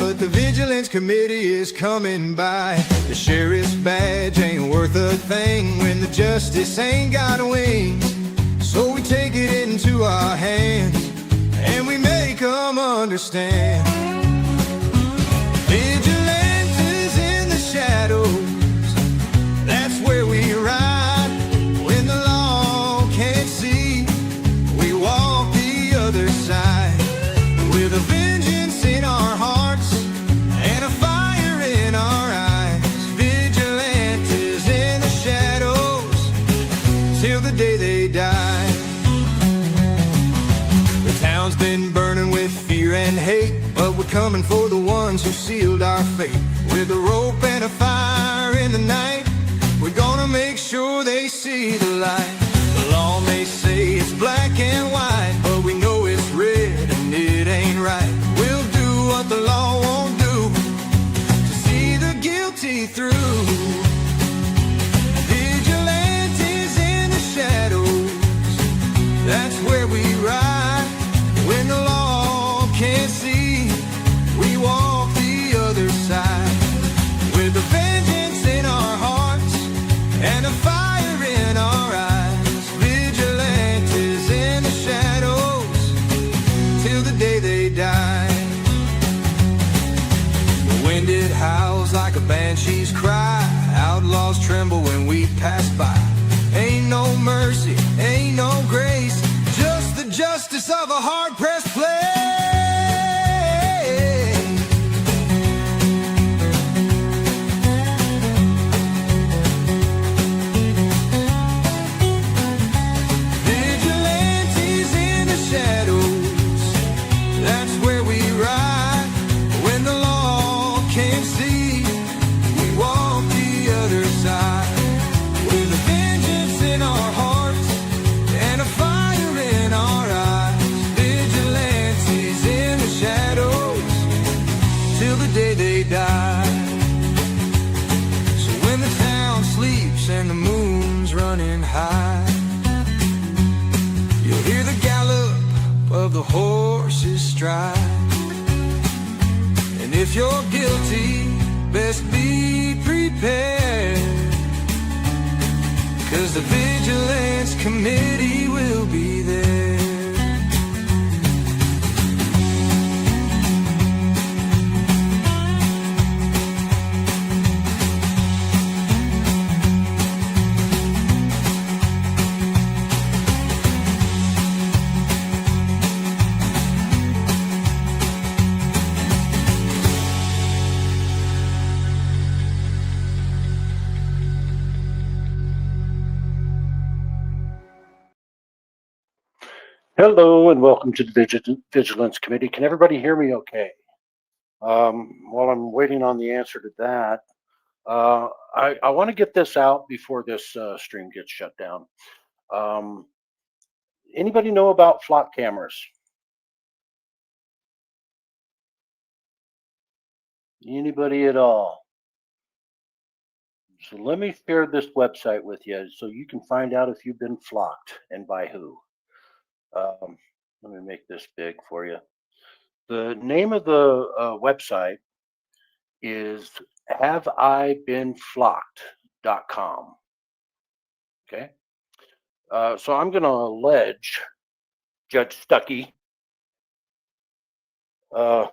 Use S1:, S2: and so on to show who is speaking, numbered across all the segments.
S1: but the Vigilance Committee is coming by. The sheriff's badge ain't worth a thing when the justice ain't got wings. So we take it into our hands and we make them understand. Vigilantes in the shadows, that's where we ride. When the law can't see, we walk the other side. With a vengeance in our hearts and a fire in our eyes. Vigilantes in the shadows till the day they die. The town's been burning with fear and hate, but we're coming for the ones who sealed our fate. With a rope and a fire in the night, we're gonna make sure they see the light. The law may say it's black and white, but we know it's red and it ain't right. We'll do what the law won't do to see the guilty through. Vigilantes in the shadows, that's where we ride. When the law can't see, we walk the other side. With a vengeance in our hearts and a fire in our eyes. Vigilantes in the shadows till the day they die. The wind it howls like a banshee's cry. Outlaws tremble when we pass by. Ain't no mercy, ain't no grace, just the justice of a hard-pressed place. Vigilantes in the shadows, that's where we ride. When the law can't see, we walk the other side. With a vengeance in our hearts and a fire in our eyes. Vigilantes in the shadows till the day they die. So when the town sleeps and the moon's running high, you'll hear the gallop of the horses stride. And if you're guilty, best be prepared, 'cause the Vigilance Committee will be there.
S2: Hello and welcome to the Vigilance Committee. Can everybody hear me okay? While I'm waiting on the answer to that, I want to get this out before this stream gets shut down. Anybody know about flock cameras? Anybody at all? So let me share this website with you so you can find out if you've been flocked and by who. Let me make this big for you. The name of the website is haveibeenflocked.com. Okay. So I'm going to allege Judge Stuckey. That's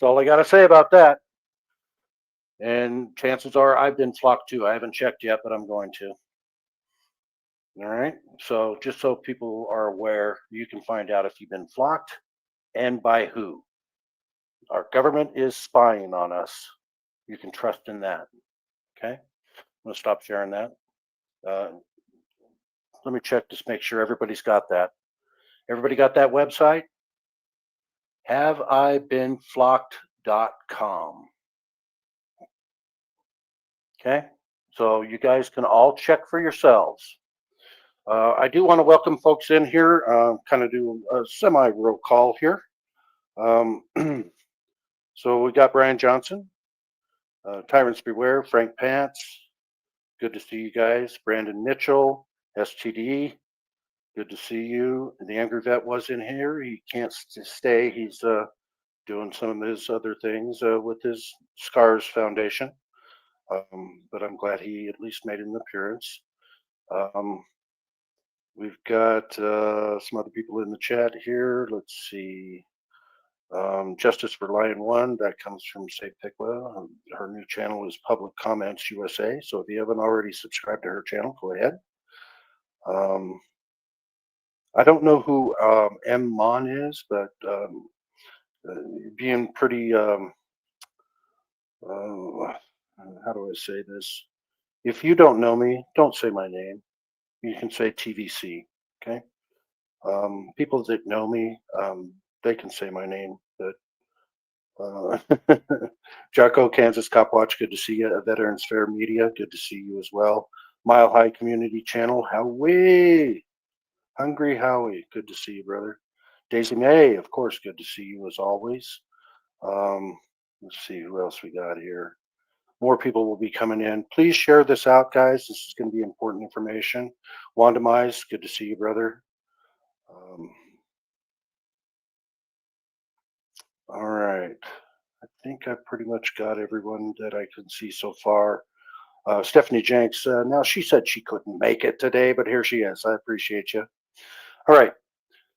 S2: all I got to say about that. And chances are I've been flocked too. I haven't checked yet, but I'm going to. All right. So just so people are aware, you can find out if you've been flocked and by who. Our government is spying on us. You can trust in that. Okay. I'm going to stop sharing that. Let me check to make sure everybody's got that. Everybody got that website? haveibeenflocked.com. Okay. So you guys can all check for yourselves. I do want to welcome folks in here, kind of do a semi-roll call here. So we got Brian Johnson, Tyrants Beware, Frank Pants. Good to see you guys. Brandon Mitchell, STD. Good to see you. The Angry Vet was in here. He can't stay. He's doing some of his other things with his Scars Foundation. But I'm glad he at least made an appearance. We've got some other people in the chat here. Let's see. Justice for Lion One, that comes from Say Pickla. Her new channel is Public Comments USA. So if you haven't already subscribed to her channel, go ahead. I don't know who M. Mon is, but being pretty, how do I say this? If you don't know me, don't say my name. You can say TVC, okay? People that know me, they can say my name, but Jocko, Kansas Cop Watch, good to see you. Veterans Fair Media, good to see you as well. Mile High Community Channel, Howie. Hungry Howie, good to see you, brother. Daisy May, of course, good to see you as always. Let's see who else we got here. More people will be coming in. Please share this out, guys. This is going to be important information. Wanda Mize, good to see you, brother. All right. I think I've pretty much got everyone that I can see so far. Stephanie Jenks, now she said she couldn't make it today, but here she is. I appreciate you. All right.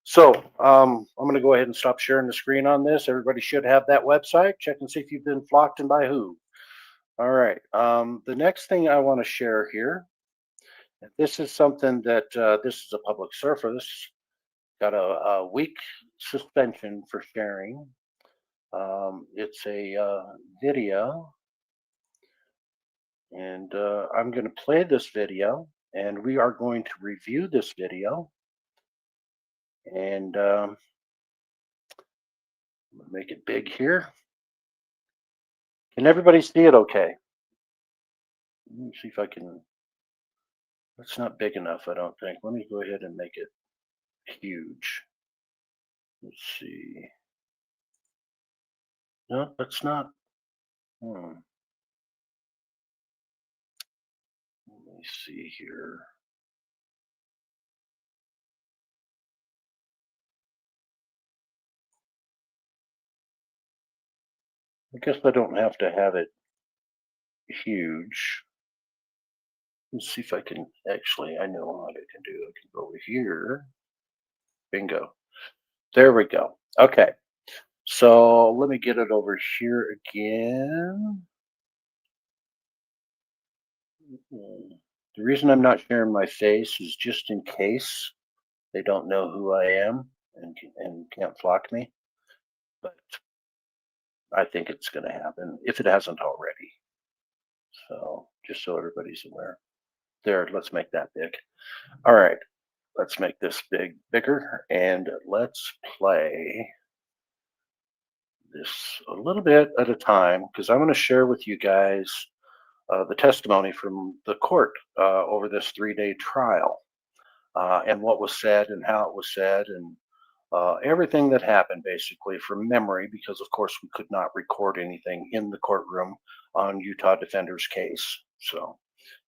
S2: So I'm going to go ahead and stop sharing the screen on this. Everybody should have that website. Check and see if you've been flocked and by who. All right. The next thing I want to share here, this is something that this is a public service. Got a week suspension for sharing. It's a video, and I'm going to play this video, and we are going to review this video. And make it big here. Can everybody see it okay? Let me see if I can. That's not big enough, I don't think. Let me go ahead and make it huge. Let's see. No, that's not. Let me see here. I guess I don't have to have it huge. Let's see if I can actually, I know what I can do. I can go over here. Bingo. There we go. Okay. So let me get it over here again. The reason I'm not sharing my face is just in case they don't know who I am and can't flock me. But I think it's going to happen if it hasn't already. So just so everybody's aware. There, let's make that big. All right, let's make this bigger, and let's play this a little bit at a time, because I'm going to share with you guys the testimony from the court over this 3-day trial, and what was said and how it was said, and everything that happened basically from memory, because of course we could not record anything in the courtroom on Utah Defender's case. So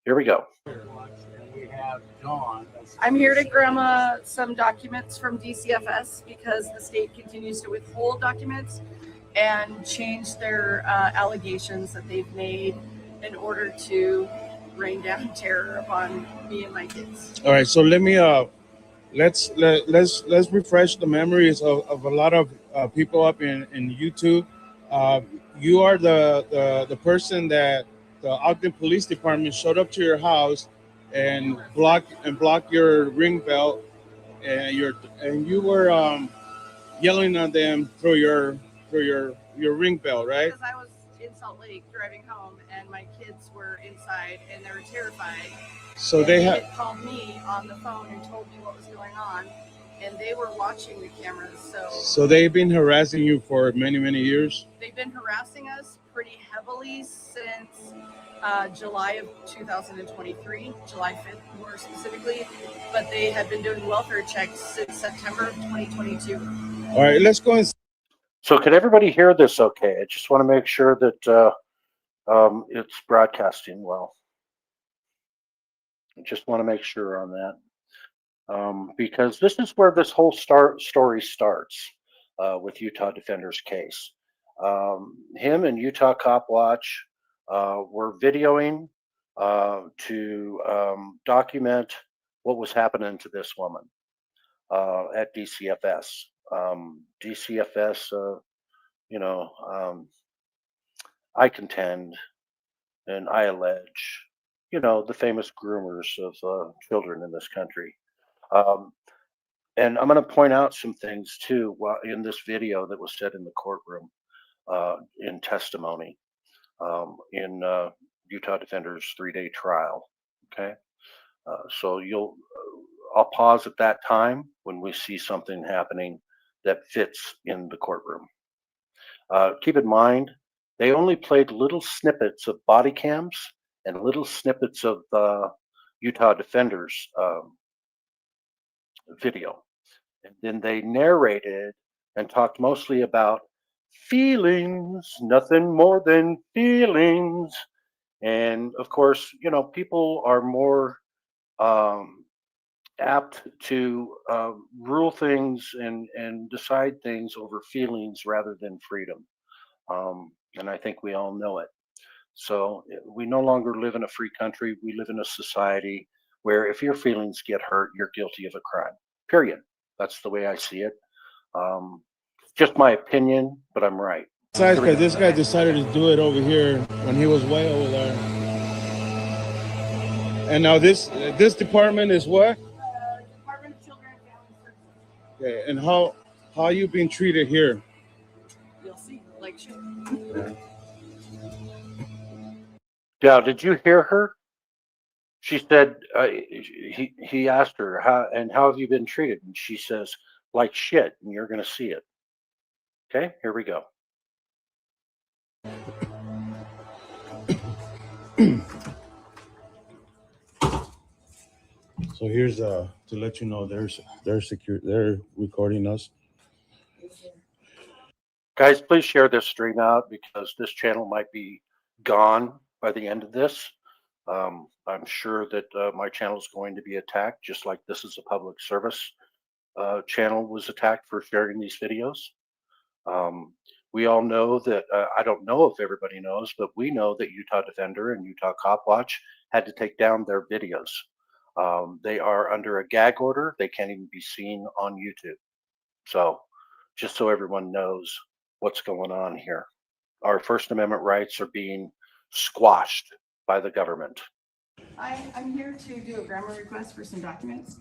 S2: here we go.
S3: We have Dawn.
S4: I'm here to grandma some documents from DCFS because the state continues to withhold documents and change their allegations that they've made in order to rain down terror upon me and my kids.
S3: All right, so let me let's refresh the memories of a lot of people up in YouTube. You are the person that the Ogden Police Department showed up to your house and blocked your ring belt, and you were yelling at them through your ring belt, right?
S4: Because I was in Salt Lake driving home and my kids were inside and they were terrified.
S3: So
S4: and
S3: they had
S4: called me on the phone and told me what was going on, and they were watching the cameras.
S3: So they've been harassing you for many years?
S4: They've been harassing us pretty heavily since July of 2023, July 5th more specifically, but they had been doing welfare checks since September of 2022.
S3: All right, let's go and.
S2: So can everybody hear this okay? I just want to make sure that it's broadcasting well. I just want to make sure on that. Because this is where this whole story starts. with Utah Defenders case. Him and Utah Cop Watch were videoing to document what was happening to this woman at DCFS. DCFS, I contend and I allege, the famous groomers of children in this country. And I'm going to point out some things too in this video that was said in the courtroom in testimony in Utah Defenders 3-day trial. Okay. So I'll pause at that time when we see something happening that fits in the courtroom. Keep in mind, they only played little snippets of body cams and little snippets of Utah Defenders video. And then they narrated and talked mostly about feelings, nothing more than feelings. And of course, people are more apt to rule things and decide things over feelings rather than freedom. And I think we all know it. So we no longer live in a free country. We live in a society where if your feelings get hurt, you're guilty of a crime, period. That's the way I see it. Just my opinion, but I'm right.
S3: Besides, because this guy decided to do it over here when he was way over there. And now this department is what?
S4: Department of Children and Family Services.
S3: Okay, and how you being treated here?
S4: You'll see. Like,
S2: Now, did you hear her? She said, he asked her, how have you been treated? And she says, like shit, and you're going to see it. Okay, here we go.
S3: So here's to let you know they're secure. They're recording us.
S2: Guys, please share this stream out because this channel might be gone by the end of this. I'm sure that my channel is going to be attacked, just like this is a public service channel was attacked for sharing these videos. We all know that, I don't know if everybody knows, but we know that Utah Defender and Utah Cop Watch had to take down their videos. They are under a gag order. They can't even be seen on YouTube. So just so everyone knows what's going on here. Our First Amendment rights are being squashed by the government.
S4: I'm here to do a grammar request for some documents.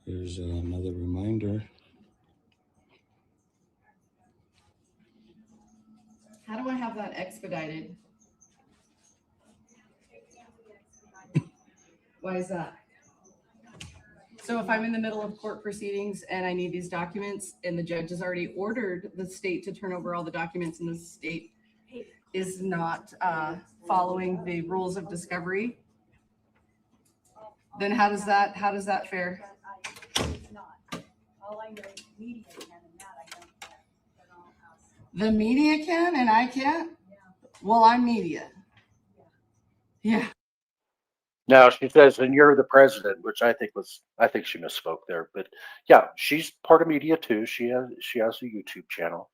S3: Here's another reminder.
S4: How do I have that expedited? Why is that? So if I'm in the middle of court proceedings and I need these documents and the judge has already ordered the state to turn over all the documents and the state is not following the rules of discovery, then how does that fare?
S5: All I know is media can, and that I don't get.
S4: The media can and I can't? Well, I'm media. Yeah.
S2: Now she says, and you're the president, which I think she misspoke there, but yeah, she's part of media too. She has a YouTube channel.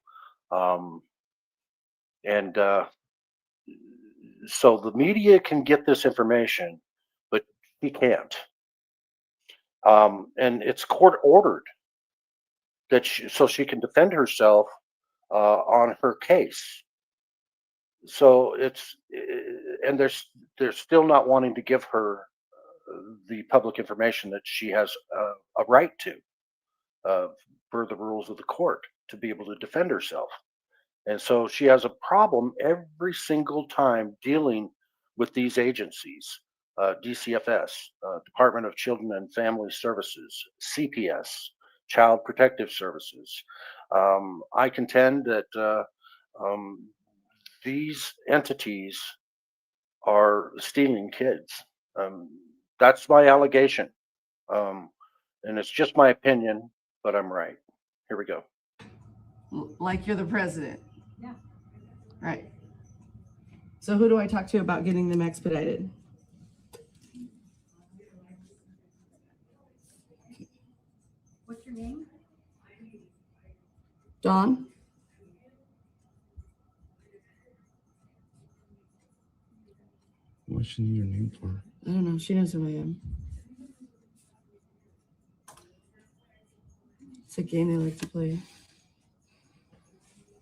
S2: So the media can get this information, but she can't. And it's court ordered that so she can defend herself on her case. So and they're still not wanting to give her the public information that she has a right to per the rules of the court to be able to defend herself. And so she has a problem every single time dealing with these agencies, DCFS, Department of Children and Family Services, CPS, Child Protective Services. I contend that these entities are stealing kids. That's my allegation. And it's just my opinion, but I'm right. Here we go.
S4: Like you're the president.
S5: Yeah.
S4: Right. So who do I talk to about getting them expedited?
S5: your name?
S4: Dawn?
S3: What's she need your name for?
S4: I don't know. She knows who I am. It's a game they like to play.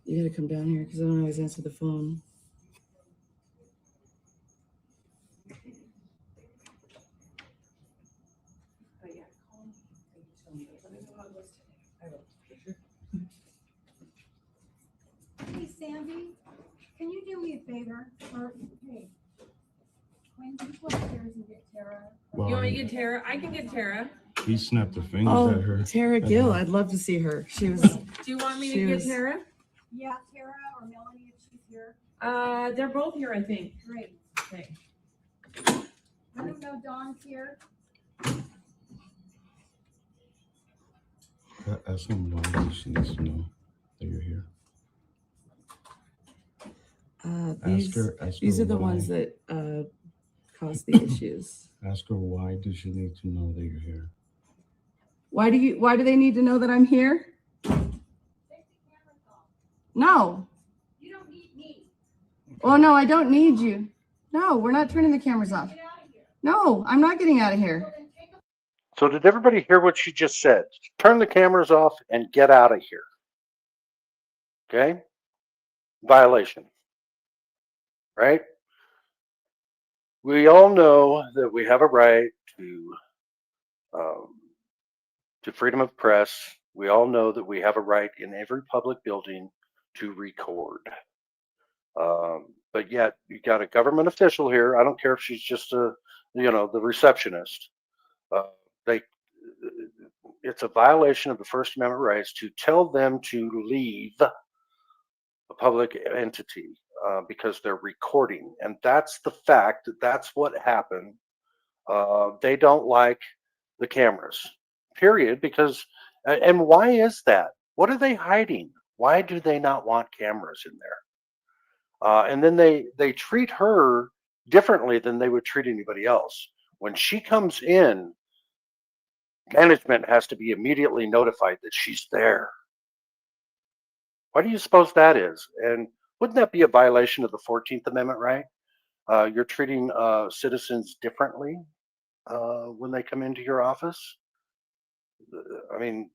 S4: You gotta come down here because I don't always answer the phone.
S5: Hey, Sandy, can you do me a favor? Or, hey, when you go upstairs and get Tara.
S3: Well,
S6: You want me to get Tara? I can get Tara.
S3: he snapped her fingers
S4: Oh,
S3: at her.
S4: Tara Gill. I'd love to see her. She was.
S6: Do you want me
S4: She
S6: to get
S4: was-
S6: Tara?
S5: Yeah, Tara or Melanie if she's here.
S6: They're both here, I think.
S5: Great.
S6: Okay.
S5: I don't know, Dawn's here.
S3: Ask him why she needs to know that you're here.
S4: These
S3: Ask her
S4: are the
S3: why.
S4: ones that cause the issues.
S3: Ask her why does she need to know that you're here?
S4: Why do they need to know that I'm here?
S5: Take the cameras off.
S4: No.
S5: You don't need me.
S4: Oh no, I don't need you. No, we're not turning the cameras off.
S5: Get out of here.
S4: No, I'm not getting out of here.
S5: Well, then take a
S2: So did everybody hear what she just said? Turn the cameras off and get out of here. Okay? Violation. Right? We all know that we have a right to freedom of press. We all know that we have a right in every public building to record. But yet you got a government official here. I don't care if she's just the receptionist. It's a violation of the First Amendment rights to tell them to leave a public entity because they're recording, and that's the fact. That's what happened. They don't like the cameras, period. Because, and why is that? What are they hiding? Why do they not want cameras in there? And then they treat her differently than they would treat anybody else. When she comes in, management has to be immediately notified that she's there. Why do you suppose that is? And wouldn't that be a violation of the 14th Amendment right? You're treating citizens differently when they come into your office. I mean,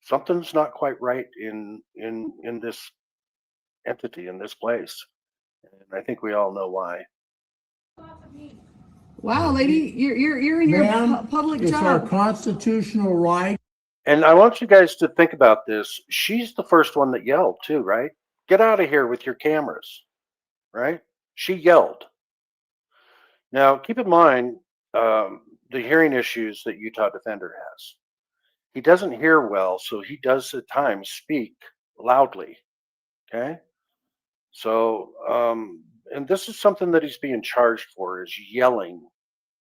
S2: something's not quite right in this entity, in this place. And I think we all know why.
S5: off of me.
S4: Wow, lady, you're in your
S7: Ma'am,
S4: public
S7: It's our
S4: job.
S7: constitutional right.
S2: And I want you guys to think about this. She's the first one that yelled too, right? Get out of here with your cameras, right? She yelled. Now, keep in mind the hearing issues that Utah Defender has. He doesn't hear well, so he does at times speak loudly, okay? So, and this is something that he's being charged for, is yelling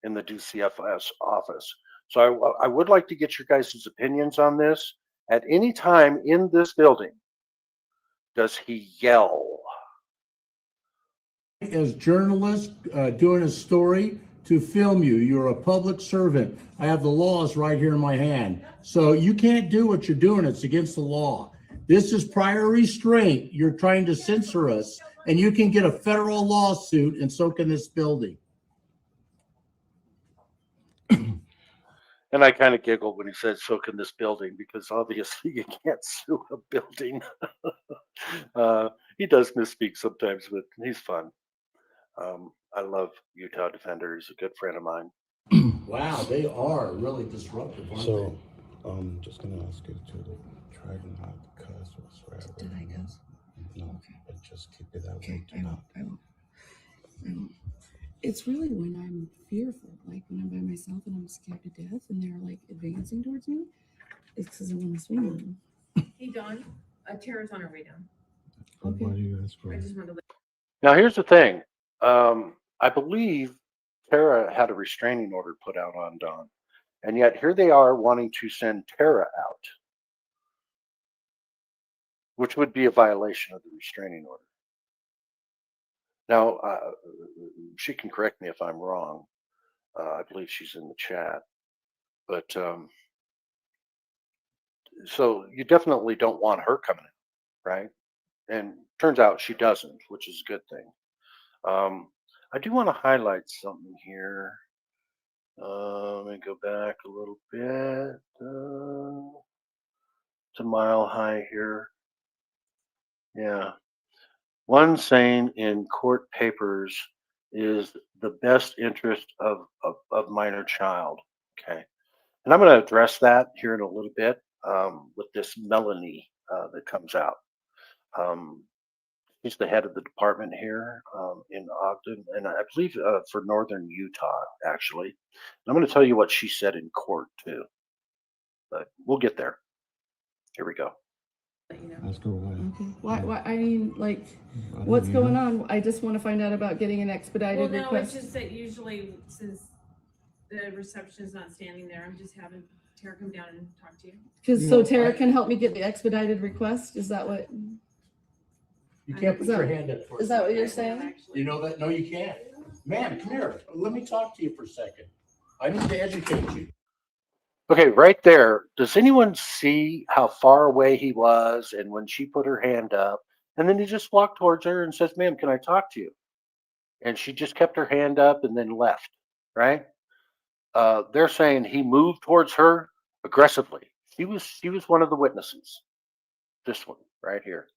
S2: in the DCFS office. So I would like to get your guys' opinions on this. At any time in this building, does he yell?
S7: As journalists doing a story to film you, you're a public servant. I have the laws right here in my hand. So you can't do what you're doing. It's against the law. This is prior restraint. You're trying to censor us, and you can get a federal lawsuit, and so can this building.
S2: And I kind of giggled when he said, so can this building, because obviously you can't sue a building. He does misspeak sometimes, but he's fun. I love Utah Defender. He's a good friend of mine.
S7: Wow, they are really disruptive, aren't
S3: So, just gonna ask you to try to not cuss whatsoever.
S4: Did I cuss?
S3: No,
S4: Okay.
S3: but just keep it that
S4: Okay,
S3: way.
S4: I won't. It's really when I'm fearful, like when I'm by myself and I'm scared to death and they're like advancing towards me. It's because I want to swing on them.
S6: Hey, Dawn, Tara's on her way down.
S4: Okay.
S3: Why do you ask for
S6: I
S3: it?
S6: just wanted to.
S2: Now, here's the thing. I believe Tara had a restraining order put out on Dawn, and yet here they are wanting to send Tara out, which would be a violation of the restraining order. Now, she can correct me if I'm wrong. I believe she's in the chat, but So you definitely don't want her coming in, right? And turns out she doesn't, which is a good thing. I do want to highlight something here. Let me go back a little bit to Mile High here. Yeah. One saying in court papers is the best interest of minor child. Okay. And I'm going to address that here in a little bit with this Melanie that comes out. He's the head of the department here in Ogden, and I believe for Northern Utah, actually. And I'm going to tell you what she said in court, too. But we'll get there. Here we go.
S6: Let you know.
S3: Let's go ahead.
S4: Okay. Why? I mean, like, what's going on? I just want to find out about getting an expedited
S6: Well, no, it's
S4: request.
S6: just that usually since the reception is not standing there, I'm just having Tara come down and talk to you.
S4: Because
S7: You
S4: so
S7: know,
S4: Tara
S7: I-
S4: can help me get the expedited request. Is that what?
S7: You can't put
S4: Is that-
S7: your hand up for
S4: Is that what you're
S6: I
S4: saying?
S6: actually-
S7: You know that? No, you can't. Ma'am, come here. Let me talk to you for a second. I need to educate you.
S2: Okay, right there. Does anyone see how far away he was? And when she put her hand up, and then he just walked towards her and says, "Ma'am, can I talk to you?" And she just kept her hand up and then left, right? They're saying he moved towards her aggressively. She was one of the witnesses. This one right here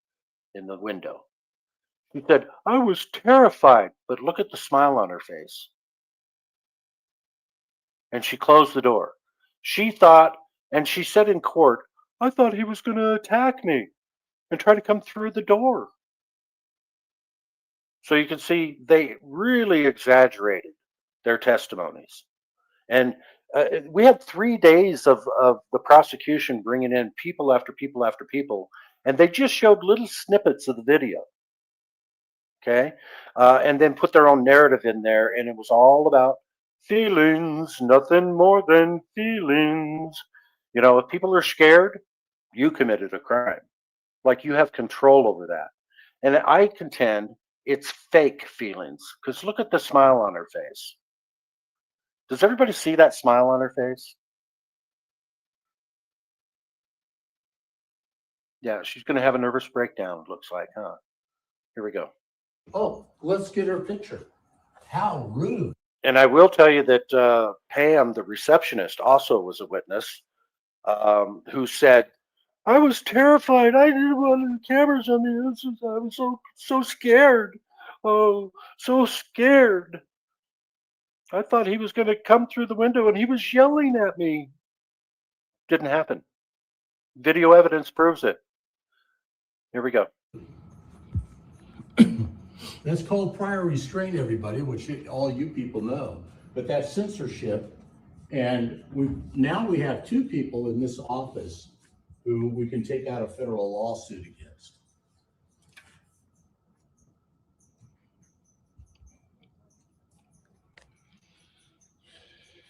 S2: in the window. He said, "I was terrified," but look at the smile on her face. And she closed the door. She thought, and she said in court, "I thought he was going to attack me and try to come through the door." So you can see they really exaggerated their testimonies. And we had 3 days of the prosecution bringing in people after people after people, and they just showed little snippets of the video. Okay. And then put their own narrative in there, and it was all about feelings, nothing more than feelings. You know, if people are scared, you committed a crime. Like you have control over that. And I contend it's fake feelings because look at the smile on her face. Does everybody see that smile on her face? Yeah, she's going to have a nervous breakdown, it looks like, huh? Here we go.
S7: Oh, let's get her picture. How rude.
S2: And I will tell you that Pam, the receptionist, also was a witness who said, "I was terrified. I didn't want the cameras on me. I was so scared. Oh, so scared. I thought he was going to come through the window and he was yelling at me." Didn't happen. Video evidence proves it. Here we go.
S7: That's called prior restraint, everybody, which all you people know. But that's censorship. And now we have 2 people in this office who we can take out a federal lawsuit against.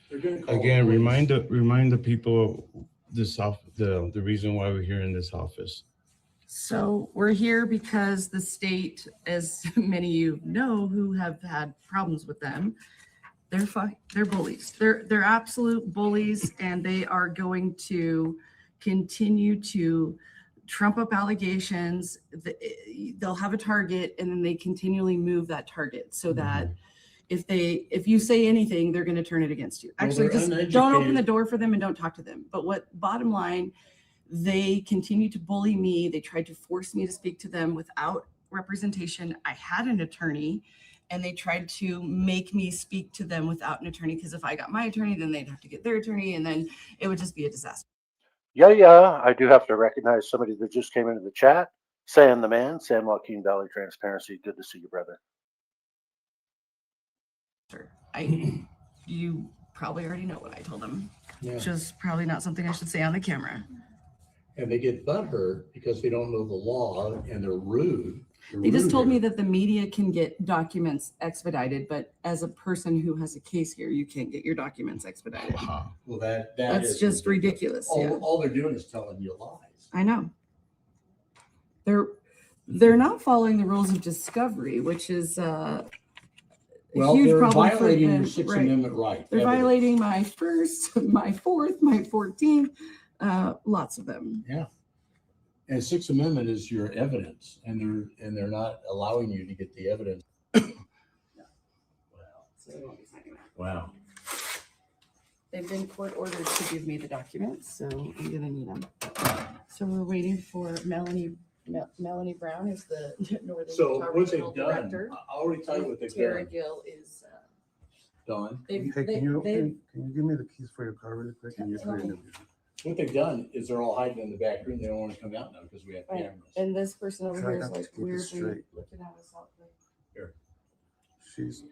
S7: They're gonna call
S3: Again,
S7: the police.
S3: remind the people this the reason why we're here in this office.
S4: So we're here because the state, as many of you know who have had problems with them, they're bullies. They're absolute bullies, and they are going to continue to trump up allegations. They'll have a target, and then they continually move that target so that if you say anything, they're going to turn it against you.
S7: Well,
S4: Actually,
S7: they're
S4: just don't
S7: uneducated.
S4: open the door for them and don't talk to them. But bottom line, they continue to bully me. They tried to force me to speak to them without representation. I had an attorney, and they tried to make me speak to them without an attorney, because if I got my attorney, then they'd have to get their attorney, and then it would just be a disaster.
S2: Yeah, I do have to recognize somebody that just came into the chat. Sam the man, San Joaquin Valley Transparency. Good to see you, brother.
S4: You probably already know what I told them,
S7: Yeah.
S4: which is probably not something I should say on the camera.
S7: And they get butthurt because they don't know the law and they're rude.
S4: They just told me that the media can get documents expedited, but as a person who has a case here, you can't get your documents expedited.
S7: Well, that
S4: That's
S7: is
S4: just ridiculous. Yeah.
S7: All they're doing is telling you lies.
S4: I know. They're not following the rules of discovery, which is a
S7: Well,
S4: huge
S7: they're
S4: problem for
S7: violating
S4: them.
S7: your Sixth
S4: Right.
S7: Amendment right.
S4: They're
S7: Evidence.
S4: violating my 1st, my 4th, my 14th, lots of them.
S7: And Sixth Amendment is your evidence, and they're not allowing you to get the evidence.
S4: So they won't be signing that.
S7: Wow.
S4: They've been court ordered to give me the documents, so I'm gonna need them. So we're waiting for Melanie Brown is the Northern
S7: So
S4: Utah
S7: what
S4: Regional
S7: they've done,
S4: Director.
S7: I'll already tell you what they've
S4: Tara
S7: done.
S4: Gill is,
S7: Don,
S4: they've,
S8: Hey,
S4: they,
S8: can you
S4: they've,
S8: give me the keys for your car really quick? And use for
S4: Okay.
S8: interview?
S7: what they've done is they're all hiding in the back room. They don't want to come out now because we have
S4: Right.
S7: cameras.
S4: and this person over
S8: Try
S4: here is
S8: not to
S4: like
S8: keep it
S4: weirdly
S8: straight.
S4: looking at us all.
S8: She's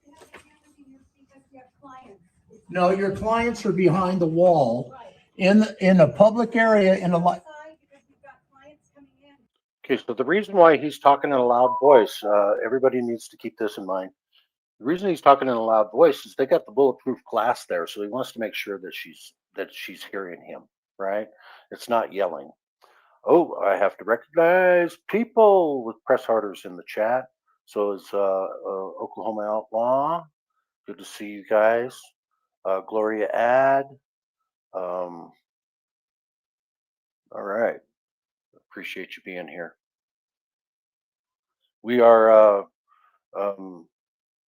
S5: Because we have clients.
S7: No, your clients are behind the wall in a public area in a
S5: Outside because we've got clients coming in.
S2: Okay, so the reason why he's talking in a loud voice, everybody needs to keep this in mind. The reason he's talking in a loud voice is they got the bulletproof glass there, so he wants to make sure that she's hearing him, right? It's not yelling. Oh, I have to recognize people with press harders in the chat. So is Oklahoma Outlaw. Good to see you guys. Gloria Ad. All right. Appreciate you being here. We are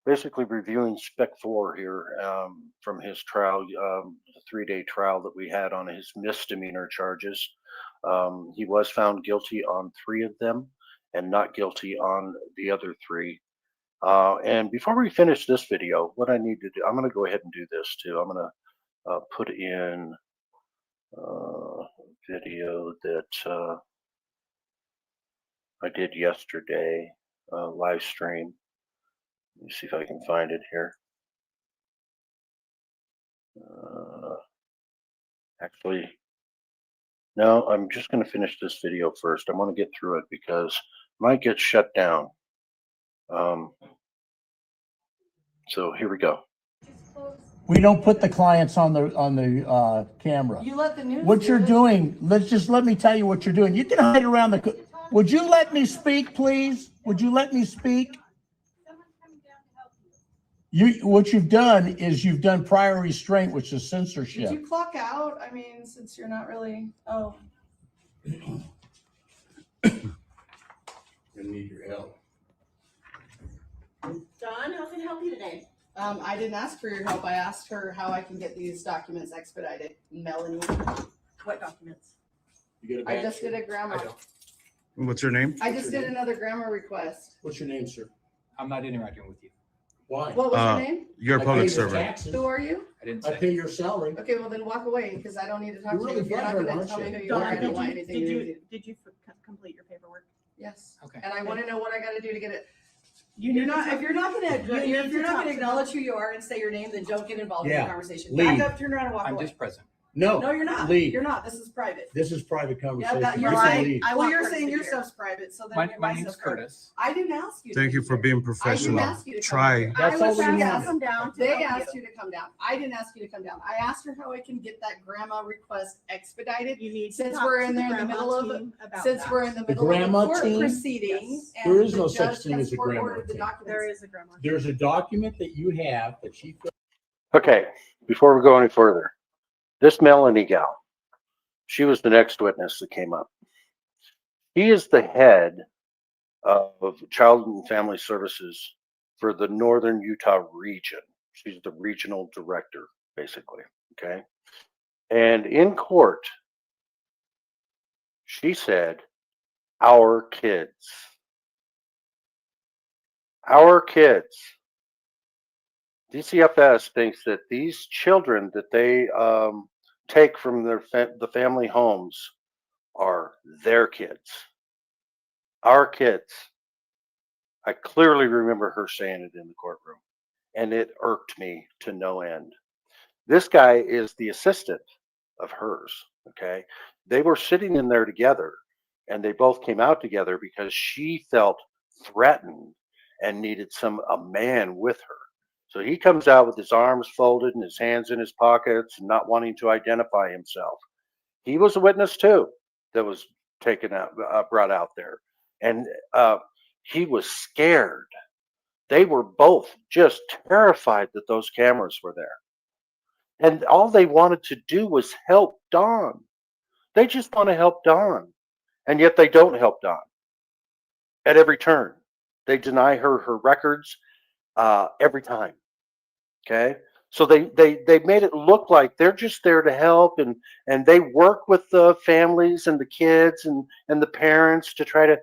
S2: basically reviewing Spec 4 here from his trial, the 3-day trial that we had on his misdemeanor charges. He was found guilty on 3 of them and not guilty on the other 3. And before we finish this video, what I need to do, I'm going to go ahead and do this too. I'm going to put in video that I did yesterday, live stream. Let me see if I can find it here. Actually, no, I'm just going to finish this video first. I want to get through it because it might get shut down. So here we go.
S7: We don't put the clients on the camera.
S4: You let the news.
S7: What
S4: do
S7: you're
S4: it.
S7: doing, let me tell you what you're doing. You can hide around would you let me speak, please? Would you let me speak?
S5: Someone's coming down to help you.
S7: What you've done is you've done prior restraint, which is
S4: Did
S7: censorship.
S4: you clock out? I mean, since you're not really, oh,
S7: I need your help.
S9: Dawn, how can I help you today?
S4: I didn't ask for your help. I asked her how I can get these documents expedited. Melanie,
S9: What documents?
S7: You get a
S4: I
S7: badge,
S4: just
S7: sir?
S4: did a grammar.
S8: what's your name?
S4: I just did another grammar request.
S7: What's your name, sir?
S10: I'm not interacting with you.
S7: Why?
S4: What was your name?
S8: You're a
S7: I
S8: public
S7: pay your
S8: servant.
S7: taxes.
S4: Who are you?
S10: I didn't
S7: I
S10: say.
S7: pay your salary.
S4: Okay, well then walk away because I don't need to talk
S7: You're
S4: to you.
S7: really
S4: If you're not
S7: butthurt,
S4: gonna
S7: aren't
S4: tell me
S7: you?
S4: who you are,
S9: Dawn,
S4: I don't want
S9: did
S4: anything
S9: you,
S4: to
S9: did
S4: do.
S9: you, did you complete your paperwork?
S4: Yes.
S10: Okay.
S4: And I want to know what I got to do to get it.
S6: You're not, if you're not gonna,
S9: You
S6: if
S9: need
S6: you're
S9: to
S6: not
S9: talk
S6: gonna
S9: to
S6: acknowledge who you are and say your name, then don't get involved in
S7: Yeah,
S6: the conversation.
S7: leave.
S6: Back up, turn around and walk
S10: I'm
S6: away.
S10: just present.
S6: No, you're not.
S7: Leave.
S6: You're not. This is private.
S7: This is private conversation.
S6: that-
S7: You
S6: you're
S7: can
S6: saying-
S7: leave.
S6: Well,
S9: want
S6: you're
S9: courtesy
S6: saying your
S9: here.
S6: stuff's private, so then
S10: My
S6: my
S10: name's
S6: stuff's private.
S10: Curtis.
S6: I didn't ask you. to
S8: Thank you
S6: be
S8: for
S6: here.
S8: being
S6: I didn't
S8: professional.
S6: ask you to come
S8: Try.
S6: here.
S7: That's
S6: I
S7: all
S6: was
S7: we
S6: asked to
S7: wanted.
S6: come down. to
S4: They
S6: help
S4: asked
S6: you.
S4: you to come down. I didn't ask you to come down. I asked her how I can get that grandma request expedited.
S9: You need to
S4: Since
S9: talk
S4: we're
S9: to
S4: in there in the
S9: grandma
S4: middle of
S9: team about
S4: Since
S9: that.
S4: we're in the
S7: The
S4: middle of
S7: grandma
S4: the court
S7: team?
S4: proceedings.
S9: Yes.
S4: and
S7: There is
S4: the
S7: no
S4: judge
S7: such thing
S4: has
S7: as a
S4: court
S7: grandma
S4: ordered the
S7: team.
S4: documents.
S9: There is a grandma.
S7: There's a document that you have that she
S2: Okay, before we go any further, this Melanie gal, she was the next witness that came up. He is the head of Child and Family Services for the Northern Utah region. She's the regional director, basically. Okay. And in court, she said, our kids. Our kids. DCFS thinks that these children that they take from the family homes are their kids. Our kids. I clearly remember her saying it in the courtroom, and it irked me to no end. This guy is the assistant of hers, okay? They were sitting in there together, and they both came out together because she felt threatened and needed a man with her. So he comes out with his arms folded and his hands in his pockets and not wanting to identify himself. He was a witness too that was taken out, brought out there. And he was scared. They were both just terrified that those cameras were there. And all they wanted to do was help Dawn. They just want to help Dawn, and yet they don't help Dawn at every turn. They deny her her records every time. Okay, so they made it look like they're just there to help, and they work with the families and the kids and the parents to try to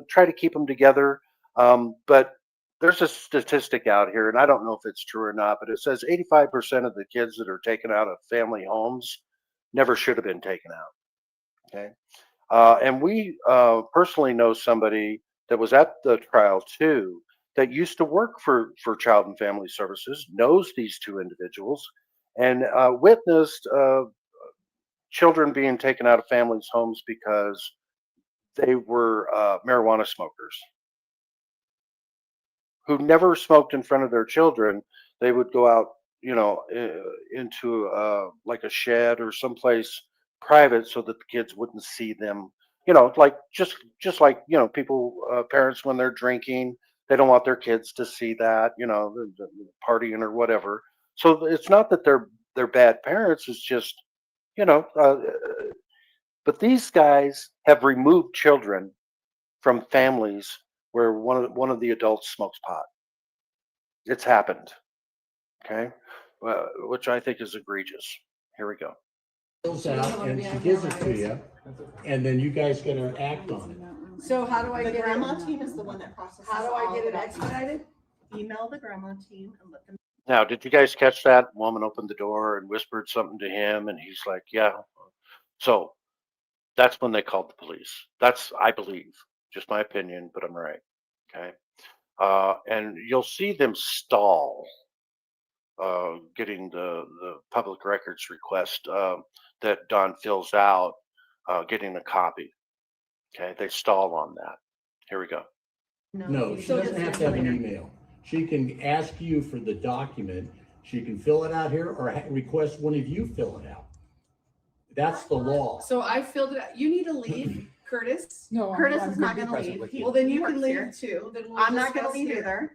S2: try to keep them together. But there's a statistic out here, and I don't know if it's true or not, but it says 85% of the kids that are taken out of family homes never should have been taken out. Okay, and we personally know somebody that was at the trial too, that used to work for Child and Family Services, knows these two individuals, and witnessed children being taken out of families' homes because they were marijuana smokers who never smoked in front of their children. They would go out, into like a shed or someplace private so that the kids wouldn't see them. Like just like people, parents when they're drinking, they don't want their kids to see that, the partying or whatever. So it's not that they're bad parents. It's just, but these guys have removed children from families where one of the adults smokes pot. It's happened. Okay, which I think is egregious. Here we go.
S7: Fills out and she gives it to you, and then you guys got to act on it.
S4: So how do I
S9: The
S4: get
S9: grandma
S4: it?
S9: team is the one that processes.
S4: How do I
S9: all
S4: get
S9: the
S4: it expedited?
S9: Email the grandma team and let them.
S2: Now, did you guys catch that? Woman opened the door and whispered something to him, and he's like, "Yeah." So that's when they called the police. That's, I believe, just my opinion, but I'm right. Okay, and you'll see them stall getting the public records request that Don fills out, getting a copy. Okay, they stall on that. Here we go.
S7: No, she doesn't have to have an email. She can ask you for the document. She can fill it out here or request one of you fill it out. That's the law.
S4: So I filled it out. You need to leave, Curtis.
S10: No,
S9: Curtis
S10: I'm
S9: is
S10: gonna
S9: not
S10: be
S9: gonna
S10: present
S9: leave.
S10: with
S9: He-
S10: you.
S4: Well, then
S9: he
S4: you can
S9: works
S4: leave
S9: here.
S4: too. Then we'll
S9: I'm not gonna
S4: discuss
S9: leave
S4: here.
S9: either.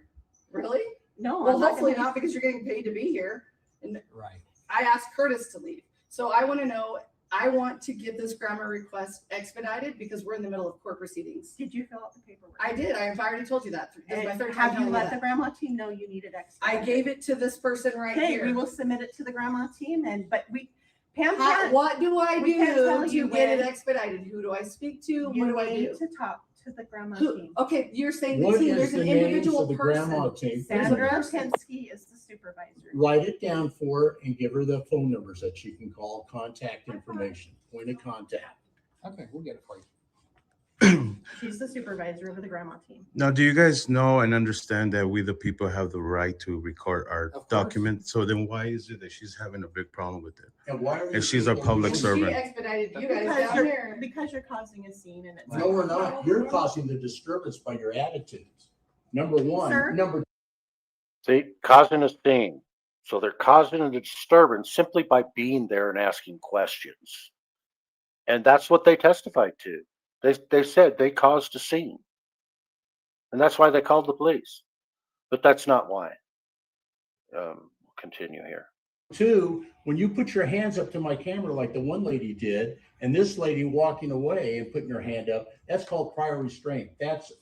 S4: Really?
S9: No,
S4: Well,
S9: I'm not
S4: hopefully
S9: gonna
S4: not because you're getting paid to be here. And
S10: Right.
S4: I asked Curtis to leave. So I want to know, I want to get this grammar request expedited because we're in the middle of court proceedings.
S9: Did you fill out the paperwork?
S4: I did. I've already told you that. This is my
S9: And
S4: third time
S9: have you
S4: telling you
S9: let the
S4: that.
S9: grandma team know you need it
S4: I
S9: expedited?
S4: gave it to this person right
S9: Okay,
S4: here.
S9: we will submit it to the grandma team but Pam
S4: How,
S9: can't.
S4: what do I
S9: we can't tell
S4: do to
S9: you
S4: get it
S9: when-
S4: expedited? Who do I speak to?
S9: You
S4: What do I
S9: need
S4: do?
S9: to talk to the grandma
S4: Who,
S9: team.
S4: okay, you're saying the
S7: What
S4: team.
S7: is
S4: There's
S7: the
S4: an
S7: names
S4: individual
S7: of the grandma
S4: person.
S7: team?
S9: Sandra Pensky is the supervisor.
S7: Write it down for her and give her the phone numbers that she can call, contact information, point of contact.
S10: Okay, we'll get it for you.
S9: She's the supervisor over the grandma team.
S8: Now, do you guys know and understand that we, the people, have the right to record our
S10: Of course.
S8: documents? So then why is it that she's having a big problem with it?
S7: And why are you
S8: And she's a
S7: people
S8: public
S7: doing-
S8: servant.
S4: She expedited you guys
S9: Because
S4: down
S9: you're,
S4: here.
S9: because you're causing a scene and it's.
S7: No, we're not. You're causing the disturbance by your attitudes. Number
S9: Sir?
S7: one. Number
S2: See, causing a scene. So they're causing a disturbance simply by being there and asking questions. And that's what they testified to. They said they caused a scene. And that's why they called the police. But that's not why. We'll continue here.
S7: two, when you put your hands up to my camera like the one lady did, and this lady walking away and putting her hand up, that's called prior restraint. That's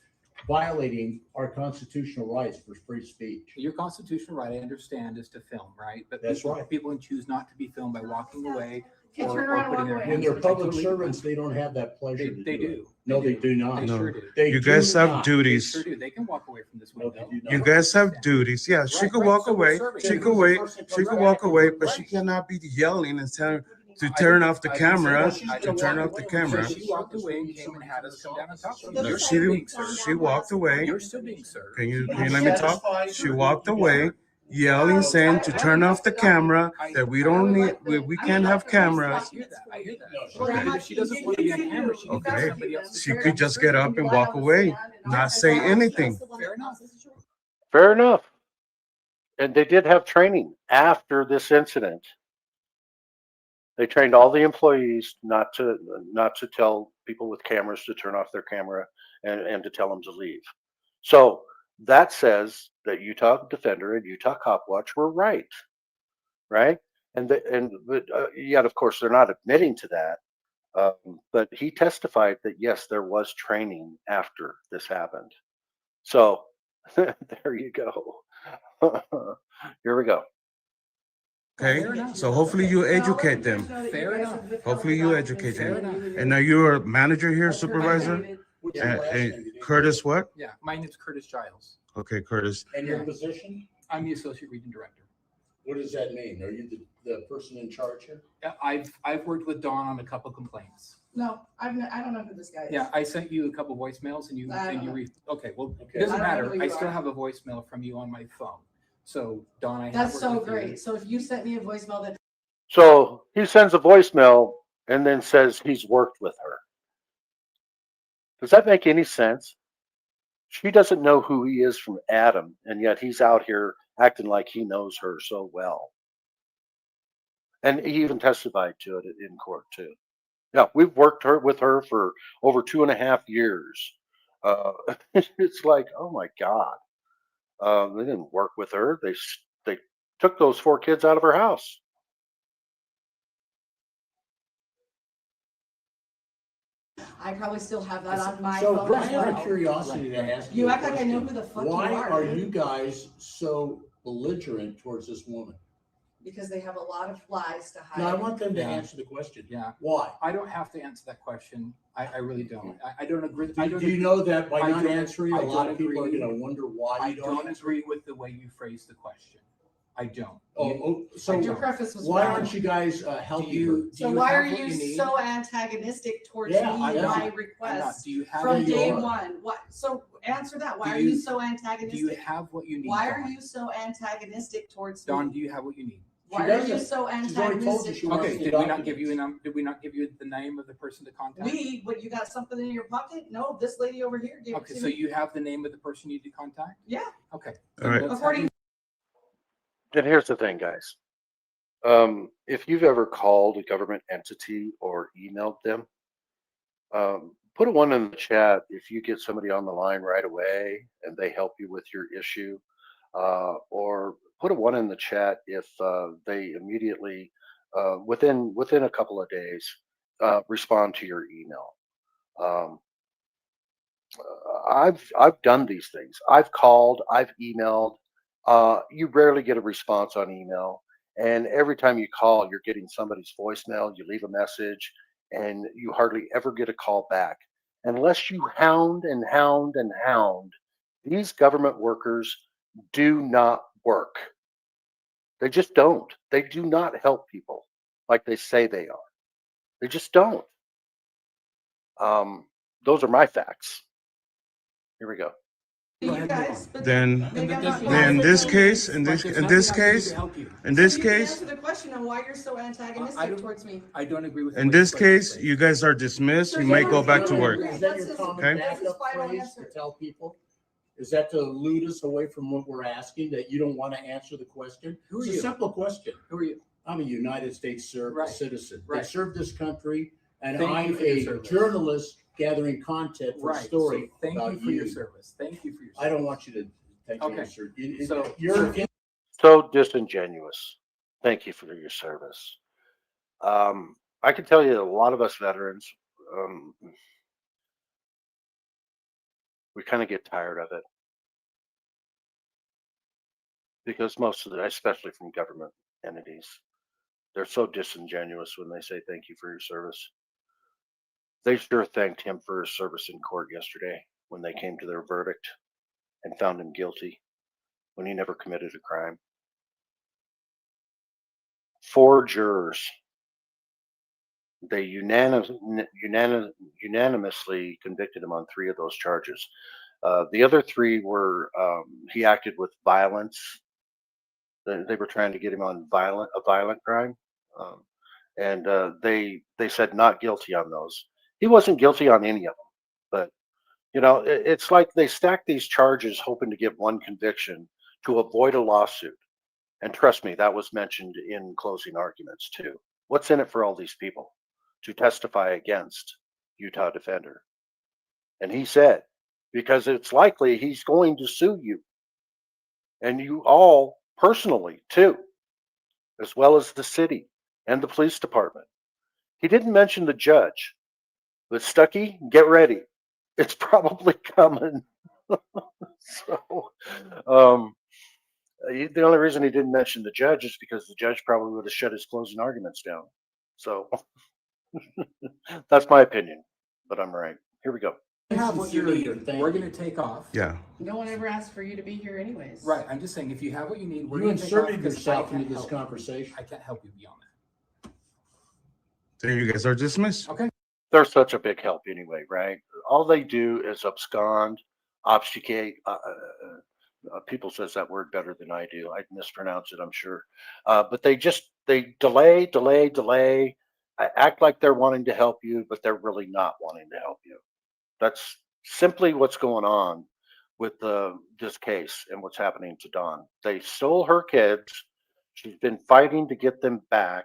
S7: violating our constitutional rights for free speech.
S10: Your constitutional right, I understand, is to film, right? But
S7: That's
S10: people,
S7: right.
S10: people can choose not to be filmed by walking away.
S4: Okay,
S10: or-
S4: turn
S10: or
S4: around and
S10: putting
S4: walk
S10: their
S4: away.
S7: When
S10: hands
S7: they're
S10: up. I
S7: public
S10: totally-
S7: servants, they don't have that pleasure to
S10: They
S7: do it.
S10: do.
S7: No, they do not.
S10: They
S8: No.
S10: sure do.
S7: They
S8: You
S7: do
S8: guys have
S7: not.
S10: They
S8: duties.
S10: sure do. They can walk away from this
S7: No,
S10: window.
S7: they do not.
S8: You guys have duties. Yeah, she
S10: Right,
S8: could
S10: right,
S8: walk
S10: so we're
S8: away.
S10: serving.
S8: She
S10: Yeah,
S8: could
S10: who's
S8: wait.
S7: person
S8: She could
S7: comes
S8: walk
S7: back?
S8: away, but
S10: Right.
S8: she cannot be yelling and telling to
S10: I
S8: turn
S10: didn't-
S8: off the
S10: I didn't say
S8: camera.
S10: that.
S7: She's
S10: I
S8: To
S7: gonna
S8: turn
S7: walk
S8: off the
S7: away.
S8: camera.
S10: So she walked away and came and had us come down and talk to
S8: No,
S10: her. You're
S8: she
S10: still
S8: didn't.
S10: being served.
S8: She walked away.
S10: You're still being served.
S8: Can you
S7: I'm
S8: let me talk?
S7: satisfied.
S8: She walked away, yelling, saying to turn off the camera, that we don't need, we can't have
S10: I
S8: cameras.
S10: hear that. I hear that.
S7: No, she
S10: Okay,
S7: doesn't.
S10: but if she doesn't want to be on camera, she can
S8: Okay.
S10: find somebody else. to
S8: She
S10: serve.
S8: could just get up and walk away, not say anything.
S10: Fair enough.
S2: Fair enough. And they did have training after this incident. They trained all the employees not to tell people with cameras to turn off their camera and to tell them to leave. So that says that Utah Defender and Utah Cop Watch were right, right? But yet, of course, they're not admitting to that. But he testified that yes, there was training after this happened. So there you go. Here we go.
S8: Okay, so hopefully you educate them.
S10: Fair enough.
S8: Hopefully you educate
S10: Fair
S8: them.
S10: enough.
S8: And now you're a manager here, supervisor?
S7: What's your last name? Did you-
S8: Curtis what?
S10: Yeah, my name's Curtis Giles.
S8: Okay, Curtis.
S7: And your position?
S10: I'm the Associate Region Director.
S7: What does that mean? Are you the person in charge here?
S10: Yeah, I've worked with Dawn on a couple complaints.
S4: No, I don't know who this guy is.
S10: Yeah, I sent you a couple voicemails and
S4: I don't know.
S10: okay, well,
S7: Okay.
S10: it doesn't
S4: I don't know
S10: matter.
S4: who
S10: I
S4: you
S10: still
S4: are.
S10: have a voicemail from you on my phone. So Dawn, I have
S4: That's
S10: worked
S4: so
S10: with you.
S4: great. So if you sent me a voicemail that
S2: So he sends a voicemail and then says he's worked with her. Does that make any sense? She doesn't know who he is from Adam, and yet he's out here acting like he knows her so well. And he even testified to it in court too. Yeah, we've worked with her for over 2.5 years. It's like, oh my God. They didn't work with her. They took those 4 kids out of her house.
S4: I probably still have that on my
S7: So
S4: phone
S7: I
S4: as
S7: have a
S4: well.
S7: curiosity to ask you.
S4: You
S7: a
S4: act like I know
S7: question.
S4: who the fuck you
S7: Why
S4: are,
S7: are
S4: dude.
S7: you guys so belligerent towards this woman?
S4: Because they have a lot of lies to hide.
S7: No, I want them to
S10: Yeah.
S7: answer the question.
S10: Yeah,
S7: Why?
S10: I don't have to answer that question. I really don't. I don't agree. I
S7: Do
S10: don't
S7: you know that by
S10: I
S7: not
S10: don't-
S7: answering, a
S10: I
S7: lot
S10: don't
S7: of people are
S10: agree.
S7: gonna wonder why
S10: I
S7: you don't
S10: don't
S7: answer?
S10: agree with the way you phrased the question. I don't.
S7: So
S4: Your preface was
S7: why
S4: wrong.
S7: aren't you guys
S10: Do
S7: helping her?
S10: you?
S4: So
S10: do
S4: why
S10: have
S4: are
S10: what
S4: you
S10: need?
S4: so antagonistic towards
S7: Yeah,
S4: me
S7: I
S4: and
S7: know.
S4: my
S10: I'm not.
S4: requests
S10: Do you have?
S4: from
S7: Yeah, you
S4: day
S7: are.
S4: one? What? So answer that. Why
S10: Do
S4: are you
S10: you-
S4: so
S10: Do you
S4: antagonistic?
S10: have what you need?
S4: Why are
S10: Dawn?
S4: you so antagonistic towards
S10: Dawn,
S4: me?
S10: do you have what you need?
S4: Why are you
S7: doesn't.
S4: so
S7: She's already told you
S4: antagonistic?
S7: she wants
S10: Okay,
S7: the
S10: did we not give you
S7: documents.
S10: Did we not give you the name of the person to contact?
S4: What, you got something in your pocket? No, this lady over here gave
S10: Okay,
S4: it to
S10: so
S4: me.
S10: you have the name of the person you need to contact?
S4: Yeah,
S10: Okay.
S8: All right.
S10: Let's have
S4: according
S10: you-
S2: And here's the thing, guys. If you've ever called a government entity or emailed them, put a 1 in the chat if you get somebody on the line right away and they help you with your issue, or put a 1 in the chat if they immediately, within a couple of days, respond to your email. I've done these things. I've called, I've emailed. You rarely get a response on email, and every time you call, you're getting somebody's voicemail. You leave a message, and you hardly ever get a call back, unless you hound and hound and hound. These government workers do not work. They just don't. They do not help people like they say they are. They just don't. Those are my facts. Here we go.
S4: you guys, but
S8: Then,
S4: maybe I'm not being
S8: then in this
S4: listening.
S8: case, in this
S10: There's
S8: in
S10: nothing
S8: this
S10: I can do
S8: case,
S10: to help you.
S8: in this
S4: So you can
S8: case,
S4: answer the question on why you're so
S10: I
S4: antagonistic
S10: don't-
S4: towards me.
S10: I don't agree with. the
S8: in
S10: way you
S8: this
S10: phrased
S8: case,
S10: it.
S8: you guys are dismissed.
S4: So
S8: You
S4: you
S8: may
S4: don't
S8: go back
S4: agree
S8: to
S4: with
S8: work.
S4: it.
S7: Is that
S4: What's
S7: your
S4: his-
S7: common
S8: Okay.
S4: what's his
S7: backup
S4: final
S7: phrase
S4: answer?
S7: to tell people? Is that to elude us away from what we're asking, that you don't want to answer the question?
S10: Who are
S7: It's a
S10: you?
S7: simple question.
S10: Who are you?
S7: I'm a United States
S10: Right.
S7: citizen. I
S10: Right.
S7: serve this country, and
S10: Thank you
S7: I'm
S10: for your
S7: a
S10: service.
S7: journalist gathering content for a
S10: Right.
S7: story
S10: So thank
S7: about
S10: you for your service. Thank you for your service.
S7: I don't want you to thank
S10: Okay.
S7: you, sir.
S10: So-
S7: You're
S2: So disingenuous. Thank you for your service. I can tell you a lot of us veterans, we kind of get tired of it because most of the, especially from government entities, they're so disingenuous when they say thank you for your service. They sure thanked him for his service in court yesterday when they came to their verdict and found him guilty when he never committed a crime. 4 jurors. They unanimously convicted him on 3 of those charges. The other 3 were he acted with violence. They were trying to get him on a violent crime, and they said not guilty on those. He wasn't guilty on any of them, but it's like they stack these charges hoping to get one conviction to avoid a lawsuit. And trust me, that was mentioned in closing arguments too. What's in it for all these people to testify against Utah Defender? And he said, because it's likely he's going to sue you and you all personally too, as well as the city and the police department. He didn't mention the judge, but Stuckey, get ready. It's probably coming. So, the only reason he didn't mention the judge is because the judge probably would have shut his closing arguments down. So that's my opinion, but I'm right. Here we go.
S10: You have what you
S7: Sincerely,
S10: need,
S7: thank
S10: we're
S7: you.
S10: gonna take off.
S8: Yeah.
S4: No one ever asked for you to be here anyways.
S10: Right, I'm just saying, if you have what you need, we're
S7: You
S10: gonna take off.
S7: inserted
S10: because
S7: yourself
S10: I can't
S7: into this
S10: help you.
S7: conversation.
S10: I can't help you beyond that.
S8: Then you guys are dismissed.
S10: Okay.
S2: They're such a big help anyway, right? All they do is abscond, obfuscate. People says that word better than I do. I mispronounce it, I'm sure. But they delay, act like they're wanting to help you, but they're really not wanting to help you. That's simply what's going on with this case and what's happening to Dawn. They stole her kids. She's been fighting to get them back.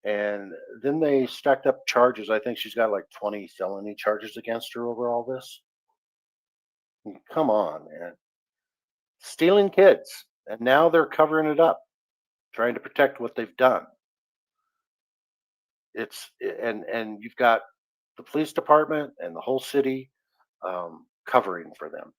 S2: And then they stacked up charges. I think she's got like 20 felony charges against her over all this. Come on, man. Stealing kids. And now they're covering it up, trying to protect what they've done. And you've got the police department and the whole city covering for them.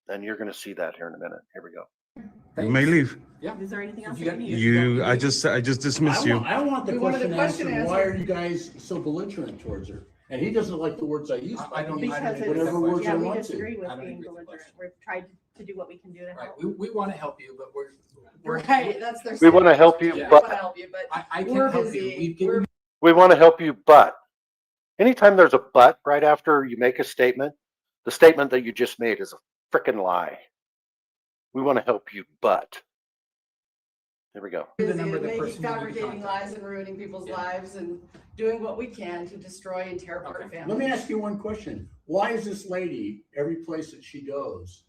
S2: And you're going to see that here in a minute. Here we go.
S8: You may leave.
S10: Yeah.
S9: Is there anything else
S10: You
S9: that
S10: got-
S9: you need?
S8: You, I just dismissed you.
S7: I want the
S4: We wanted
S7: question
S4: the question
S7: answered. Why
S4: answered.
S7: are you guys so belligerent towards her? And he doesn't like the words I use.
S10: I don't-
S9: Because
S10: I don't-
S7: Whatever words
S9: yeah,
S7: I
S9: we
S7: want
S9: disagree
S7: to.
S9: with
S10: I don't
S9: being
S10: agree with the
S9: belligerent.
S10: question.
S9: We've tried to do what we can do to
S10: Right,
S9: help.
S10: we wanna help you, but we're.
S4: Right, that's their.
S2: We want to help you,
S10: Yeah.
S4: We want
S2: but
S4: to help you, but
S10: I
S4: We're
S10: can't help
S4: busy.
S10: you. We've given
S2: we want to help you, but anytime there's a but right after you make a statement, the statement that you just made is a freaking lie. We want to help you, but. There we go.
S10: The
S4: busy
S10: number of the
S4: making,
S10: person you need to
S4: fabricating
S10: contact.
S4: lies and ruining people's
S10: Yeah.
S4: lives and doing what we can to destroy and tear apart
S10: Okay.
S4: families.
S7: Let me ask you one question. Why is this lady, every place that she goes,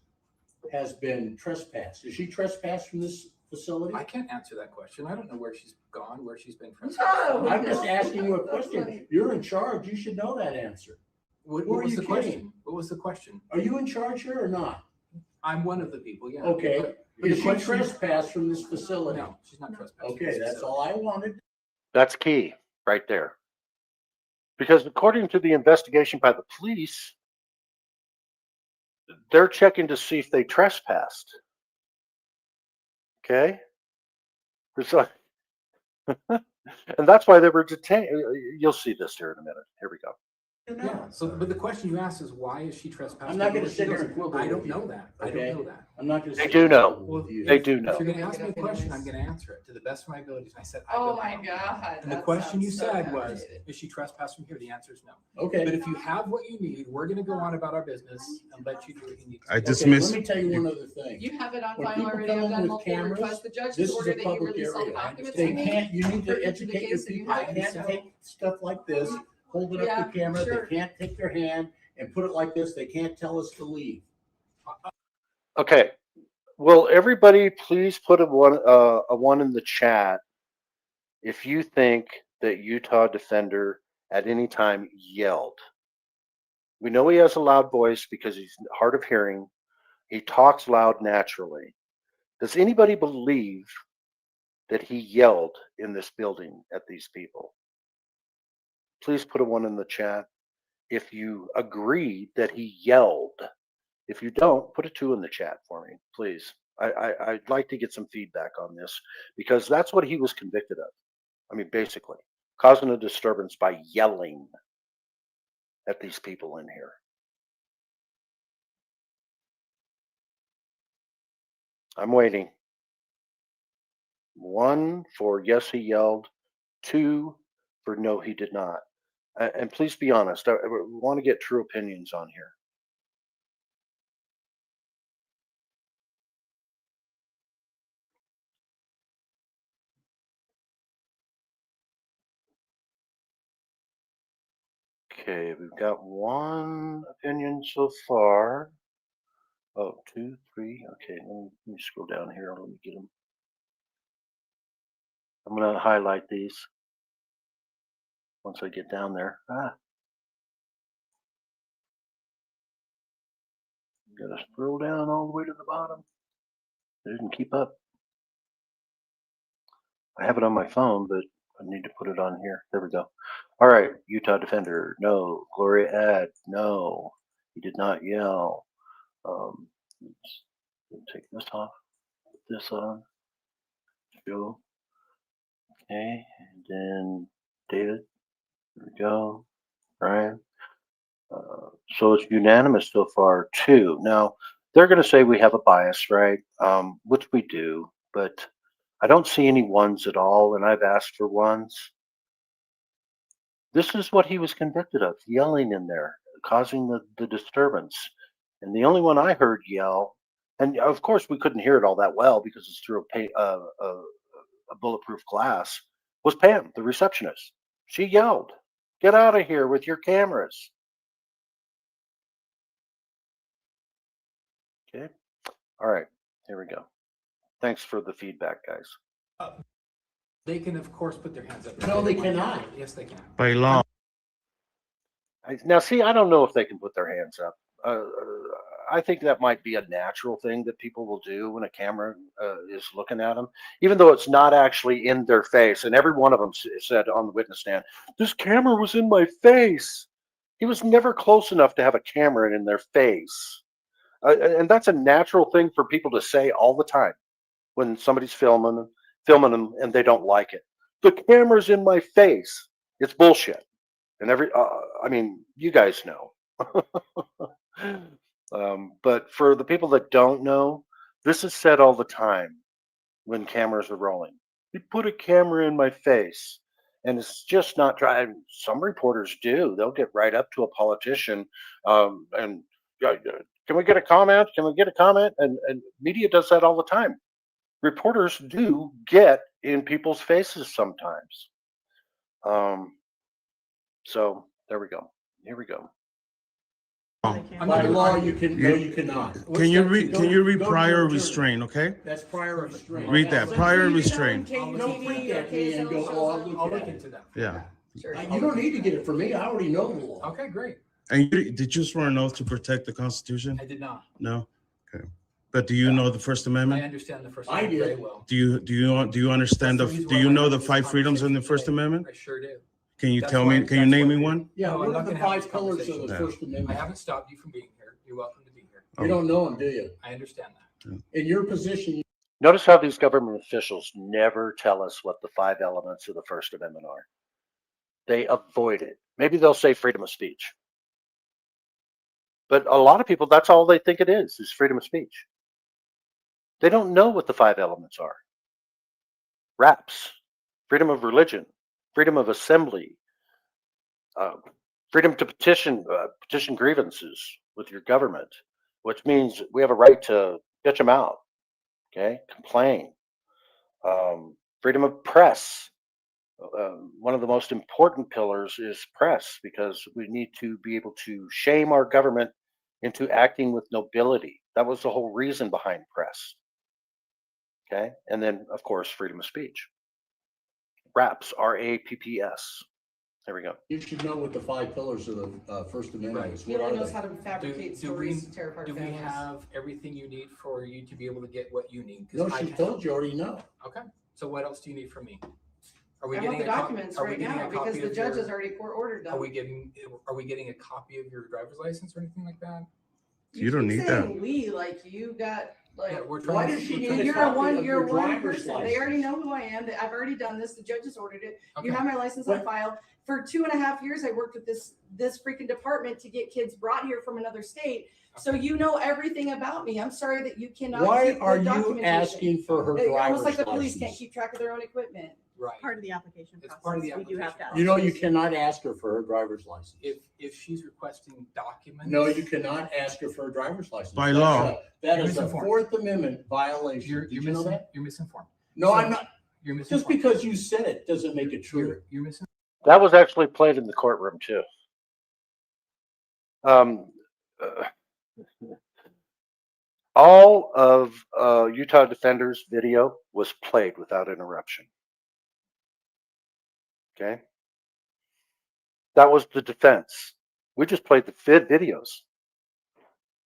S7: has been trespassed? Is she trespassed from this facility?
S10: I can't answer that question. I don't know where she's gone, where she's been.
S4: No.
S7: I'm just asking you a question. You're in charge. You should know that answer.
S10: What
S7: Who are
S10: was
S7: you
S10: the question?
S7: kidding?
S10: What was the question?
S7: Are you in charge here or not?
S10: I'm one of the people, yeah.
S7: Okay.
S10: But
S7: Is
S10: the
S7: she
S10: question-
S7: trespassed from this facility?
S10: No, she's not trespassing.
S7: Okay, that's all I wanted.
S2: That's key right there. Because according to the investigation by the police, they're checking to see if they trespassed. Okay? So, and that's why they were detained. You'll see this here in a minute. Here we go.
S10: Yeah, so, but the question you asked is why is she trespassing?
S7: I'm not gonna
S10: Where she
S7: sit here
S10: goes?
S7: and quibble
S10: I
S7: with
S10: don't
S7: you,
S10: know that. I
S7: okay?
S10: don't know that.
S7: I'm not gonna.
S2: They
S7: sit
S2: do
S7: here and
S2: know.
S7: quibble with you.
S2: They do
S10: If
S2: know.
S10: you're gonna ask me a
S4: Okay.
S10: question, I'm gonna answer it to the best of my abilities. I said, I
S4: Oh
S10: don't
S4: my
S10: know.
S4: God.
S10: And the
S4: that
S10: question you
S4: sounds so
S10: said was,
S4: complicated.
S10: is she trespassing from here? The answer is no. But
S7: Okay.
S10: if you have what you need, we're gonna go on about our business and let you do what you need to
S8: I
S10: do.
S8: just-
S7: Okay,
S8: Dismiss-
S7: let me tell you one other thing.
S4: You have it on
S7: When
S4: file
S7: people
S4: already.
S7: come
S4: I've
S7: in
S4: done
S7: with
S4: multiple
S7: cameras,
S4: requests. The judge
S7: this
S4: has
S7: is a
S4: ordered that you
S7: public
S4: release all the
S7: area.
S4: documents
S7: They
S4: to me.
S7: can't, you need
S4: for
S7: to
S4: each of the
S7: educate your
S4: cases that you
S7: people. They
S4: have.
S7: can't take stuff like this, hold it
S4: Yeah,
S7: up the camera.
S4: sure.
S7: They can't take their hand and put it like this. They can't tell us to leave.
S2: Okay. Will everybody please put a one in the chat if you think that Utah Defender at any time yelled? We know he has a loud voice because he's hard of hearing. He talks loud naturally. Does anybody believe that he yelled in this building at these people? Please put a one in the chat if you agree that he yelled. If you don't, put a two in the chat for me, please. I'd like to get some feedback on this because that's what he was convicted of. I mean, basically, causing a disturbance by yelling at these people in here. I'm waiting. 1 for yes, he yelled. 2 for no, he did not. And please be honest. I want to get true opinions on here. Okay, we've got one opinion so far. Oh, 2, 3. Okay, let me scroll down here. Let me get them. I'm going to highlight these once I get down there. Got to scroll down all the way to the bottom. I didn't keep up. I have it on my phone, but I need to put it on here. There we go. All right, Utah Defender, no. Gloria Ad, no. He did not yell. Let's take this off, put this on. Go. Okay, and then David, there we go. Ryan. So it's unanimous so far, too. Now, they're going to say we have a bias, right? Which we do, but I don't see any ones at all, and I've asked for ones. This is what he was convicted of, yelling in there, causing the disturbance. And the only one I heard yell, and of course we couldn't hear it all that well because it's through a bulletproof glass, was Pam, the receptionist. She yelled, "Get out of here with your cameras." Okay. All right. Here we go. Thanks for the feedback, guys.
S10: They can, of course, put their hands up.
S7: No, they cannot.
S10: Yes, they can.
S8: By law.
S2: Now, see, I don't know if they can put their hands up. I think that might be a natural thing that people will do when a camera is looking at them, even though it's not actually in their face. And every one of them said on the witness stand, "This camera was in my face." He was never close enough to have a camera in their face. And that's a natural thing for people to say all the time when somebody's filming them and they don't like it. "The camera's in my face." It's bullshit. And I mean, you guys know. But for the people that don't know, this is said all the time when cameras are rolling. "You put a camera in my face." And it's just not driving. Some reporters do. They'll get right up to a politician and, "Can we get a comment? Can we get a comment?" And media does that all the time. Reporters do get in people's faces sometimes. So there we go. Here we go.
S7: By law, you cannot.
S8: Can you read prior restraint, okay?
S7: That's prior restraint.
S8: Read that, prior restraint.
S7: Don't point at me and go, "Oh, I'll
S10: I'll
S7: look
S10: look
S7: at it."
S10: into that.
S8: Yeah.
S10: Sure.
S7: You don't need to get it from me. I already know the law.
S10: Okay, great.
S8: And did you swear an oath to protect the Constitution?
S10: I did not.
S8: No? Okay. But do you know the First
S10: I
S8: Amendment?
S10: understand the First
S7: I
S10: Amendment very
S7: did.
S10: well.
S8: Do you understand
S10: That's the reason
S8: do
S10: why
S8: you
S10: we're
S8: know the
S10: having this
S8: 5 freedoms in the
S10: conversation
S8: First
S10: today.
S8: Amendment?
S10: I sure do.
S8: Can you
S10: That's
S8: tell
S10: why-
S8: me, can you
S10: that's
S8: name
S10: why
S8: me
S10: we're-
S8: one?
S7: Yeah,
S10: No,
S7: what
S10: I'm
S7: are
S10: not
S7: the
S10: gonna have
S7: 5
S10: this
S7: pillars of
S10: conversation.
S7: the
S8: Yeah.
S7: First
S10: I
S7: Amendment?
S10: haven't stopped you from being here. You're welcome to be here.
S7: You don't know them, do you?
S10: I understand that.
S7: In your position,
S2: Notice how these government officials never tell us what the 5 elements of the First Amendment are. They avoid it. Maybe they'll say freedom of speech. But a lot of people, that's all they think it is freedom of speech. They don't know what the 5 elements are. RAPS, freedom of religion, freedom of assembly, freedom to petition grievances with your government, which means we have a right to bitch them out, okay, complain. Freedom of press. One of the most important pillars is press because we need to be able to shame our government into acting with nobility. That was the whole reason behind press. Okay, and then of course freedom of speech. RAPS, RAPPS. There we go.
S7: you should know what the 5 pillars of the First Amendment
S10: Right.
S7: is.
S9: He
S7: What
S9: only
S7: are
S9: knows
S7: they?
S9: how to fabricate stories to terrify
S10: Do we
S9: families.
S10: have everything you need for you to be able to get what you need? 'Cause
S7: No,
S10: I
S7: she
S10: can
S7: told
S10: help.
S7: you already know.
S10: Okay, so what else do you need from me? Are we
S9: I want
S10: getting
S9: the
S10: a copy?
S9: documents
S10: Are we
S9: right
S10: getting
S9: now
S10: a
S9: because
S10: copy
S9: the
S10: of
S9: judge
S10: your?
S9: has already court ordered them.
S10: Are we getting a copy of your driver's license or anything like that?
S8: You don't
S9: keep
S8: need that.
S9: saying we, like you got, like.
S10: Yeah, we're
S7: Why
S10: trying
S7: does she
S10: we're
S7: need
S10: trying
S7: a
S10: to-
S9: You're
S7: copy of your
S9: one
S7: driver's
S9: person. They already
S7: license?
S9: know who I am. That I've already done this. The judge has ordered it. You
S10: Okay.
S9: have my license on file. For 2.5 years, I worked with this freaking department to get kids brought here from another state. So you know everything about me. I'm sorry that you cannot.
S7: Why
S9: keep the
S7: are you
S9: documentation.
S7: asking for her
S9: Almost
S7: driver's
S9: like the police can't
S7: license?
S9: keep track of their own equipment.
S10: Right.
S6: Part of the application
S10: It's
S6: process.
S10: part of the
S6: We do have to.
S10: application
S7: You know you cannot ask her for her driver's license.
S10: If she's requesting documents.
S7: No, you cannot ask her for a driver's license.
S8: By
S7: That's
S8: law.
S7: That
S10: You're
S7: is a
S10: misinformed.
S7: 4th Amendment violation.
S10: You're
S7: Did you know that?
S10: You're misinformed.
S7: No, I'm not.
S10: You're
S7: Just
S10: misinformed.
S7: because you said it doesn't make it true.
S10: You're misinformed.
S2: That was actually played in the courtroom too. All of Utah Defender's video was played without interruption. Okay, that was the defense. We just played the videos.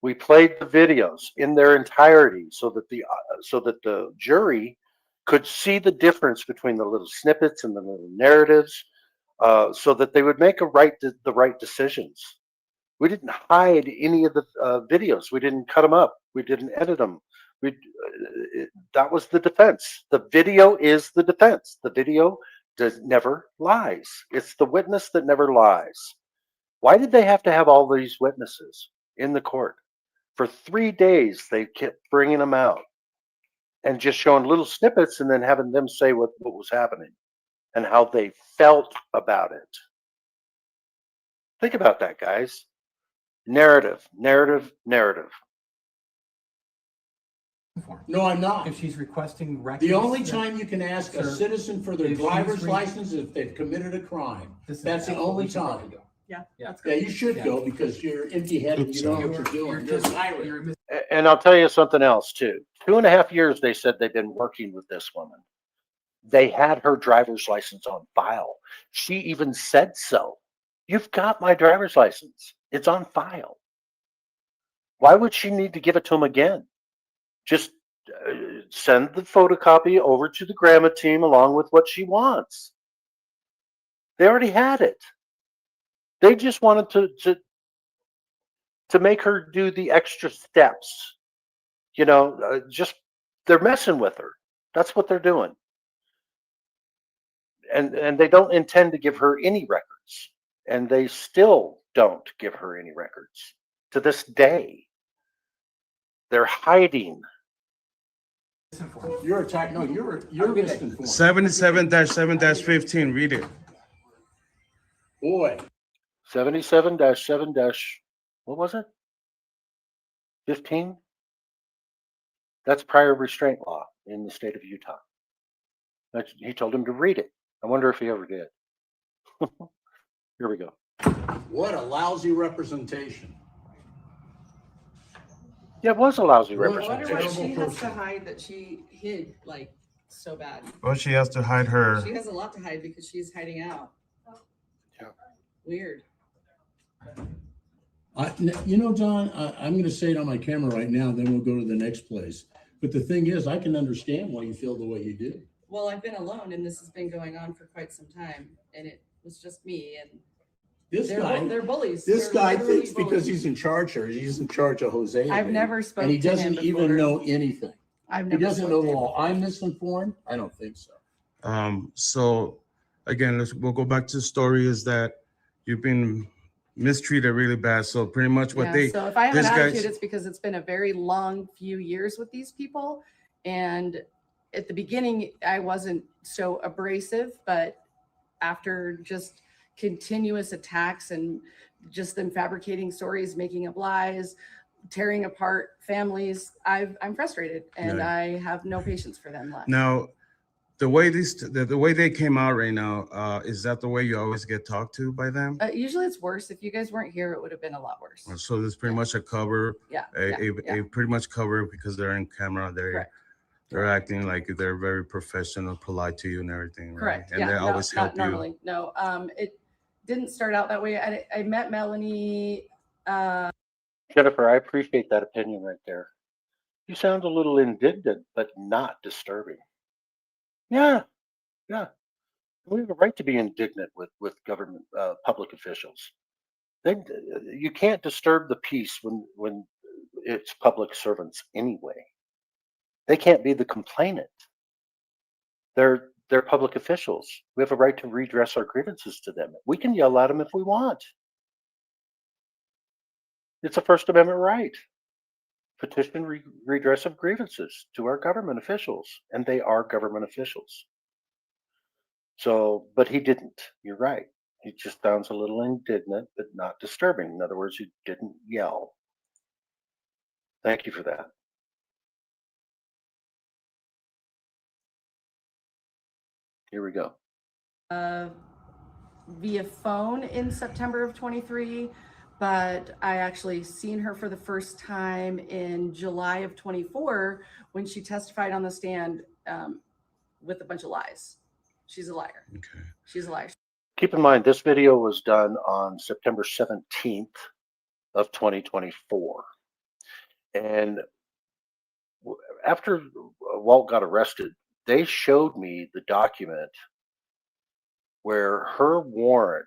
S2: We played the videos in their entirety so that the jury could see the difference between the little snippets and the little narratives, so that they would make the right decisions. We didn't hide any of the videos. We didn't cut them up. We didn't edit them. That was the defense. The video is the defense. The video never lies. It's the witness that never lies. Why did they have to have all these witnesses in the court? For 3 days, they kept bringing them out and just showing little snippets and then having them say what was happening and how they felt about it. Think about that, guys. Narrative, narrative, narrative.
S7: No, I'm not.
S10: If she's requesting records.
S7: The only
S10: that-
S7: time you can ask a
S10: Sir,
S7: citizen for their
S10: if she's
S7: driver's
S10: re-
S7: license is if they've committed a crime.
S10: This is-
S7: That's the only
S10: we should probably
S7: time.
S10: go.
S4: Yeah,
S10: Yeah.
S4: that's
S7: Yeah,
S4: good.
S7: you should
S10: Yeah.
S7: go because you're empty-headed, you don't know what you're doing. You're a tyrant.
S10: You're mis-
S2: And I'll tell you something else too. 2.5 years they said they've been working with this woman. They had her driver's license on file. She even said so. You've got my driver's license. It's on file. Why would she need to give it to him again? Just send the photocopy over to the grandma team along with what she wants. They already had it. They just wanted to make her do the extra steps. You know, just they're messing with her. That's what they're doing. And they don't intend to give her any records. And they still don't give her any records to this day. They're hiding.
S10: misinformed.
S7: You're attacked. No, you're
S10: Okay.
S7: misinformed.
S8: 77-7-15, read it.
S7: Boy,
S2: 77-7- what was it? 15? That's prior restraint law in the state of Utah. He told him to read it. I wonder if he ever did. Here we go.
S7: what a lousy representation.
S2: Yeah, it was a lousy
S7: What a
S4: I wonder what
S2: representation.
S7: terrible
S4: she has to
S7: person.
S4: hide that she hid like so bad.
S8: Well, she has to hide her.
S4: She has a lot to hide because she's hiding out.
S2: Yeah.
S4: Weird.
S7: You know, John, I'm going to say it on my camera right now, then we'll go to the next place. But the thing is, I can understand why you feel the way you do.
S4: Well, I've been alone and this has been going on for quite some time and it was just me and
S7: This
S4: they're bullies.
S7: This
S4: They're
S7: guy
S4: literally
S7: thinks because
S4: bullies.
S7: he's in charge here, he's in charge of Jose.
S4: I've
S7: maybe,
S4: never spoken
S7: and he
S4: to him
S7: doesn't
S4: before.
S7: even know anything.
S4: I've
S7: He
S4: never
S7: doesn't know
S4: spoken
S7: the
S4: to him.
S7: law. I'm misinformed? I don't think so.
S8: So again, we'll go back to the story is that you've been mistreated really bad. So pretty much what
S4: Yeah, so if I have an
S8: this guy's-
S4: attitude, it's because it's been a very long few years with these people. And at the beginning, I wasn't so abrasive, but after just continuous attacks and just them fabricating stories, making up lies, tearing apart families, I'm frustrated and
S8: Yeah.
S4: I have no patience for them left.
S8: now the way the way they came out right now, is that the way you always get talked to by them?
S4: Usually it's worse. If you guys weren't here, it would have been a lot worse.
S8: So there's pretty much a cover,
S4: Yeah.
S8: a pretty much cover because they're in camera.
S4: Correct.
S8: They're acting like they're very professional, polite to you and everything, right?
S4: Correct.
S8: And
S4: Yeah,
S8: they
S4: no,
S8: always help
S4: not
S8: you.
S4: normally. No, it didn't start out that way. I met Melanie.
S2: Jennifer, I appreciate that opinion right there. You sound a little indignant, but not disturbing. Yeah, yeah. We have a right to be indignant with government, public officials. You can't disturb the peace when it's public servants anyway. They can't be the complainant. They're public officials. We have a right to redress our grievances to them. We can yell at them if we want. It's a First Amendment right. Petition redress of grievances to our government officials, and they are government officials. So, but he didn't. You're right. He just sounds a little indignant, but not disturbing. In other words, he didn't yell. Thank you for that. Here we go.
S4: Via phone in September of 23, but I actually seen her for the first time in July of 24 when she testified on the stand with a bunch of lies. She's a liar.
S8: Okay.
S4: She's a liar.
S2: Keep in mind, this video was done on September 17th of 2024. And after Walt got arrested, they showed me the document where her warrant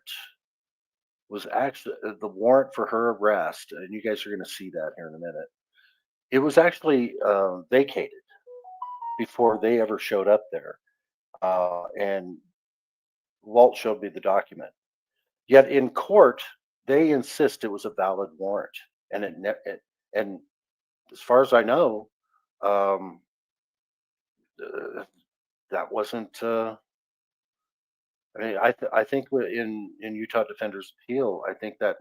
S2: was actually the warrant for her arrest, and you guys are going to see that here in a minute. It was actually vacated before they ever showed up there, and Walt showed me the document. Yet in court, they insist it was a valid warrant, and and as far as I know, um, that wasn't. I think in Utah Defender's appeal, I think that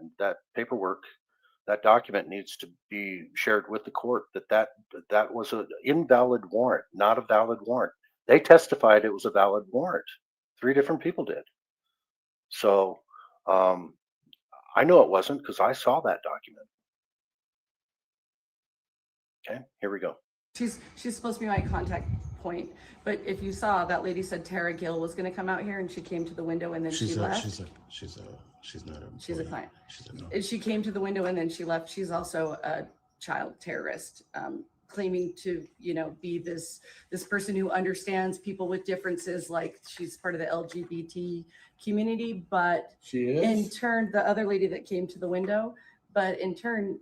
S2: paperwork, that document needs to be shared with the court. That was an invalid warrant, not a valid warrant. They testified it was a valid warrant. 3 different people did. So I know it wasn't because I saw that document. Okay, here we go.
S4: She's supposed to be my contact point, but if you saw, that lady said Tara Gill was going to come out here, and she came to the window and then she left.
S8: She's not a.
S4: She's a client.
S8: No.
S4: And she came to the window and then she left. She's also a child terrorist, claiming to, be this person who understands people with differences, like she's part of the LGBT community, but
S7: She is?
S4: in turn, the other lady that came to the window, but in turn,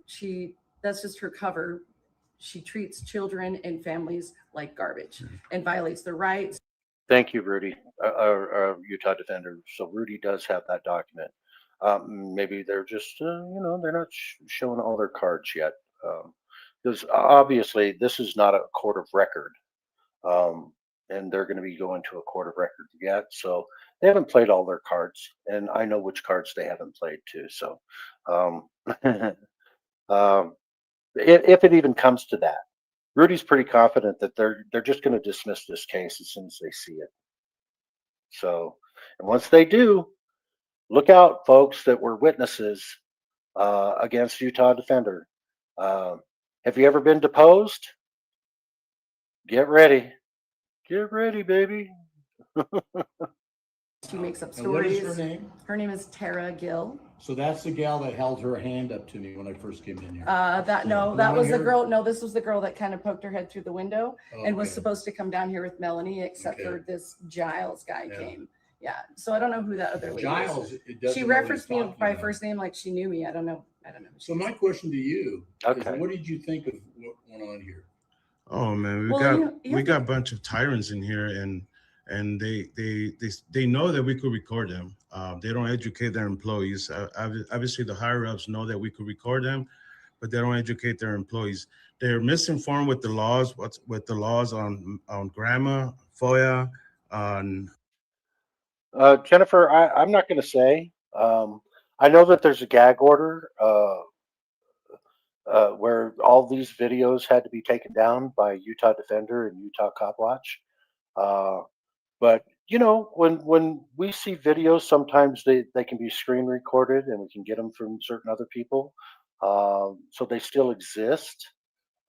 S4: that's just her cover. She treats children and families like garbage and violates their rights.
S2: Thank you, Rudy, Utah Defender. So Rudy does have that document. Maybe they're just, they're not showing all their cards yet. Because obviously this is not a court of record. And they're going to be going to a court of record yet. So they haven't played all their cards. And I know which cards they haven't played too. So if it even comes to that, Rudy's pretty confident that they're just going to dismiss this case as soon as they see it. So, and once they do, look out, folks, that were witnesses against Utah Defender. Have you ever been deposed? Get ready. Get ready, baby.
S4: She makes up
S7: And what is
S4: stories.
S7: her name?
S4: Her name is Tara Gill.
S7: So that's the gal that held her hand up to me when I first came in here.
S4: That
S7: The
S4: was
S7: one
S4: the
S7: here?
S4: girl. No, this was the girl that kind of poked her head through the window and was
S7: Okay.
S4: supposed to come down here with Melanie, except
S7: Okay.
S4: for this Giles guy
S7: Yeah.
S4: came. Yeah. So I don't know who that other lady is.
S7: Giles, it doesn't
S4: She
S7: know what
S4: referenced
S7: he's
S4: me
S7: talking
S4: by
S7: about.
S4: first name like she knew me. I don't know.
S7: So my question to you
S2: Okay.
S7: is, what did you think of what went on here?
S8: Oh man,
S4: Well,
S8: we got a bunch of tyrants in here, and they know that we could record them. They don't educate their employees. Obviously, the higher ups know that we could record them, but they don't educate their employees. They're misinformed with the laws. What's with the laws on grammar, FOIA, on.
S2: Jennifer, I'm not going to say. I know that there's a gag order where all these videos had to be taken down by Utah Defender and Utah Cop Watch. But when we see videos, sometimes they can be screen recorded, and we can get them from certain other people. So they still exist.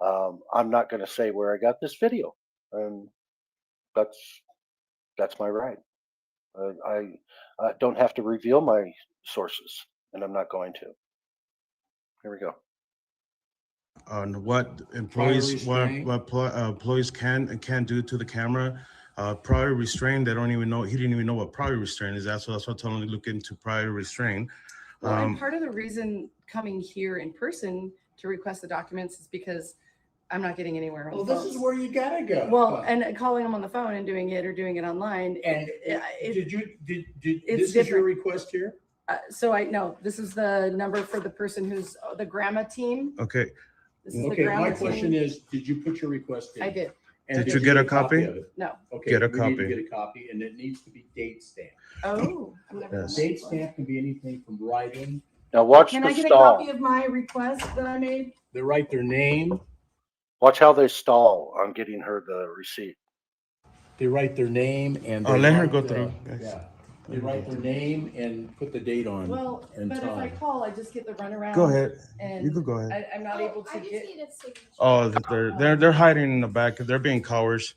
S2: I'm not going to say where I got this video, and that's my right. I don't have to reveal my sources, and I'm not going to. Here we go.
S8: On what employees
S7: restraint?
S8: employees can do to the camera. Prior restraint, they don't even know. He didn't even know what prior restraint is. That's what I told him to look into prior restraint.
S4: Well, and part of the reason coming here in person to request the documents is because I'm not getting anywhere on
S7: Well,
S4: the
S7: this
S4: phone.
S7: is where you gotta go.
S4: Well, and calling them on the phone and doing it or doing it online.
S7: And
S4: it-
S7: did
S4: it's
S7: this is your
S4: different.
S7: request here?
S4: So I know this is the number for the person who's the grandma team.
S8: Okay.
S4: This is the
S7: Okay,
S4: grandma
S7: my question
S4: team.
S7: is, did you put your request in?
S4: I did.
S7: And
S8: Did you get a copy?
S7: of it?
S4: No.
S7: Okay,
S8: Get a
S7: we need to
S8: copy.
S7: get a copy, and it needs to be date stamped.
S4: Oh. I've never
S8: Yes.
S4: done
S7: Date
S4: that
S7: stamp can be anything from writing.
S2: Now watch
S4: Can
S2: the
S4: I get a
S2: stall.
S4: copy of my request that I made?
S7: They write their name,
S2: Watch how they stall on getting her the receipt.
S7: they write their name and.
S8: Oh,
S7: they
S8: let her
S7: write
S8: go
S7: the-
S8: through.
S7: Yeah, they write their name and put the date on.
S4: Well,
S7: and
S4: but if I
S7: time.
S4: call, I just get the runaround.
S8: Go ahead.
S4: And
S8: You could go ahead.
S4: I'm not able to get.
S8: Oh, they're hiding in the back. They're being cowards.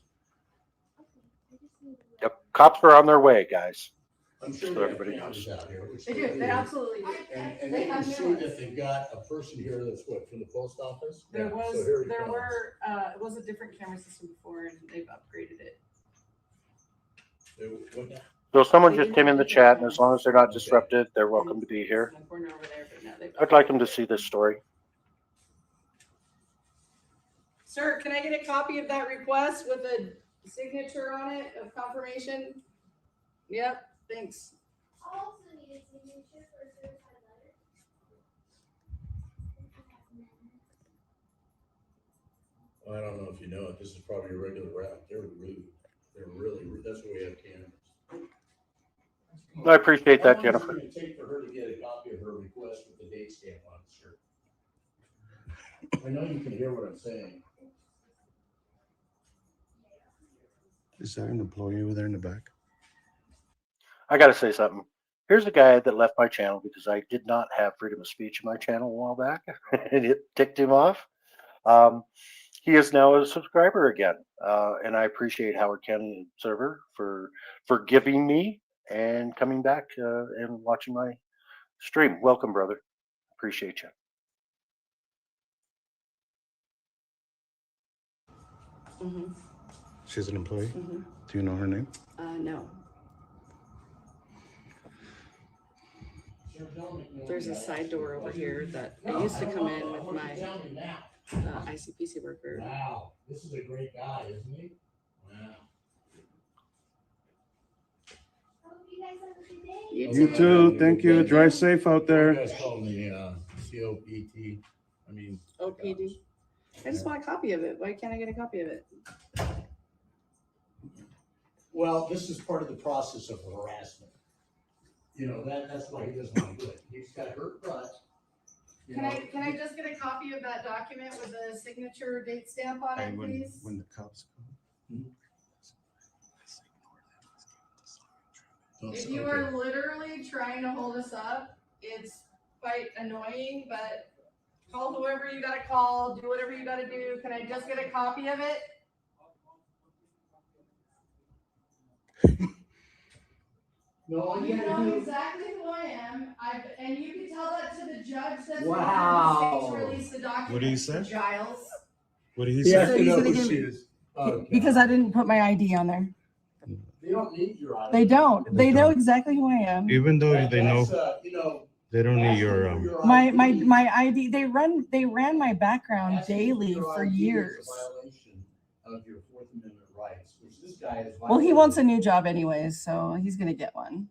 S2: Yep, cops are on their way, guys.
S7: I'm sure
S2: So
S7: they have
S2: everybody
S7: cameras out here, which
S4: They
S7: they
S4: do.
S7: do.
S4: They absolutely do.
S7: And
S4: They
S7: they can
S4: have
S7: see
S4: new
S7: that
S4: ones.
S7: they've got a person here that's what, from the post office?
S4: There
S7: Yeah,
S4: was,
S7: so here he
S4: there
S7: comes.
S4: were, it was a different camera system before and they've upgraded it.
S2: So someone just came in the chat, and as long as they're not disrupted, they're welcome to be here.
S4: In the corner over there, but no, they've got-
S2: I'd like them to see this story.
S9: Sir, can I get a copy of that request with a signature on it of confirmation? Yep, thanks.
S5: I also need a signature for a certified letter.
S7: I don't know if you know it, this is probably a regular route. They're rude. They're really rude. That's why we have cameras.
S2: I appreciate that,
S7: How long is it
S2: Jennifer.
S7: gonna take for her to get a copy of her request with the date stamp on it, sir? I know you can hear what I'm saying.
S8: Is that an employee over there in the back?
S2: I got to say something. Here's a guy that left my channel because I did not have freedom of speech in my channel a while back, and it ticked him off. He is now a subscriber again, and I appreciate Howard County Observer for forgiving me and coming back and watching my stream. Welcome, brother. Appreciate you.
S4: Mhm,
S8: She's an employee.
S4: mhm.
S8: Do you know her name?
S4: No. There's a side door over here that I used to come in with my ICPC worker.
S7: Wow, this is a great guy, isn't he? Wow.
S5: Hope you guys have a good day.
S8: You too. Thank you. Drive safe out
S7: You
S8: there.
S7: guys call me, COPT. I mean.
S4: OPD. I just want a copy of it. Why can't I get a copy of it?
S7: Well, this is part of the process of harassment. You know, that's why he doesn't want to do it. He's got hurt butt. you
S9: Can
S7: know.
S9: I just get a copy of that document with a signature date stamp on it, please?
S8: When the cops come.
S9: If you are literally trying to hold us up, it's quite annoying, but call whoever you gotta call, do whatever you gotta do. Can I just get a copy of it?
S7: No, all
S9: You
S7: you gotta
S9: know
S7: do.
S9: exactly who I am. And you can tell that to the judge that's
S7: Wow.
S9: to release the document.
S8: What did he say?
S9: Giles.
S8: What did he
S7: He has
S8: say?
S7: to know
S9: he's
S7: who
S9: gonna
S7: she
S9: give
S7: is. Okay.
S9: Because I didn't put my ID on there.
S7: They don't need your ID.
S9: They don't.
S8: They
S9: They know
S8: don't.
S9: exactly who I am.
S8: Even though they know
S7: That's, you know,
S8: they don't need
S7: ask
S8: your
S7: them for your
S9: My
S7: ID.
S9: ID. They ran my background
S7: Asking for
S9: daily
S7: your
S9: for
S7: ID is a
S9: years.
S7: violation of your Fourth Amendment rights, which this guy is.
S9: Well, he wants a new job anyways, so he's gonna get one.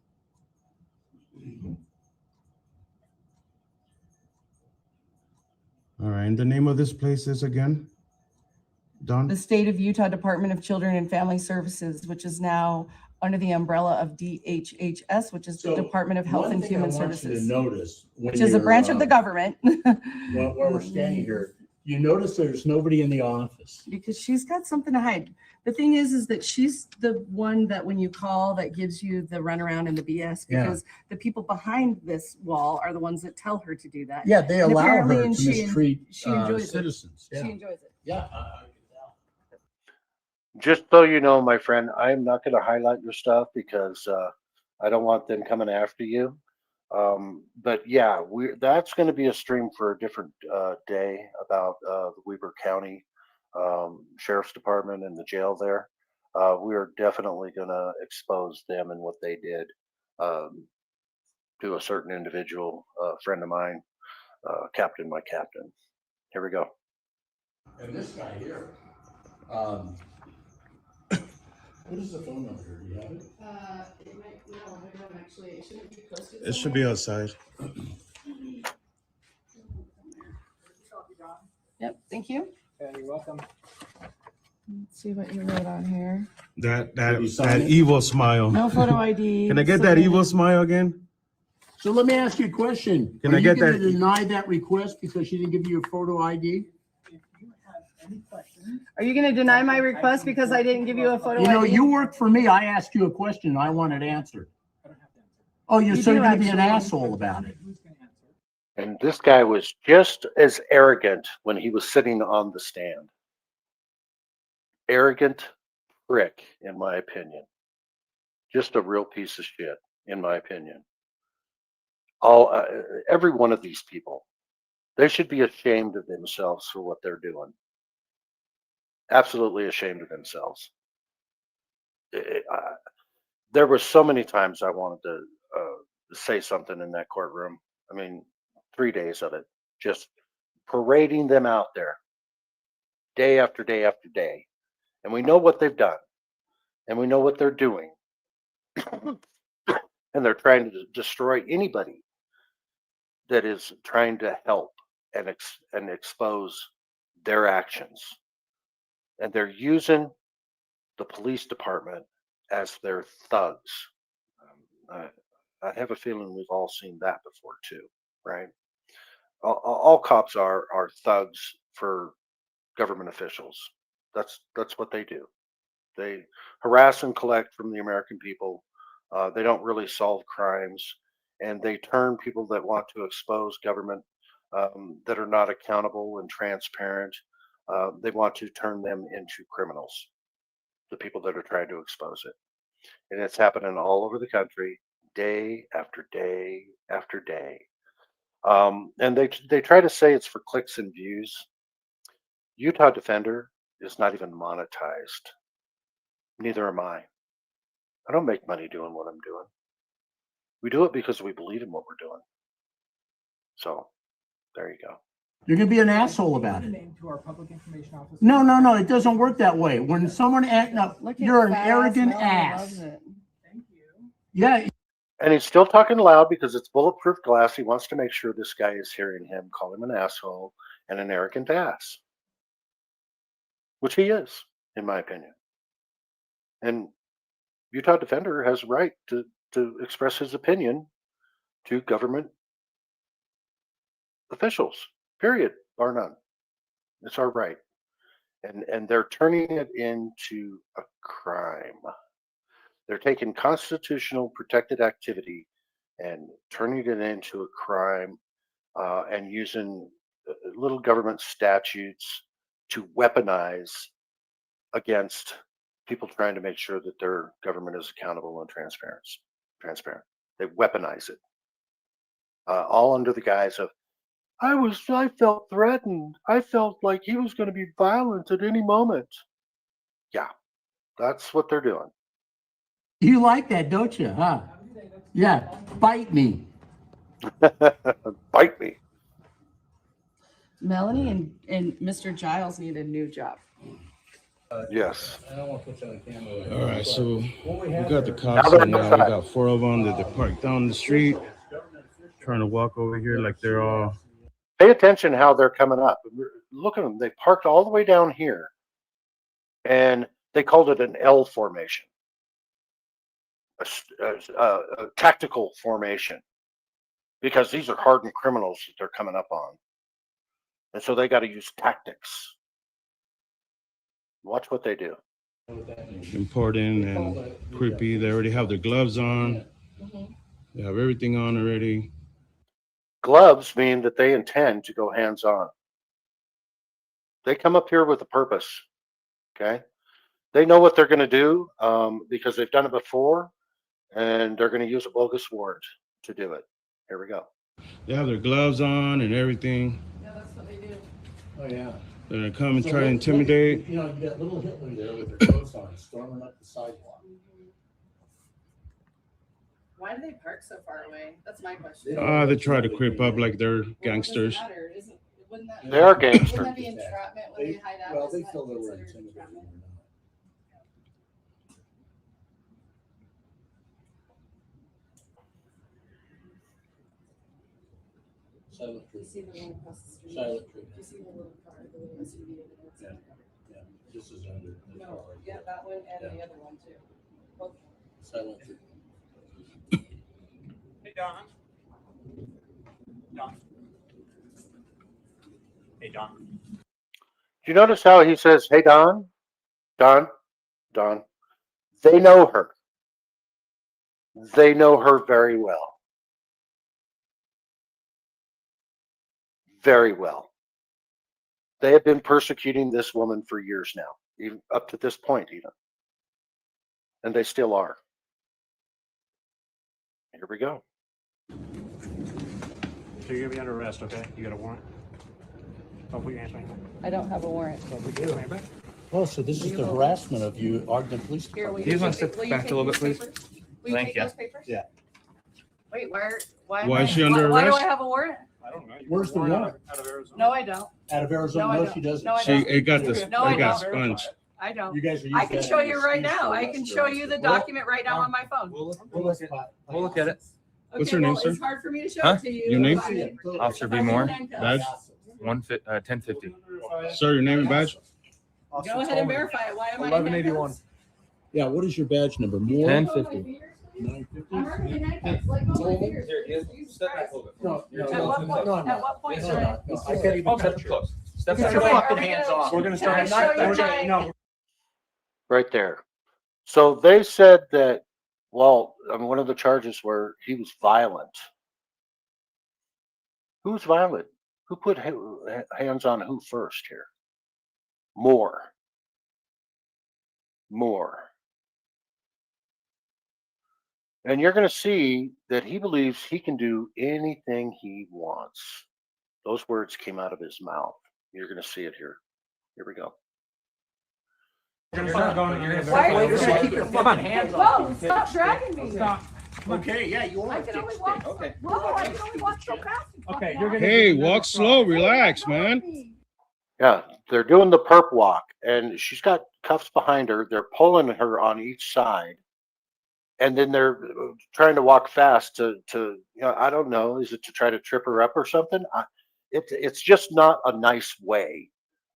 S8: All right. And the name of this place is again? Don?
S9: The State of Utah Department of Children and Family Services, which is now under the umbrella of DHHS, which is the
S7: So,
S9: Department of Health
S7: One
S9: and
S7: thing
S9: Human
S7: I want you to
S9: Services,
S7: notice when
S9: which is a
S7: you're,
S9: branch of the government.
S7: While we're standing here, you notice there's nobody in the office.
S9: Because she's got something to hide. The thing is that she's the one that when you call that gives you the runaround and the BS
S7: Yeah.
S9: because the people behind this wall are the ones that tell her to do that.
S7: Yeah, they
S9: And
S7: allow
S9: apparently,
S7: her
S9: and
S7: to
S9: she-
S7: mistreat
S9: she enjoys it.
S7: citizens.
S9: She
S7: Yeah,
S9: enjoys it.
S7: yeah.
S2: Just so you know, my friend, I'm not going to highlight your stuff because I don't want them coming after you. But yeah, that's going to be a stream for a different day about the Weber County Sheriff's Department and the jail there. We are definitely going to expose them and what they did to a certain individual, friend of mine, Captain, my captain. Here we go.
S7: And this guy here, what is the phone number here? Do you have it?
S9: It might, no, I don't actually, it shouldn't be posted.
S8: It should be outside.
S9: Yep, thank you.
S10: Yeah, you're welcome.
S9: Let's see what you wrote on here.
S8: That
S7: you sign it?
S8: evil smile.
S9: No photo ID.
S8: Can I get that
S9: submitted.
S8: evil smile again?
S7: So let me ask you a question.
S8: Can I
S7: Are you
S8: get
S7: gonna
S8: that-
S7: deny that request because she didn't give you a photo ID?
S9: Are you gonna deny my request because I didn't give you a photo
S7: You know,
S9: ID?
S7: you work for me. I asked you a question. I want it answered. Oh,
S9: You
S7: so
S9: do
S7: you're gonna be an
S9: actually.
S7: asshole about it.
S2: And this guy was just as arrogant when he was sitting on the stand. Arrogant prick, in my opinion. Just a real piece of shit, in my opinion. Every one of these people, they should be ashamed of themselves for what they're doing. Absolutely ashamed of themselves. there were so many times I wanted to say something in that courtroom. I mean, 3 days of it, just parading them out there day after day after day. And we know what they've done, and we know what they're doing. And they're trying to destroy anybody that is trying to help and expose their actions. And they're using the police department as their thugs. I have a feeling we've all seen that before too, right? All cops are thugs for government officials. That's what they do. They harass and collect from the American people. They don't really solve crimes, and they turn people that want to expose government that are not accountable and transparent. They want to turn them into criminals, the people that are trying to expose it. And it's happening all over the country, day after day after day. And they try to say it's for clicks and views. Utah Defender is not even monetized. Neither am I. I don't make money doing what I'm doing. We do it because we believe in what we're doing. So there you go.
S7: You're gonna be an asshole about it.
S10: Name to our public information officer.
S7: No, it doesn't work that way. When someone acting up,
S4: Look at
S7: you're an
S4: fat
S7: arrogant
S4: Melanie
S7: ass.
S4: loves it.
S10: Thank you.
S7: Yeah,
S2: And he's still talking loud because it's bulletproof glass. He wants to make sure this guy is hearing him call him an asshole and an arrogant ass, which he is, in my opinion. And Utah Defender has a right to express his opinion to government officials, period, bar none. It's our right. And they're turning it into a crime. They're taking constitutional protected activity and turning it into a crime and using little government statutes to weaponize against people trying to make sure that their government is accountable and transparent. They weaponize it, all under the guise of, I felt threatened. I felt like he was going to be violent at any moment. Yeah, that's what they're doing.
S7: you like that, don't you? Huh? Yeah, bite me.
S2: Bite me.
S4: Melanie and Mr. Giles need a new job.
S2: Yes.
S7: I don't want to put you on camera.
S8: All right, so we got the
S2: Now
S8: cops
S2: they're
S8: in now. We
S2: outside.
S8: got 4 of them that they're parked down the street, trying to walk over here like they're all.
S2: Pay attention how they're coming up. Look at them. They parked all the way down here, and they called it an L formation, a tactical formation, because these are hardened criminals that they're coming up on, and so they got to use tactics. Watch what they do.
S8: Important and creepy. They already have their gloves on. They have everything on already.
S2: Gloves mean that they intend to go hands-on. They come up here with a purpose, okay? They know what they're going to do because they've done it before, and they're going to use a bogus warrant to do it. Here we go.
S8: They have their gloves on and everything.
S4: Yeah, that's what they do.
S7: Oh, yeah.
S8: They're gonna come and
S7: So
S8: try to
S7: look,
S8: intimidate.
S7: you know, you got little Hitler there with their coats on, storming up the sidewalk.
S4: Why do they park so far away? That's my question.
S8: They try to creep up like they're gangsters.
S4: Well, it doesn't matter. Wouldn't that,
S2: They are
S4: wouldn't
S2: gangsters.
S4: that be entrapment when they hide out?
S7: Well, they
S4: Isn't that
S7: feel they were
S4: considered
S7: intimidating
S4: entrapment?
S7: or not. Silent
S4: You
S7: treatment.
S4: see the one across the street?
S7: Silent treatment.
S4: You see the little car, the little SUV over there?
S7: Yeah. This is under. the
S4: No,
S7: car.
S4: yeah, that one and the other one too. Both.
S7: Silent treatment.
S11: Hey, Don. Don. Hey, Don.
S2: Do you notice how he says, "Hey, Don, Don, Don"? They know her. They know her very well. Very well. They have been persecuting this woman for years now, even up to this point, even. And they still are. Here we go.
S11: So you're gonna be under arrest, okay? You got a warrant? Don't put your hands behind your
S4: I don't have a warrant.
S11: Don't put your hands behind your back.
S7: Oh, so this is the harassment of you, Ogden Police
S4: Here, will
S7: Department.
S11: You just wanna
S4: take-
S11: step
S4: will you
S11: back
S4: take
S11: a little
S4: these
S11: bit, please?
S4: papers? Will you
S11: Thank
S4: take
S11: you.
S4: those papers?
S11: Yeah.
S4: Wait, why
S8: Why is she under
S4: why do
S8: arrest?
S4: I have a warrant?
S11: I don't know.
S7: Where's the warrant?
S11: Out of Arizona.
S4: No, I don't.
S7: Out of Arizona?
S4: No, I
S7: No,
S4: don't.
S7: she doesn't.
S4: No, I
S8: She,
S4: don't.
S8: it got this,
S4: No, I
S8: it got
S4: don't.
S8: sponged.
S4: I don't.
S7: You guys are
S4: I
S7: using
S4: can
S7: that
S4: show
S7: as
S4: you
S7: an
S4: right
S7: excuse
S4: now.
S7: for
S4: I
S7: arrest
S4: can
S7: her.
S4: show you the document right now on my phone.
S11: We'll look
S7: at
S11: it.
S8: What's
S4: Okay,
S8: your name,
S4: well,
S8: sir?
S4: It's hard for me to show
S11: Huh?
S4: it to you.
S8: Your name?
S4: if I'm-
S11: Officer
S4: if
S11: B.
S4: I'm in
S11: Moore.
S4: handcuffs.
S8: Badge?
S11: 1050.
S8: Sir, your name and badge?
S4: Go ahead and verify it. Why am I in
S11: 1181.
S4: handcuffs?
S7: Yeah, what is your badge number? More?
S11: 1050.
S7: 950?
S9: I'm already in handcuffs, like, oh, my fingers.
S7: No,
S4: At what point should I?
S7: no, I can't even touch her.
S11: Step
S4: Get your fucking hands off.
S11: We're gonna
S4: Can I
S11: start.
S4: show you my-
S2: Right there. So they said that, well, I mean, one of the charges were he was violent. Who's violent? Who put hands on who first here? Moore. And you're going to see that he believes he can do anything he wants. Those words came out of his mouth. You're going to see it here. Here we go.
S4: Why are you
S11: Keep your fucking hands off.
S4: Whoa, stop dragging me.
S7: Okay, yeah, you
S4: I can only walk.
S11: Okay.
S4: Whoa, I can only walk so fast.
S11: Okay, you're gonna.
S8: Hey, walk slow, relax, man.
S2: Yeah, they're doing the perp walk, and she's got cuffs behind her. They're pulling her on each side, and then they're trying to walk fast to I don't know, is it to try to trip her up or something? It's just not a nice way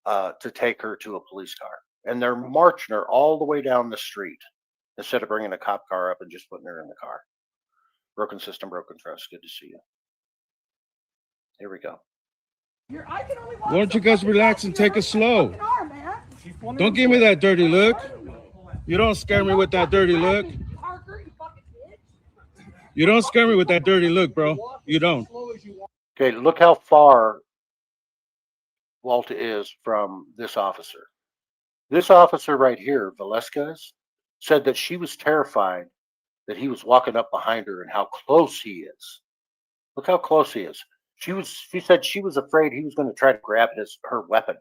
S2: to take her to a police car, and they're marching her all the way down the street instead of bringing a cop car up and just putting her in the car. Broken system, broken trust. Good to see you. Here we go.
S4: I can only walk
S8: Why don't
S4: so
S8: you guys
S4: fucking
S8: relax
S4: fast.
S8: and
S4: You're
S8: take a
S4: hurting my
S8: slow?
S4: fucking arm, man.
S8: Don't give me that dirty look. You don't scare me with that dirty look.
S4: Parker, you fucking bitch.
S8: You don't scare me with that dirty look, bro. You don't.
S2: Okay, look how far Walter is from this officer. This officer right here, Velasquez, said that she was terrified that he was walking up behind her and how close he is. Look how close he is. She said she was afraid he was going to try to grab her weapon.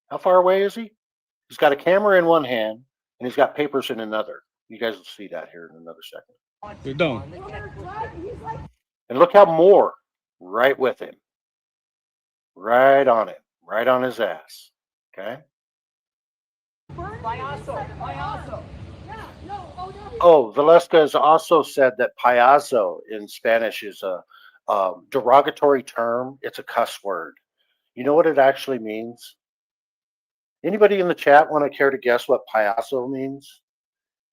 S2: How far away is he? He's got a camera in one hand and he's got papers in another. You guys will see that here in another second.
S8: You don't.
S2: And look how Moore right with him. Right on him. Right on his ass. Okay? Oh, Velasquez also said that payaso in Spanish is a derogatory term. It's a cuss word. You know what it actually means? Anybody in the chat want to care to guess what payaso means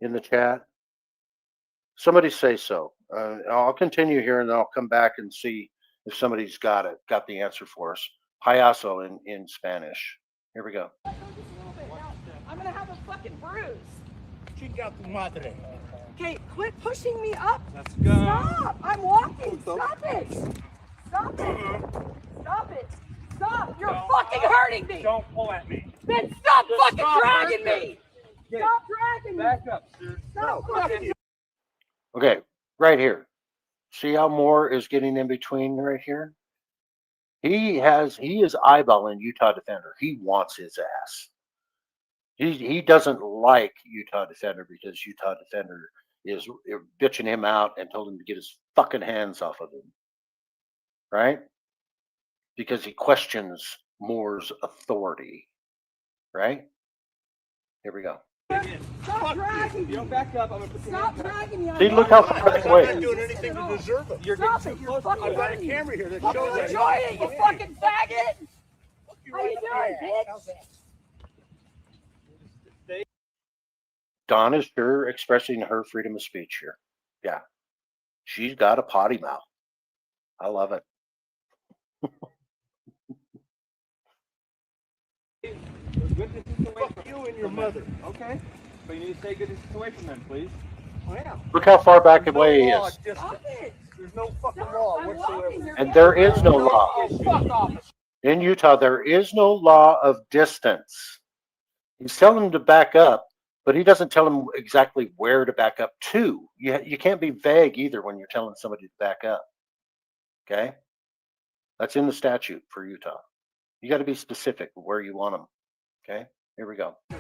S2: in the chat? Somebody say so. I'll continue here and then I'll come back and see if somebody's got the answer for us. Payaso in Spanish. Here we go.
S4: I'm gonna have a fucking bruise.
S7: Chinga tu madre.
S4: Okay, quit pushing me up.
S11: Let's go.
S4: Stop! I'm walking. Stop it! Stop it! Stop it! Stop! You're fucking hurting me.
S11: Don't pull at me.
S4: Then stop fucking
S11: stop
S4: dragging
S11: right
S4: me. Stop dragging me.
S11: Back up, sir.
S4: Stop fucking.
S2: Okay, right here. See how Moore is getting in between right here? He is eyeballing Utah Defender. He wants his ass. He doesn't like Utah Defender because Utah Defender is bitching him out and told him to get his fucking hands off of him. Right? Because he questions Moore's authority. Right? Here we go.
S4: Stop dragging me.
S11: You don't back up. I'm gonna put your
S4: Stop
S11: hands back.
S4: dragging me.
S2: See, look how far away.
S7: I'm not doing anything to deserve it.
S11: You're
S4: Stop
S11: getting
S4: it.
S11: too
S4: You're
S11: close.
S4: fucking
S7: I've got a
S4: hurting me.
S7: camera here that
S4: Fucking
S7: shows that.
S4: enjoy it, you fucking faggot. How you doing, bitch?
S2: Dawn is sure expressing her freedom of speech here. Yeah. She's got a potty mouth. I love it.
S11: Good distance away
S7: Fuck you and your mother.
S11: Okay. But you need to stay good distance away from them, please.
S7: I am.
S2: Look how far back away he is.
S4: Stop it.
S7: There's no fucking
S4: Stop.
S7: law
S4: I'm
S7: whatsoever.
S4: walking. You're
S2: And there
S4: getting-
S2: is no law.
S4: Oh, fuck off.
S2: In Utah, there is no law of distance. He's telling him to back up, but he doesn't tell him exactly where to back up to. You can't be vague either when you're telling somebody to back up. Okay? That's in the statute for Utah. You got to be specific where you want them. Okay? Here we go.
S7: You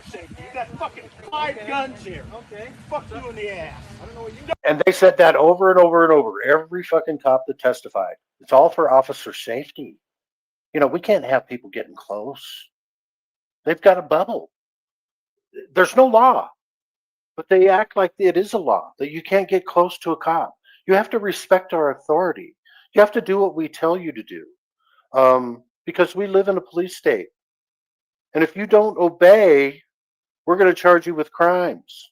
S7: got fucking 5 guns here. Okay. Fuck you in the ass. I don't know what you
S2: And they said that over and over and over. Every fucking cop that testified. It's all for officer safety. You know, we can't have people getting close. They've got a bubble. There's no law, but they act like it is a law, that you can't get close to a cop. You have to respect our authority. You have to do what we tell you to do, because we live in a police state. And if you don't obey, we're going to charge you with crimes.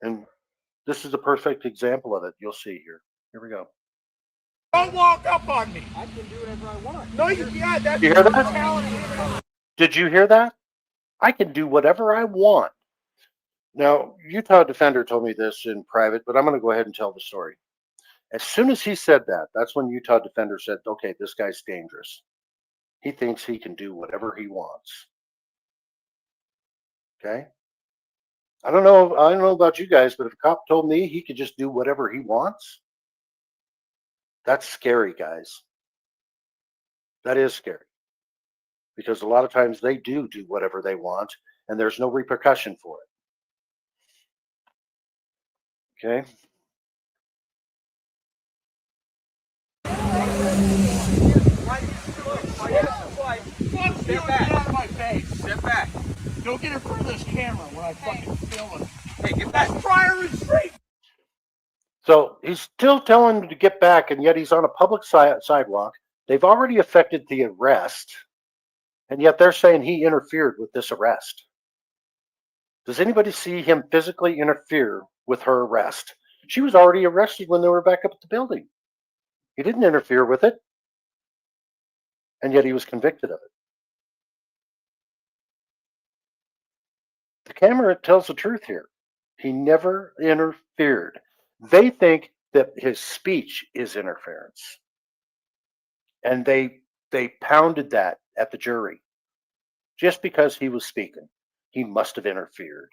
S2: And this is a perfect example of it. You'll see here. Here we go.
S7: Don't walk up on me. I can do whatever I want. No, you can't. That's
S2: You hear that? Did you hear that? I can do whatever I want. Now, Utah Defender told me this in private, but I'm going to go ahead and tell the story. As soon as he said that, that's when Utah Defender said, okay, this guy's dangerous. He thinks he can do whatever he wants. Okay? I don't know about you guys, but if a cop told me he could just do whatever he wants, that's scary, guys. That is scary. Because a lot of times they do whatever they want, and there's no repercussion for it. Okay?
S7: Step back. Out of my face. Step back. Don't get in front of this camera when I fucking film it. Hey, get back. Prior and straight.
S2: So he's still telling him to get back, and yet he's on a public sidewalk. They've already effected the arrest, and yet they're saying he interfered with this arrest. Does anybody see him physically interfere with her arrest? She was already arrested when they were back up at the building. He didn't interfere with it, and yet he was convicted of it. The camera tells the truth here. He never interfered. They think that his speech is interference. And they pounded that at the jury. Just because he was speaking, he must have interfered.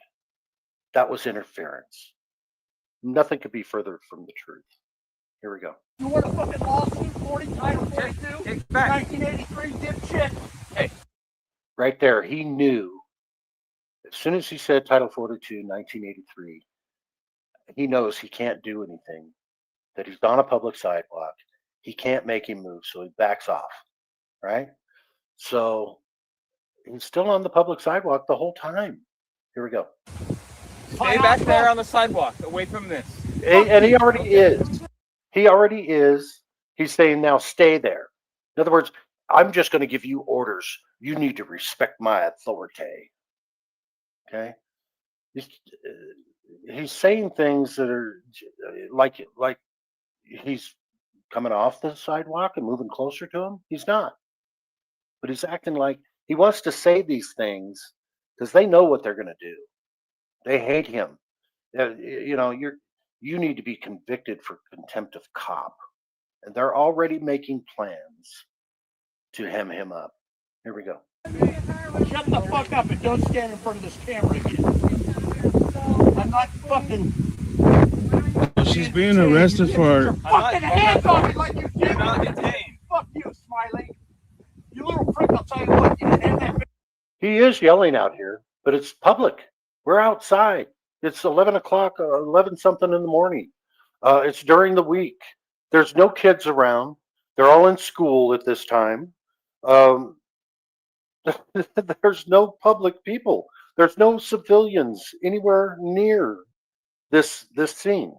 S2: That was interference. Nothing could be further from the truth. Here we go.
S7: You want a fucking lawsuit, 40 Title 42? Take back. 1983, dipshit. Hey.
S2: Right there, he knew. As soon as he said Title 42, 1983, he knows he can't do anything, that he's on a public sidewalk. He can't make him move, so he backs off, right? So he's still on the public sidewalk the whole time. Here we go.
S12: Stay back there on the sidewalk, away from this.
S2: And he already is. He already is. He's saying, now stay there. In other words, I'm just going to give you orders. You need to respect my authority. Okay? He's saying things that are like he's coming off the sidewalk and moving closer to him. He's not. But he's acting like he wants to say these things because they know what they're going to do. They hate him. You know, you need to be convicted for contempt of cop. And they're already making plans to hem him up. Here we go.
S7: Shut the fuck up and don't stand in front of this camera again. I'm not fucking.
S3: She's being arrested for.
S7: Fucking hands on me like you did.
S12: You're not detained.
S7: Fuck you, Smiley. You little prick, I'll tell you what, you didn't have that.
S2: He is yelling out here, but it's public. We're outside. It's 11 o'clock, 11 something in the morning. It's during the week. There's no kids around. They're all in school at this time. There's no public people. There's no civilians anywhere near this scene.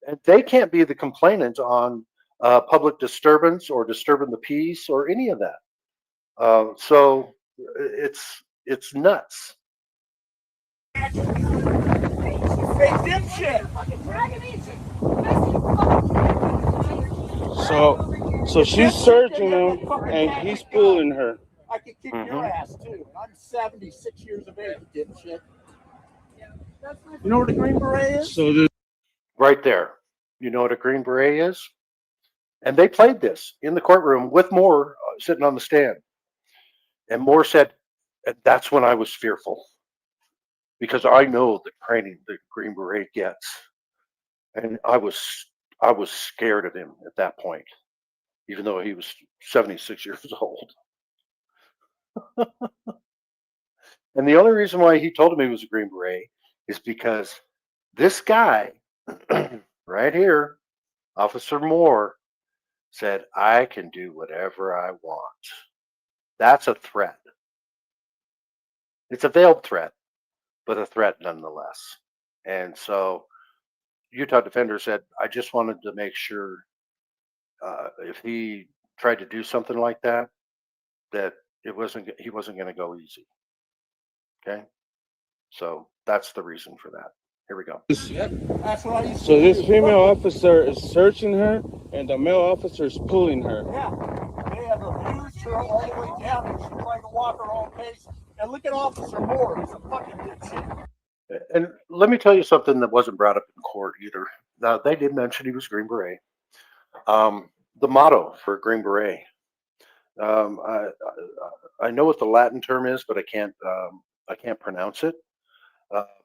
S2: And they can't be the complainant on public disturbance or disturbing the peace or any of that. So it's nuts.
S7: Hey, dipshit!
S3: So she's searching him and he's pulling her.
S7: I could kick your ass too. I'm 76 years of age, dipshit. You know what a Green Beret is?
S3: So this.
S2: Right there. You know what a Green Beret is? And they played this in the courtroom with Moore sitting on the stand. And Moore said, that's when I was fearful. Because I know the training the Green Beret gets. And I was scared of him at that point, even though he was 76 years old. And the only reason why he told him he was a Green Beret is because this guy right here, Officer Moore, said, I can do whatever I want. That's a threat. It's a veiled threat, but a threat nonetheless. And so Utah Defender said, I just wanted to make sure if he tried to do something like that, that he wasn't going to go easy. Okay. So that's the reason for that. Here we go.
S3: That's what I used So this female officer is searching her, and the male officer is pulling her.
S7: Yeah, they have abused her all the way down, and she's trying to walk her own pace. And look at Officer Moore, he's a fucking dipshit.
S2: And let me tell you something that wasn't brought up in court either. Now, they did mention he was Green Beret. The motto for Green Beret. I know what the Latin term is, but I can't pronounce it.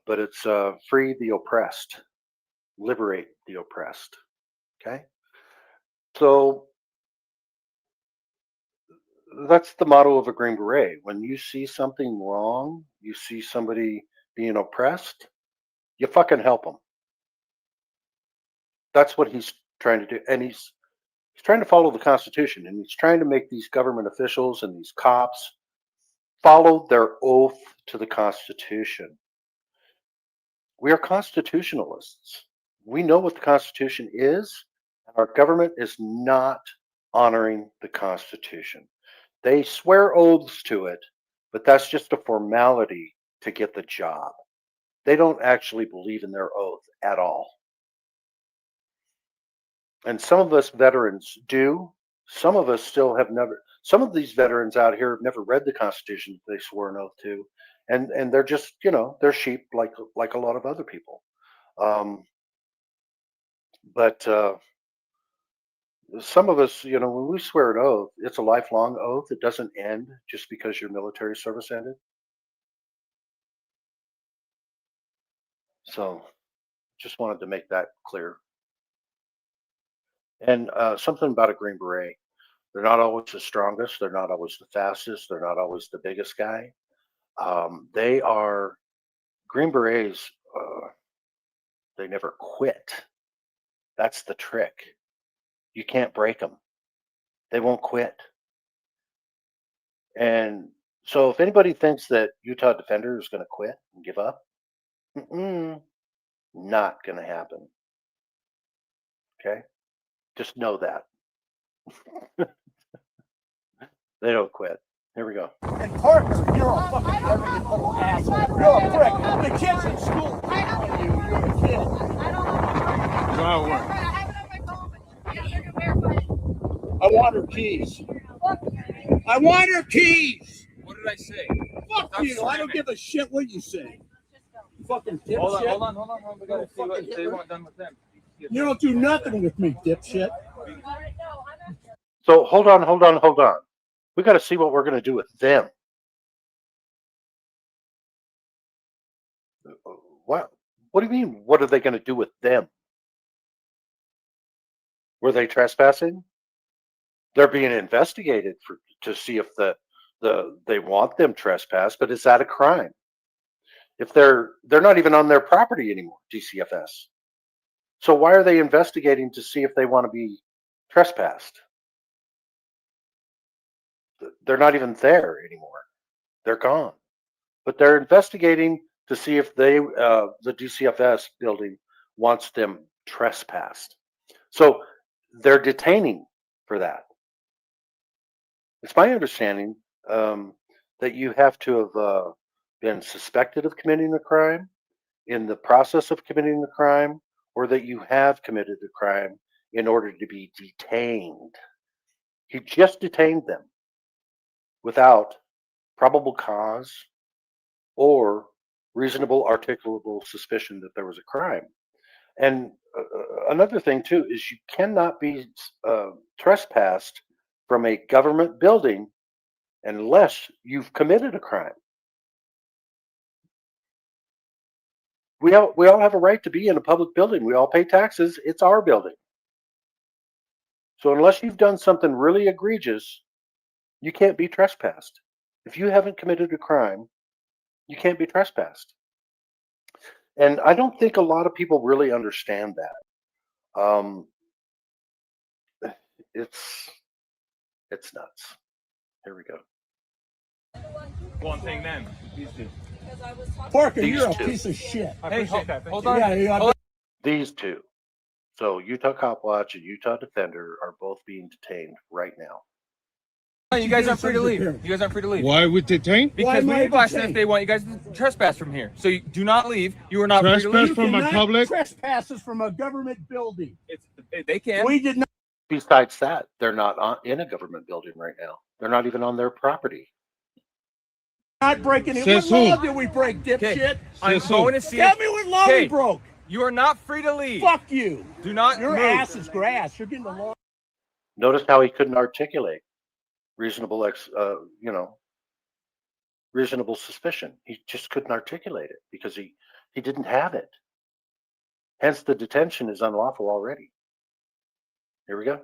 S2: But it's free the oppressed, liberate the oppressed. Okay, so that's the motto of a Green Beret. When you see something wrong, you see somebody being oppressed, you fucking help them. That's what he's trying to do, and he's trying to follow the Constitution, and he's trying to make these government officials and these cops follow their oath to the Constitution. We are constitutionalists. We know what the Constitution is, and our government is not honoring the Constitution. They swear oaths to it, but that's just a formality to get the job. They don't actually believe in their oath at all. And some of us veterans do. Some of us still have never. Some of these veterans out here have never read the Constitution that they swore an oath to, and they're just, they're sheep like a lot of other people. But some of us, when we swear an oath, it's a lifelong oath. It doesn't end just because your military service ended. So, just wanted to make that clear. And something about a Green Beret. They're not always the strongest. They're not always the fastest. They're not always the biggest guy. They are Green Berets. They never quit. That's the trick. You can't break them. They won't quit. And so if anybody thinks that Utah Defender is going to quit and give up, not going to happen. Okay? Just know that. They don't quit. Here we go.
S7: And Parker, you're a fucking arrogant little asshole. You're a prick. The kids in school pick on you. You're a kid. I want her keys. I want her keys.
S12: What did I say?
S7: Fuck
S12: Stop
S7: you. I don't
S12: slamming.
S7: give a shit what you say. Fucking dipshit.
S12: Hold on. We gotta see what they want done with them.
S7: You don't do nothing with me, dipshit.
S2: So hold on. We got to see what we're going to do with them. What do you mean? What are they going to do with them? Were they trespassing? They're being investigated to see if they want them trespassed, but is that a crime? If they're not even on their property anymore, DCFS. So why are they investigating to see if they want to be trespassed? They're not even there anymore. They're gone. But they're investigating to see if the DCFS building wants them trespassed. So they're detaining for that. It's my understanding that you have to have been suspected of committing a crime, in the process of committing the crime, or that you have committed a crime in order to be detained. He just detained them without probable cause or reasonable articulable suspicion that there was a crime. And another thing too is you cannot be trespassed from a government building unless you've committed a crime. We all have a right to be in a public building. We all pay taxes. It's our building. So unless you've done something really egregious, you can't be trespassed. If you haven't committed a crime, You can't be trespassed. And I don't think a lot of people really understand that. It's nuts. Here we go.
S12: One thing then.
S7: Parker,
S2: These
S7: you're a
S2: two.
S7: piece of shit.
S12: Hey,
S11: appreciate that. Thank
S12: hold
S11: you.
S12: on.
S7: Yeah,
S2: These two. So Utah Cop Watch and Utah Defender are both being detained right now.
S12: You guys aren't free to leave. You guys aren't free to leave.
S8: Why we detained?
S12: Because
S7: am
S12: we
S7: I
S12: requested
S7: detained?
S12: if they want you guys to trespass from here. So you do not leave. You are not free to
S8: Trespass
S12: leave.
S8: from my public?
S7: Trespasses from a government building.
S12: They can.
S7: We did not.
S2: Besides that, they're not in a government building right now. They're not even on their property.
S7: Not breaking it.
S8: Says
S7: What law
S8: who?
S7: did we break, dipshit?
S12: I'm
S8: Says who?
S12: going to see.
S7: Tell me what law we
S12: Okay.
S7: broke.
S12: You are not free to leave.
S7: Fuck you.
S12: Do not
S7: Your
S12: move.
S7: ass is grass. You're getting the law.
S2: Notice how he couldn't articulate reasonable suspicion. He just couldn't articulate it because he didn't have it. Hence, the detention is unlawful already. Here we go.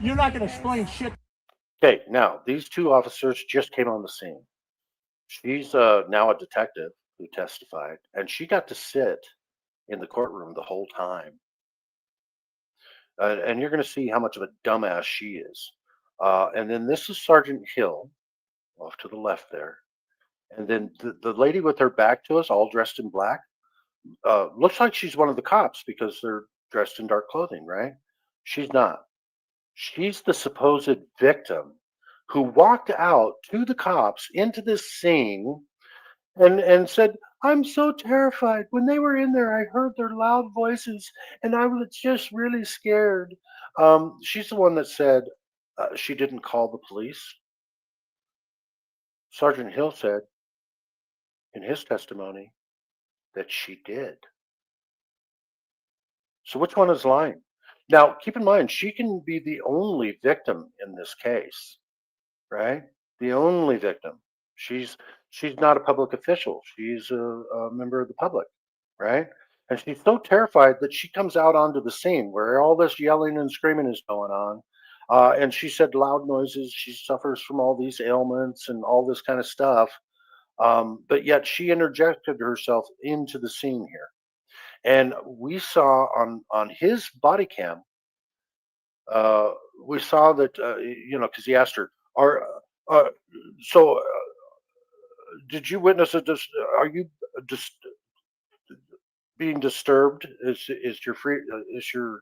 S7: You're not going to explain shit.
S2: Okay, now these two officers just came on the scene. She's now a detective who testified, and she got to sit in the courtroom the whole time. And you're going to see how much of a dumbass she is. And then this is Sergeant Hill, off to the left there. And then the lady with her back to us, all dressed in black, looks like she's one of the cops because they're dressed in dark clothing, right? She's not. She's the supposed victim who walked out to the cops into this scene and said, "I'm so terrified. When they were in there, I heard their loud voices and I was just really scared." She's the one that said she didn't call the police. Sergeant Hill said in his testimony that she did. So which one is lying? Now, keep in mind, she can be the only victim in this case, right? The only victim. She's not a public official. She's a member of the public, right? And she's so terrified that she comes out onto the scene where all this yelling and screaming is going on. And she said loud noises. She suffers from all these ailments and all this kind of stuff. But yet she interjected herself into the scene here. And we saw on his body cam, we saw that, because he asked her, did you witness are you just being disturbed? Is your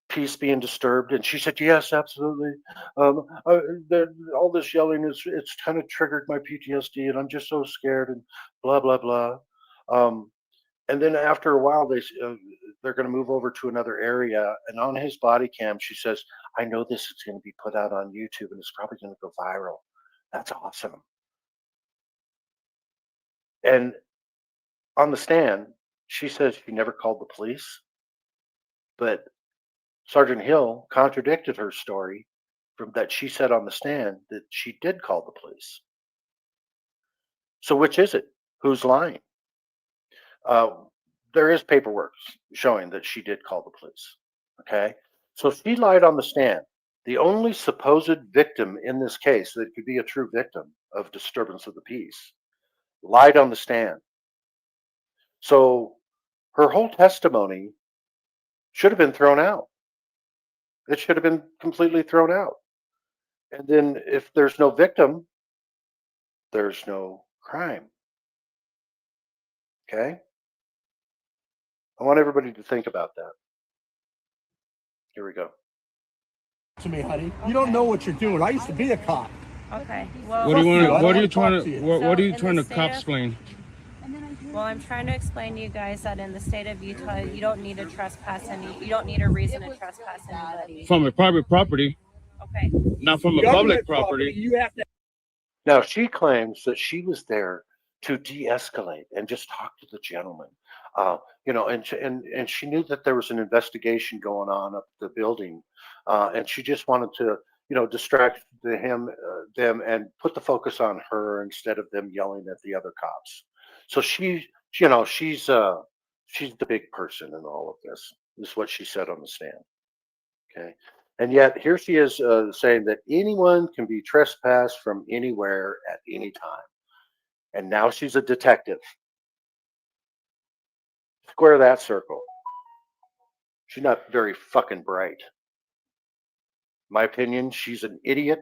S2: peace being disturbed? And she said, yes, absolutely. All this yelling it's kind of triggered my PTSD and I'm just so scared and blah, blah, blah. And then after a while, they're going to move over to another area. And on his body cam, she says, I know this is going to be put out on YouTube and it's probably going to go viral. That's awesome. And on the stand, she says she never called the police. But Sergeant Hill contradicted her story from that she said on the stand that she did call the police. So which is it? Who's lying? There is paperwork showing that she did call the police. Okay, so she lied on the stand. The only supposed victim in this case that could be a true victim of disturbance of the peace lied on the stand. So her whole testimony should have been thrown out. It should have been completely thrown out. And then if there's no victim, there's no crime. Okay? I want everybody to think about that. Here we go.
S7: To me, honey. You don't know what you're doing. I used to be a cop.
S13: Okay. Well,
S8: What do you
S7: I
S8: want?
S7: don't
S8: What are you
S7: wanna
S8: trying
S7: talk
S8: to?
S7: to you.
S8: What are you
S13: in
S8: trying
S13: the
S8: to
S13: state
S8: cop
S13: of-
S8: explain?
S13: well, I'm trying to explain to you guys that in the state of Utah, you don't need to trespass you don't need a reason to trespass anybody.
S8: From a private property,
S13: Okay.
S8: not from a
S7: Government
S8: public property.
S7: You have to.
S2: Now, she claims that she was there to de-escalate and just talk to the gentleman. And she knew that there was an investigation going on up the building, and she just wanted to, distract them and put the focus on her instead of them yelling at the other cops. So she's the big person in all of this. Is what she said on the stand. Okay, And yet here she is saying that anyone can be trespassed from anywhere at any time. And now she's a detective. Square that circle. She's not very fucking bright. My opinion, she's an idiot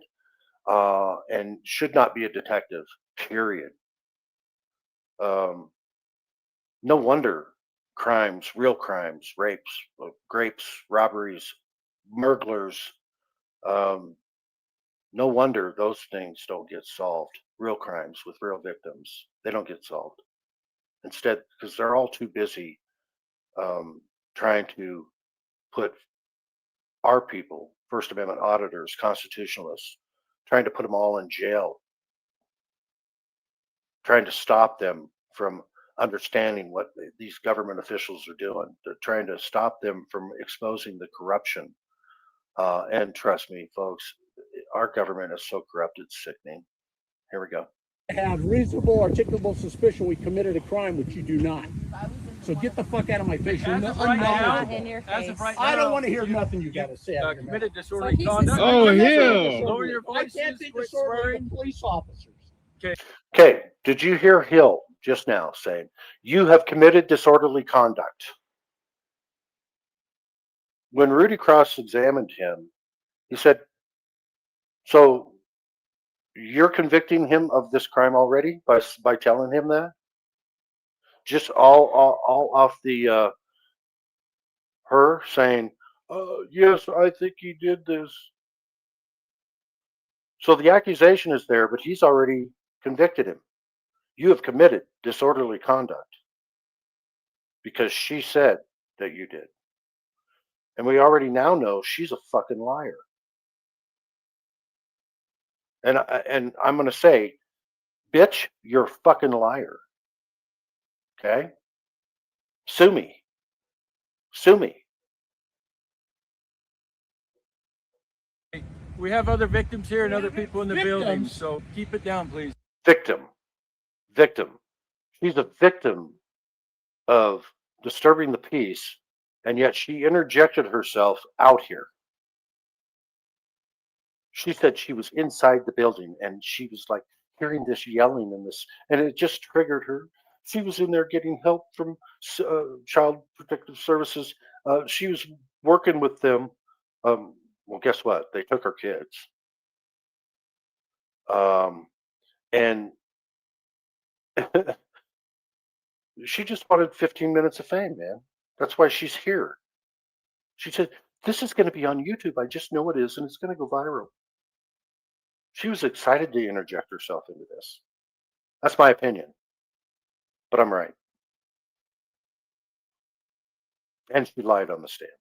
S2: and should not be a detective, period. No wonder crimes, real crimes, rapes, grapes, robberies, burglars, no wonder those things don't get solved. Real crimes with real victims, they don't get solved. Instead, because they're all too busy trying to put our people, First Amendment auditors, constitutionalists, trying to put them all in jail, trying to stop them from understanding what these government officials are doing. They're trying to stop them from exposing the corruption. And trust me, folks, our government is so corrupt, it's sickening. Here we go.
S7: Have reasonable, articulable suspicion we committed a crime, which you do not. So get the fuck out of my face. You're
S12: As of right now,
S7: unknowledgeable.
S13: in your
S12: as
S13: face.
S12: of right
S7: I don't
S12: now,
S7: want to hear nothing you got to say. out of your mouth.
S12: committed disorderly
S6: So he's
S12: conduct.
S3: Oh,
S7: I'm not
S3: hell.
S7: saying
S12: Lower your
S7: disorderly. I
S12: voices,
S7: can't be
S12: quit
S7: disorderly
S12: swearing.
S7: with police officers.
S2: Okay, did you hear Hill just now saying, you have committed disorderly conduct? When Rudy Cross examined him, he said, so you're convicting him of this crime already by telling him that? Just all off the her saying, yes, I think he did this. So the accusation is there, but he's already convicted him. You have committed disorderly conduct because she said that you did. And we already now know she's a fucking liar. And I'm going to say, bitch, you're a fucking liar. Okay? Sue me. Sue me.
S12: We have other victims here and other people in the building,
S7: Victims?
S12: so keep it down, please.
S2: Victim. She's a victim of disturbing the peace, and yet she interjected herself out here. She said she was inside the building and she was like hearing this yelling and this, and it just triggered her. She was in there getting help from Child Protective Services. She was working with them. Well, guess what? They took her kids. And she just wanted 15 minutes of fame, man. That's why she's here. She said, this is going to be on YouTube. I just know it is, and it's going to go viral. She was excited to interject herself into this. That's my opinion. But I'm right. And she lied on the stand.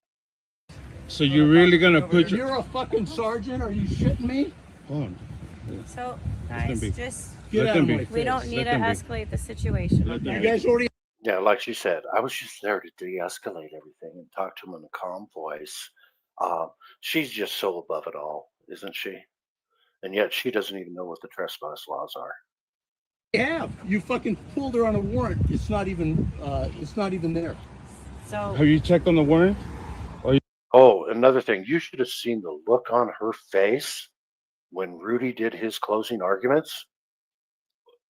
S3: So you're really gonna put your?
S7: You're a fucking sergeant? Are you shitting me?
S3: Oh,
S13: So,
S3: Let them
S13: guys,
S3: be.
S13: just,
S7: Get
S3: Let
S7: out
S3: them
S7: of
S3: be.
S7: my face.
S13: we don't need to
S3: them be.
S13: escalate the situation,
S3: Let them
S7: You
S13: okay?
S7: guys already
S2: Yeah, like she said, I was just there to de-escalate everything and talk to him in a calm voice. She's just so above it all, isn't she? And yet she doesn't even know what the trespass laws are.
S7: have. You fucking pulled her on a warrant. It's not even there.
S13: So,
S3: Have you checked on the warrant?
S2: Oh, another thing, you should have seen the look on her face when Rudy did his closing arguments.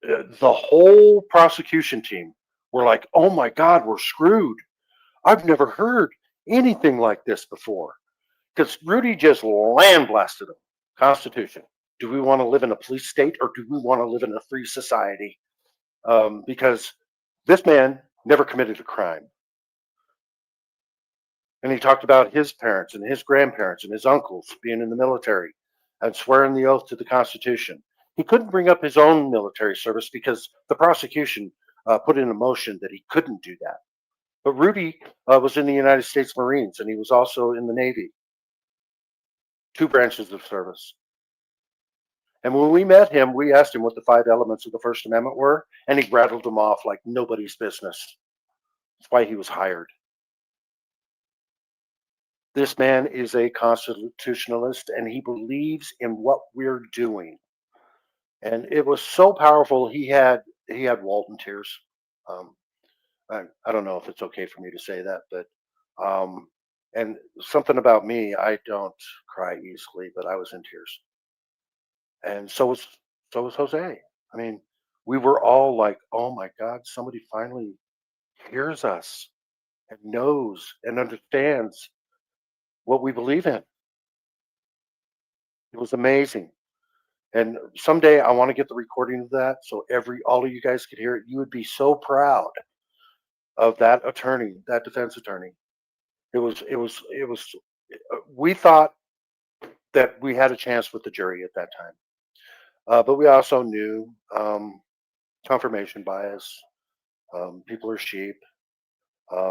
S2: The whole prosecution team were like, oh my God, we're screwed. I've never heard anything like this before. Because Rudy just landblasted them. Constitution. Do we want to live in a police state or do we want to live in a free society? Because this man never committed a crime. And he talked about his parents and his grandparents and his uncles being in the military and swearing the oath to the Constitution. He couldn't bring up his own military service because the prosecution put in a motion that he couldn't do that. But Rudy was in the United States Marines and he was also in the Navy. 2 branches of service. And when we met him, we asked him what the 5 elements of the First Amendment were, and he rattled them off like nobody's business. That's why he was hired. This man is a constitutionalist and he believes in what we're doing. And it was so powerful. He had Walton tears. I don't know if it's okay for me to say that, but And something about me, I don't cry easily, but I was in tears. And so was Jose. I mean, we were all like, "Oh my God, somebody finally hears us and knows and understands what we believe in." It was amazing. And someday I want to get the recording of that so all of you guys could hear it. You would be so proud of that attorney, that defense attorney. It was we thought that we had a chance with the jury at that time. But we also knew confirmation bias. People are sheep.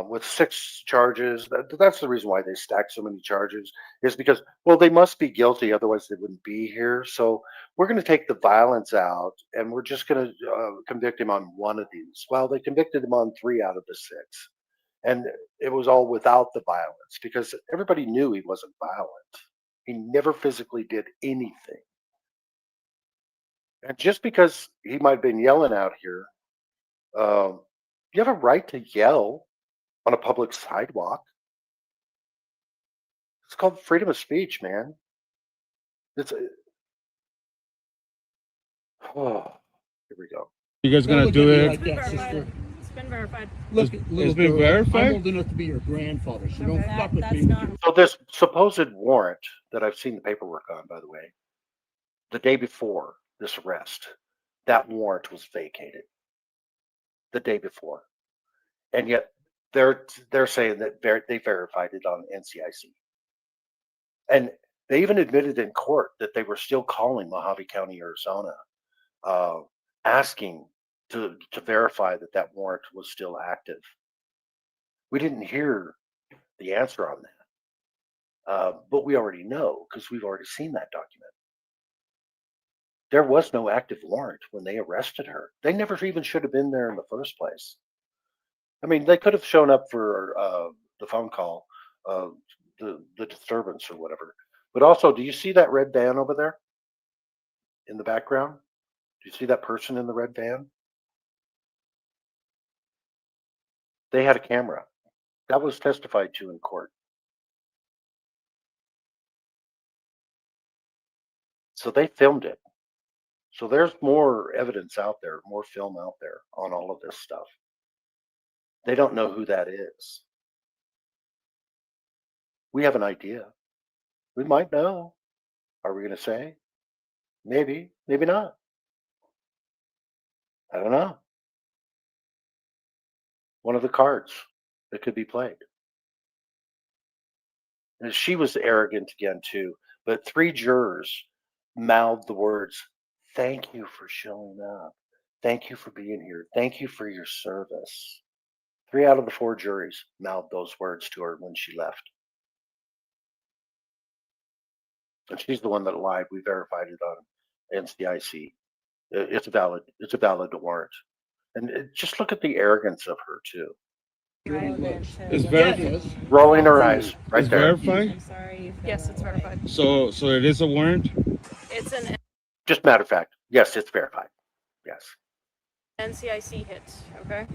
S2: With 6 charges, that's the reason why they stacked so many charges, is because, well, they must be guilty, otherwise they wouldn't be here. So we're going to take the violence out, and we're just going to convict him on one of these. Well, they convicted him on 3 out of the 6, and it was all without the violence because everybody knew he wasn't violent. He never physically did anything. And just because he might have been yelling out here, you have a right to yell on a public sidewalk. It's called freedom of speech, man. It's oh, here we go.
S3: You guys
S7: Don't
S3: gonna
S7: look
S3: do
S7: at me
S3: it?
S7: like that, sister.
S6: It's been verified.
S7: Look,
S3: It's
S7: little
S3: been
S7: girl,
S3: verified?
S7: I'm old enough to be your grandfather, so don't fuck with
S13: That's
S7: me.
S13: not.
S2: So this supposed warrant that I've seen the paperwork on, by the way, the day before this arrest, that warrant was vacated. The day before, and yet they're saying that they verified it on NCIC, and they even admitted in court that they were still calling Mojave County, Arizona, asking to verify that warrant was still active. We didn't hear the answer on that, but we already know because we've already seen that document. There was no active warrant when they arrested her. They never even should have been there in the first place. I mean, they could have shown up for the phone call, the disturbance or whatever. But also, do you see that red van over there in the background? Do you see that person in the red van? They had a camera. That was testified to in court. So they filmed it. So there's more evidence out there, more film out there on all of this stuff. They don't know who that is. We have an idea. We might know. Are we going to say? Maybe, maybe not. I don't know. One of the cards that could be played. And she was arrogant again, too. But 3 jurors mouthed the words, "Thank you for showing up. Thank you for being here. Thank you for your service." 3 out of the 4 juries mouthed those words to her when she left. And she's the one that lied. We verified it on NCIC. It's a valid warrant. And just look at the arrogance of her too.
S3: It's verified.
S2: Rolling her eyes right
S3: It's
S2: there.
S3: verified.
S13: I'm sorry. You feel
S4: Yes,
S13: that
S4: it's
S13: way.
S4: verified.
S3: So it is a warrant.
S6: It's an
S2: Just matter of fact, yes, it's verified. Yes.
S6: NCIC hit, okay?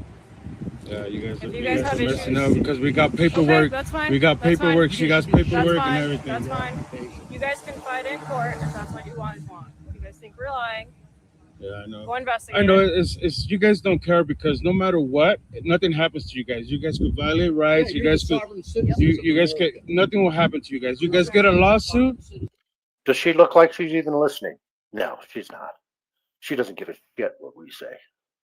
S3: Yeah, you guys
S6: If
S3: are
S6: you guys have
S3: messing
S6: issues.
S3: up because we got
S6: Okay,
S3: paperwork.
S6: that's fine.
S3: We got
S6: That's fine.
S3: paperwork. She got
S6: That's
S3: paperwork
S6: fine.
S3: and everything.
S6: That's fine. You guys can fight in court if that's what you want. If you guys think we're lying,
S3: Yeah, I know.
S6: go investigate.
S3: I know
S6: it.
S3: it's you guys don't care because no matter what, nothing happens to you guys. You guys could violate rights. You guys could. You guys could. Nothing will happen to you guys. You guys get a lawsuit.
S2: Does she look like she's even listening? No, she's not. She doesn't give a shit what we say.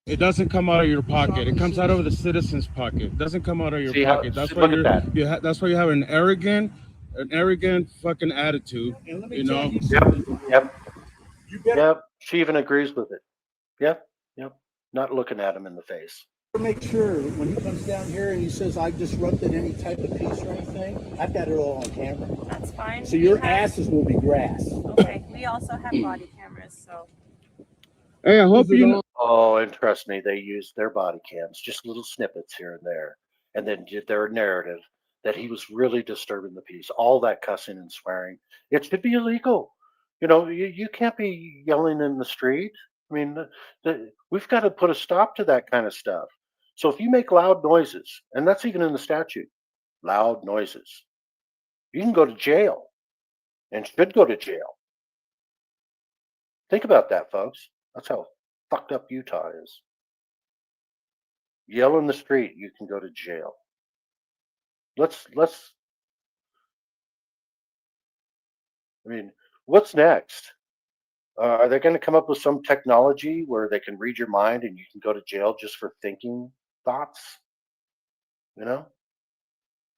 S3: It doesn't come out of your pocket. It comes out of the citizen's pocket. It doesn't come out of your
S2: See how-
S3: pocket. That's
S2: see,
S3: why
S2: look at
S3: you're.
S2: that.
S3: That's why you have an arrogant fucking attitude.
S7: And let me
S3: You
S7: tell
S3: know.
S7: you
S2: Yep.
S7: something.
S2: Yep.
S7: You better
S2: Yep. She even agrees with it. Yep. Yep. Not looking at him in the face.
S7: make sure when he comes down here and he says, "I disrupted any type of peace or anything," I've got it all on camera.
S13: That's fine.
S7: So your
S13: We have-
S7: asses will be grass.
S13: Okay. We also have body cameras, so.
S3: Hey, I hope
S7: Is it
S3: you.
S7: all-
S2: Oh, and trust me, they use their body cams, just little snippets here and there, and then did their narrative that he was really disturbing the peace. All that cussing and swearing, it should be illegal. You know, you can't be yelling in the street. I mean, we've got to put a stop to that kind of stuff. So if you make loud noises, and that's even in the statute, loud noises, You can go to jail and should go to jail. Think about that, folks. That's how fucked up Utah is. Yell in the street, you can go to jail. Let's I mean, what's next? Are they going to come up with some technology where they can read your mind and you can go to jail just for thinking thoughts? You know?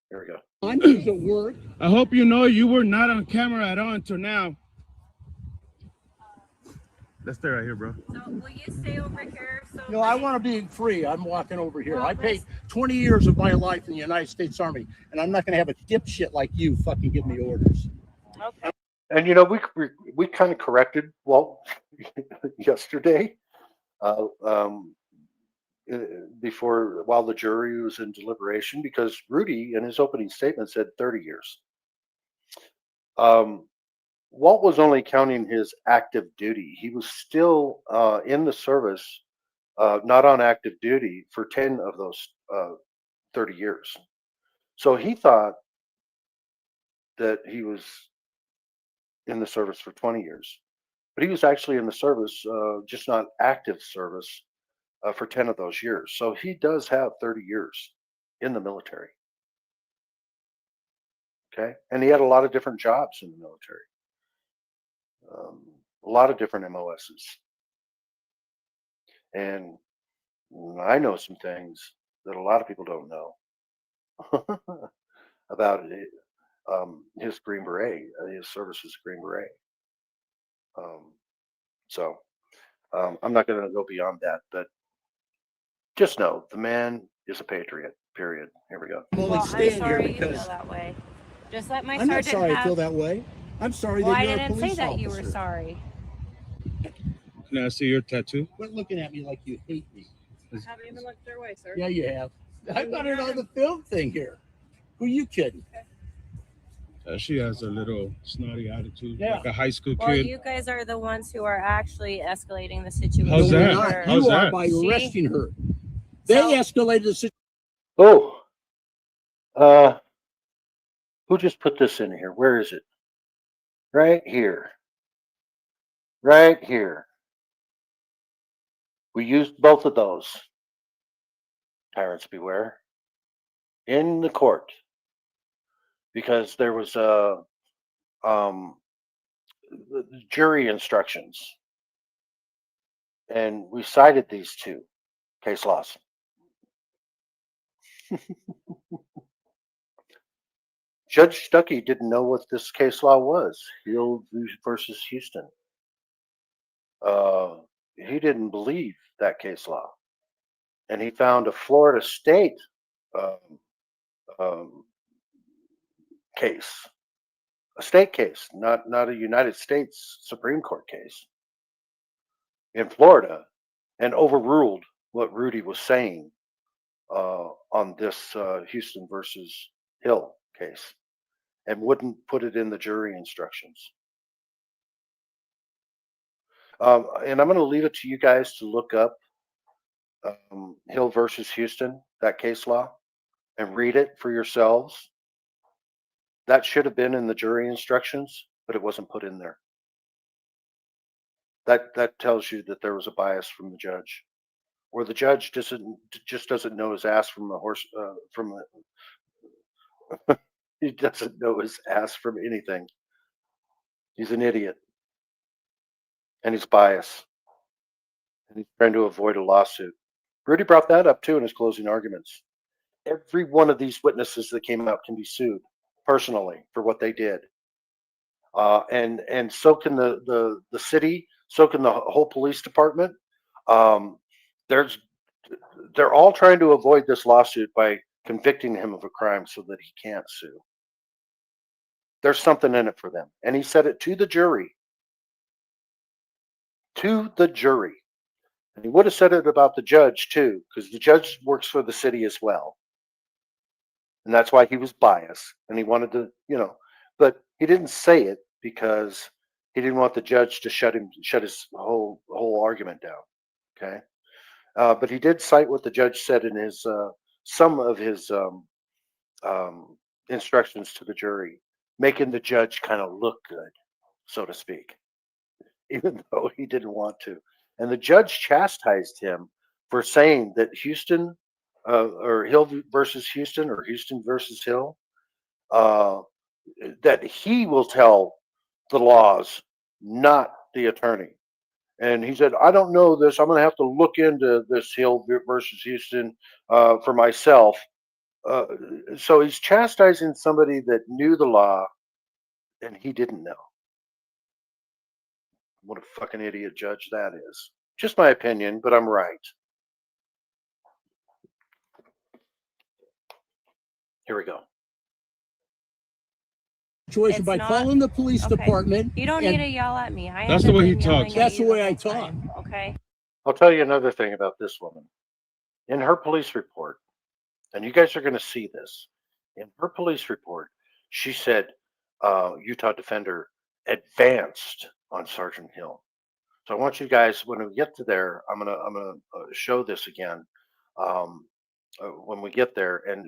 S2: Here we go.
S3: I hope you know you were not on camera at all until now.
S8: Let's stay right here, bro.
S13: So will you stay over here? So
S7: No, I want to be free. I'm walking over here. I paid 20 years of my life in the United States Army, and I'm not going to have a dipshit like you fucking give me orders.
S13: Okay.
S2: And you know, we kind of corrected Walt yesterday, before while the jury was in deliberation, because Rudy in his opening statement said 30 years. Walt was only counting his active duty. He was still in the service, not on active duty for 10 of those 30 years. So he thought that he was in the service for 20 years, but he was actually in the service, just not active service, for 10 of those years. So he does have 30 years in the military. Okay. And he had a lot of different jobs in the military, a lot of different MOSs. And I know some things that a lot of people don't know about it. His Green Beret, his service as a Green Beret. So I'm not going to go beyond that, but just know the man is a patriot. Period. Here we go.
S7: I'm only
S13: Well, I'm
S7: staying here
S13: sorry you
S7: because
S13: feel that way. Just let my
S7: I'm not
S13: sergeant
S7: sorry I
S13: have.
S7: feel that way. I'm sorry
S13: Well,
S7: that
S13: I
S7: you're a
S13: didn't say
S7: police
S13: that you were
S7: officer.
S13: sorry.
S3: Can I see your tattoo?
S7: Quit looking at me like you hate me.
S6: I haven't even looked their way, sir.
S7: Yeah, you have. I got it on the film thing here. Who you kidding?
S3: She has a little snotty attitude,
S7: Yeah.
S3: like a high school
S13: Well,
S3: kid.
S13: you guys are the ones who are actually escalating the situation.
S3: How's
S7: No, we're
S3: that?
S7: not.
S3: How's
S7: You are
S3: that?
S7: by
S13: See?
S7: arresting her. They
S13: So-
S7: escalated the situation.
S2: Oh, who just put this in here? Where is it? Right here. Right here. We used both of those. Tyrants beware. In the court. Because there was a jury instructions. And we cited these two case laws. Judge Stuckey didn't know what this case law was, Hill versus Houston. He didn't believe that case law. And he found a Florida state case, a state case, not a United States Supreme Court case in Florida, and overruled what Rudy was saying on this Houston versus Hill case, and wouldn't put it in the jury instructions. And I'm going to leave it to you guys to look up Hill versus Houston, that case law, and read it for yourselves. That should have been in the jury instructions, but it wasn't put in there. That tells you that there was a bias from the judge, or the judge just doesn't know his ass from the horse he doesn't know his ass from anything. He's an idiot, and he's biased, and he's trying to avoid a lawsuit. Rudy brought that up too in his closing arguments. Every one of these witnesses that came out can be sued personally for what they did, and so can the city, so can the whole police department. They're all trying to avoid this lawsuit by convicting him of a crime so that he can't sue. There's something in it for them, and he said it to the jury. To the jury. And he would have said it about the judge too, because the judge works for the city as well. And that's why he was biased, and he wanted to, but he didn't say it because he didn't want the judge to shut his whole argument down. Okay. But he did cite what the judge said in his some of his instructions to the jury, making the judge kind of look good, so to speak, even though he didn't want to. And the judge chastised him for saying that Houston, or Hill versus Houston, or Houston versus Hill, that he will tell the laws, not the attorney. And he said, I don't know this. I'm going to have to look into this Hill versus Houston for myself. So he's chastising somebody that knew the law and he didn't know. What a fucking idiot judge that is. Just my opinion, but I'm right. Here we go.
S7: Situation
S13: It's
S7: by
S13: not-
S7: calling the police
S13: okay.
S7: department.
S13: You don't
S7: and-
S13: need to yell at me. I
S8: That's the
S13: haven't
S8: way he
S13: been yelling
S8: talks.
S13: at
S7: That's
S13: you
S7: the way
S13: whole
S7: I talk.
S13: time, okay.
S2: I'll tell you another thing about this woman. In her police report, and you guys are going to see this, in her police report, she said Utah Defender advanced on Sergeant Hill. So I want you guys, when we get to there, I'm gonna show this again when we get there, and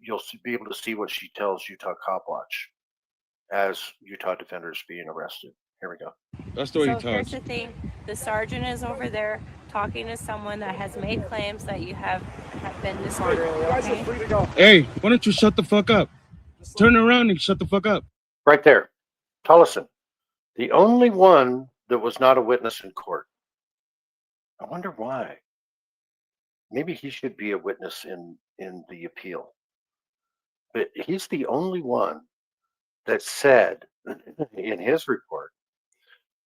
S2: you'll be able to see what she tells Utah Cop Watch as Utah Defender is being arrested. Here we go.
S8: That's the way
S13: So
S8: he
S13: here's
S8: talks.
S13: the thing, the sergeant is over there talking to someone that has made claims that you have been disorderly, okay?
S8: Hey, why don't you shut the fuck up? Turn around and shut the fuck up.
S2: Right there, Tullison, the only one that was not a witness in court. I wonder why. Maybe he should be a witness in the appeal. But he's the only one that said in his report,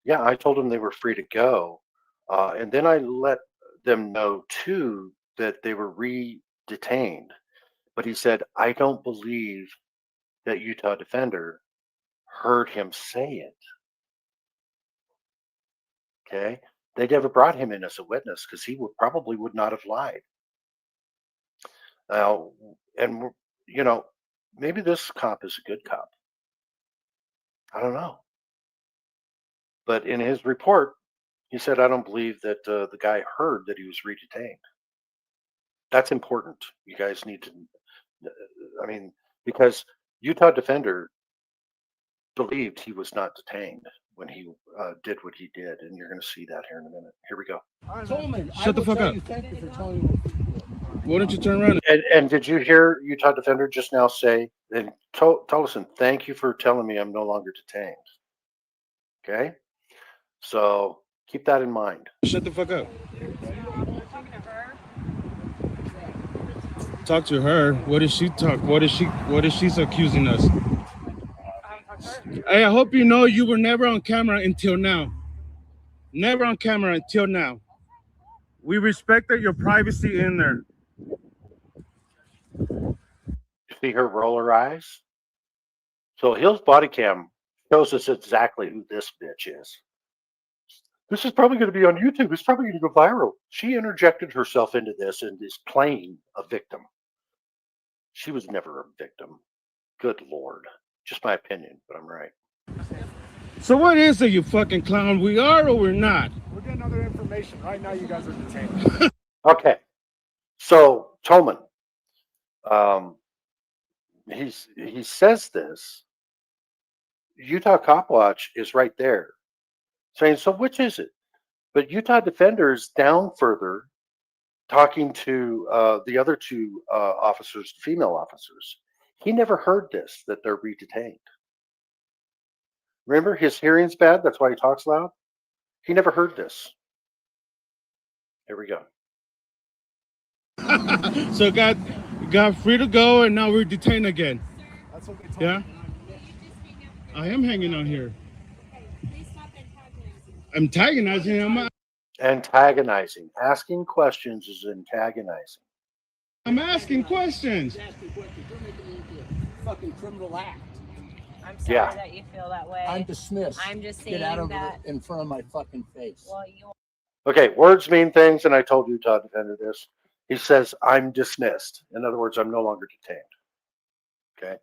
S2: yeah, I told them they were free to go. And then I let them know too that they were re-detained. But he said, I don't believe that Utah Defender heard him say it. Okay. They never brought him in as a witness because he probably would not have lied. And you know, maybe this cop is a good cop. I don't know. But in his report, he said, I don't believe that the guy heard that he was re-detained. That's important. You guys need to, I mean, because Utah Defender believed he was not detained when he did what he did. And you're going to see that here in a minute. Here we go.
S7: Tolman,
S8: Shut the fuck up.
S7: Thank you for telling me.
S8: Why don't you turn around?
S2: And did you hear Utah Defender just now say, and Tullison, thank you for telling me I'm no longer detained. Okay? So keep that in mind.
S8: Shut the fuck up. Talk to her. What does she talk? What is she's accusing us? Hey, I hope you know you were never on camera until now. Never on camera until now. We respected your privacy in there.
S2: See her roll her eyes? So Hill's body cam shows us exactly who this bitch is. This is probably going to be on YouTube. It's probably going to go viral. She interjected herself into this and is playing a victim. She was never a victim. Good Lord. Just my opinion, but I'm right.
S8: So what is it, you fucking clown? We are or we're not?
S11: We're getting other information. Right now, you guys are detained.
S2: Okay. So Tolman, he says this. Utah Cop Watch is right there saying, so which is it? But Utah Defender is down further talking to the other two officers, female officers. He never heard this, that they're re-detained. Remember, his hearing's bad. That's why he talks loud. He never heard this. Here we go.
S8: So got free to go and now we're detained again.
S11: That's what they told
S8: Yeah?
S11: me.
S8: I am hanging on here. I'm antagonizing him.
S2: Antagonizing. Asking questions is antagonizing.
S8: I'm asking questions.
S7: Fucking criminal act.
S13: I'm sorry
S2: Yeah.
S13: that you feel that way.
S7: I'm dismissed.
S13: I'm just
S7: Get out
S13: saying
S7: of
S13: that,
S7: in front of my fucking face.
S13: well, you
S2: Okay, words mean things, and I told Utah Defender this. He says, I'm dismissed. In other words, I'm no longer detained. Okay?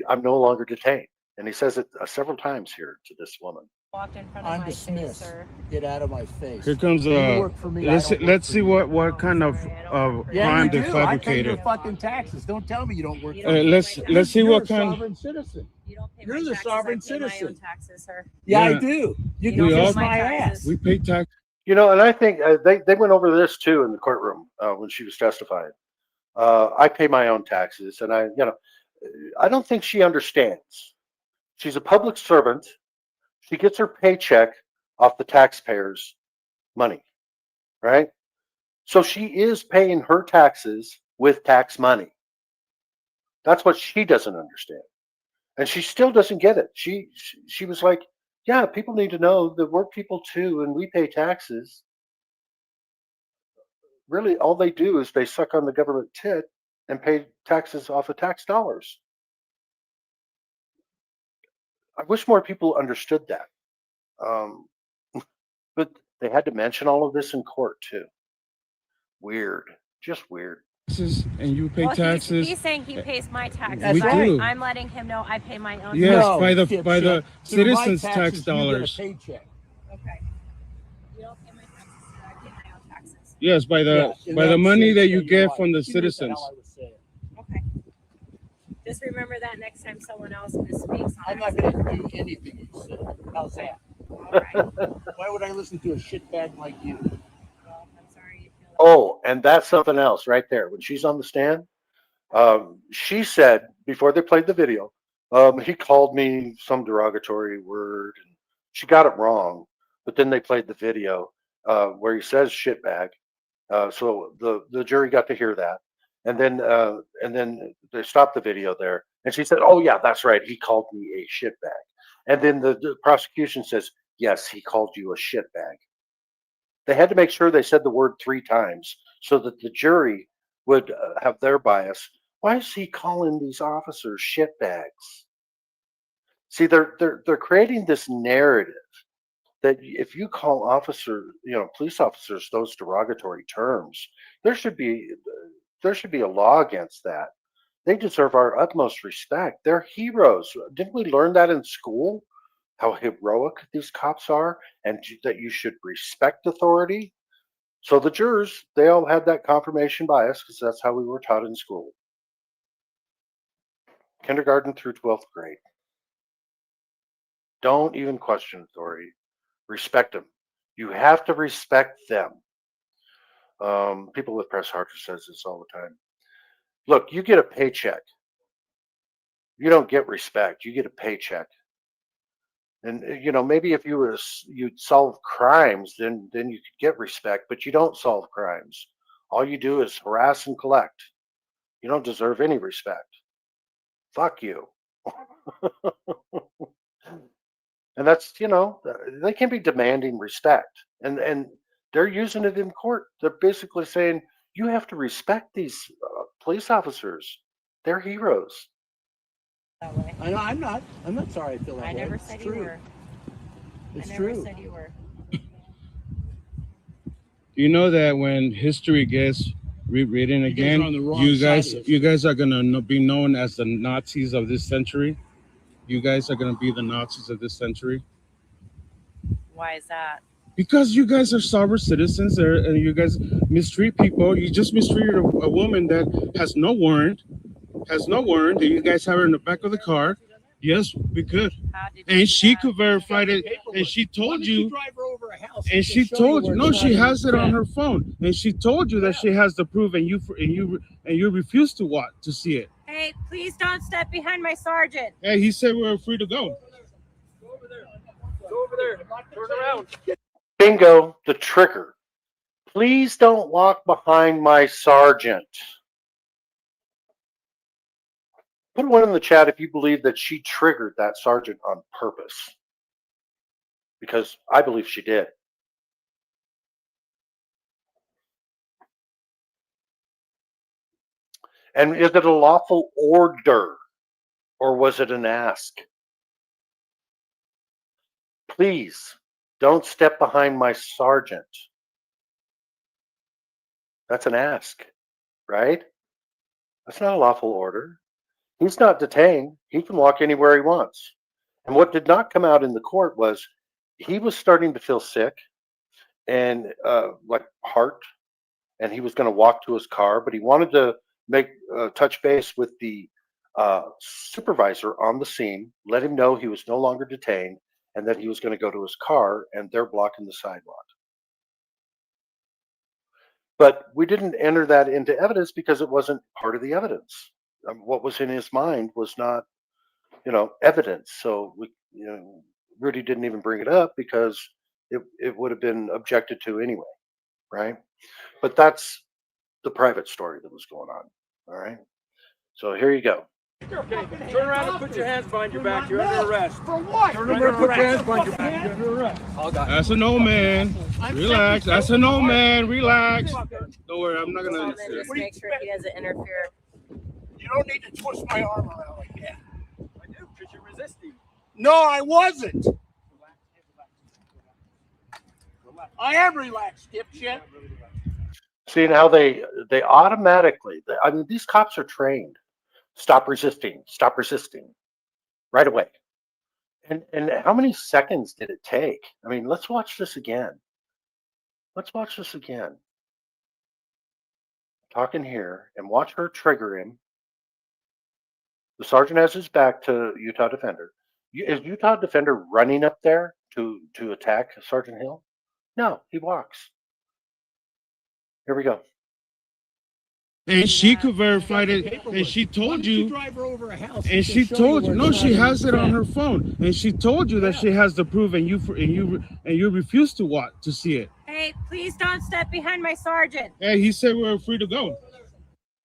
S2: I'm no longer detained. And he says it several times here to this woman.
S13: Walked in front of
S7: I'm
S13: my face,
S7: dismissed.
S13: sir.
S7: Get out of my face.
S8: Here comes
S7: You work for me. I
S8: let's
S7: don't work
S8: let's
S7: for
S8: see
S7: you.
S8: what kind of
S13: Sorry, I don't work for
S7: Yeah,
S8: crime
S7: you
S8: they
S7: do. I pay your
S8: fabricated.
S7: fucking taxes. Don't tell me you don't work
S13: You
S7: for
S13: don't
S7: me.
S13: pay
S8: Let's
S13: my
S8: let's see
S7: You're
S8: what
S7: a
S8: kind.
S7: sovereign citizen.
S13: You don't pay
S7: You're
S13: my
S7: the
S13: taxes.
S7: sovereign
S13: I pay my
S7: citizen.
S13: own taxes, sir.
S7: Yeah, I
S8: Yeah,
S7: do. You
S13: You
S7: can
S13: don't pay
S7: kiss
S8: all-
S7: my
S13: my
S7: ass.
S13: taxes.
S8: we pay tax.
S2: You know, and I think they went over this too in the courtroom when she was testifying. I pay my own taxes, and I don't think she understands. She's a public servant. She gets her paycheck off the taxpayers' money, right? So she is paying her taxes with tax money. That's what she doesn't understand, and she still doesn't get it. She was like, "Yeah, people need to know that we're people too, and we pay taxes." Really, all they do is they suck on the government tit and pay taxes off of tax dollars. I wish more people understood that. Um, but they had to mention all of this in court too. Weird, just weird.
S8: And you pay
S13: Well,
S8: taxes.
S13: he's saying he pays my taxes.
S7: That's
S8: We
S7: right.
S8: do.
S13: I'm letting him know I pay my own
S8: Yes,
S7: No,
S8: by the
S7: dipshit. Through
S8: citizens'
S7: my
S8: tax
S7: taxes,
S8: dollars.
S7: You get a paycheck.
S13: Okay. You don't pay my taxes, sir. I pay my own taxes.
S8: Yes, by the
S7: Yes, in
S8: by the
S7: that
S8: money
S7: sense,
S8: that
S7: yeah,
S8: you
S7: you're
S8: get
S7: right.
S8: from the
S7: She knew what the
S8: citizens.
S7: hell I was saying.
S13: Okay. Just remember that next time someone else misspeaks.
S7: I'm not going to do anything you said. How's that?
S13: All right.
S7: Why would I listen to a shitbag like you?
S13: Well, I'm sorry you feel.
S2: Oh, and that's something else right there. When she's on the stand, she said before they played the video, he called me some derogatory word, and she got it wrong. But then they played the video where he says "shitbag," so the jury got to hear that, and then they stopped the video there, and she said, "Oh yeah, that's right. He called me a shitbag," and then the prosecution says, "Yes, he called you a shitbag." They had to make sure they said the word 3 times so that the jury would have their bias. Why is he calling these officers shitbags? See, they're creating this narrative that if you call police officers those derogatory terms, there should be a law against that. They deserve our utmost respect. They're heroes. Didn't we learn that in school? How heroic these cops are, and that you should respect authority. So the jurors, they all had that confirmation bias because that's how we were taught in school. Kindergarten through 12th grade. Don't even question authority. Respect them. You have to respect them. People with press Harker says this all the time. Look, you get a paycheck. You don't get respect. You get a paycheck. And maybe if you'd solve crimes, then you could get respect, but you don't solve crimes. All you do is harass and collect. You don't deserve any respect. Fuck you. And that's, they can be demanding respect. And they're using it in court. They're basically saying, you have to respect these police officers. They're heroes.
S13: That way.
S7: I know. I'm not sorry I feel that way.
S13: I never
S7: It's
S13: said
S7: true.
S13: you were.
S7: It's
S13: I never
S7: true.
S13: said you were.
S8: You know that when history gets rewritten
S7: You guys
S8: again,
S7: are on the wrong
S8: you
S7: side
S8: guys
S7: of this.
S8: you guys are gonna be known as the Nazis of this century. You guys are gonna be the Nazis of this century
S13: Why is that?
S8: because you guys are sovereign citizens there, and you guys mistreat people. You just mistreated a woman that has no warrant, and you guys have her in the back of the car. Yes, we could.
S13: How did you
S8: And
S13: do
S8: she
S13: that?
S8: could verify it,
S7: Paperwork.
S8: and she
S7: Why
S8: told
S7: don't
S8: you,
S7: drive her over a house
S8: and she
S7: show
S8: told you,
S7: where
S8: no,
S7: it's
S8: she
S7: not
S8: has it on her phone, and she told you that she has the proof, and you refuse to watch to see it.
S13: Hey, please don't step behind my sergeant.
S8: Hey, he said we were free to go.
S11: Go over there. Turn around.
S2: Bingo, the trigger. Please don't walk behind my sergeant. Put one in the chat if you believe that she triggered that sergeant on purpose. Because I believe she did. And is it a lawful order or was it an ask? Please don't step behind my sergeant. That's an ask, right? That's not a lawful order. He's not detained. He can walk anywhere he wants. And what did not come out in the court was he was starting to feel sick and like heart, and he was going to walk to his car, but he wanted to make touch base with the supervisor on the scene, let him know he was no longer detained, and that he was going to go to his car, and they're blocking the sidewalk. But we didn't enter that into evidence because it wasn't part of the evidence. What was in his mind was not, evidence. So Rudy didn't even bring it up because it would have been objected to anyway, right? But that's the private story that was going on. All right. So here you go.
S12: Okay, turn around and put your hands behind your back. You're under arrest.
S1: For what?
S12: Turn around and put your hands behind your back. You're under arrest.
S8: That's a no, man. Relax. That's a no, man. Relax. Don't worry, I'm not gonna.
S13: Just make sure he doesn't interfere.
S1: You don't need to twist my arm around like that.
S12: I do, because you're resisting.
S1: No, I wasn't. I am relaxed, dipshit.
S2: Seeing how they automatically, I mean, these cops are trained. Stop resisting, right away. And how many seconds did it take? I mean, let's watch this again. Talking here, and watch her trigger him. The sergeant has his back to Utah Defender. Is Utah Defender running up there to attack Sergeant Hill? No, he walks. Here we go.
S8: And she could verify it, and she told you.
S7: Drive her over a house.
S8: And she told you, no, she has it on her phone, and she told you that she has the proof, and you refuse to see it.
S13: Hey, please don't step behind my sergeant.
S8: Hey, he said we're free to go.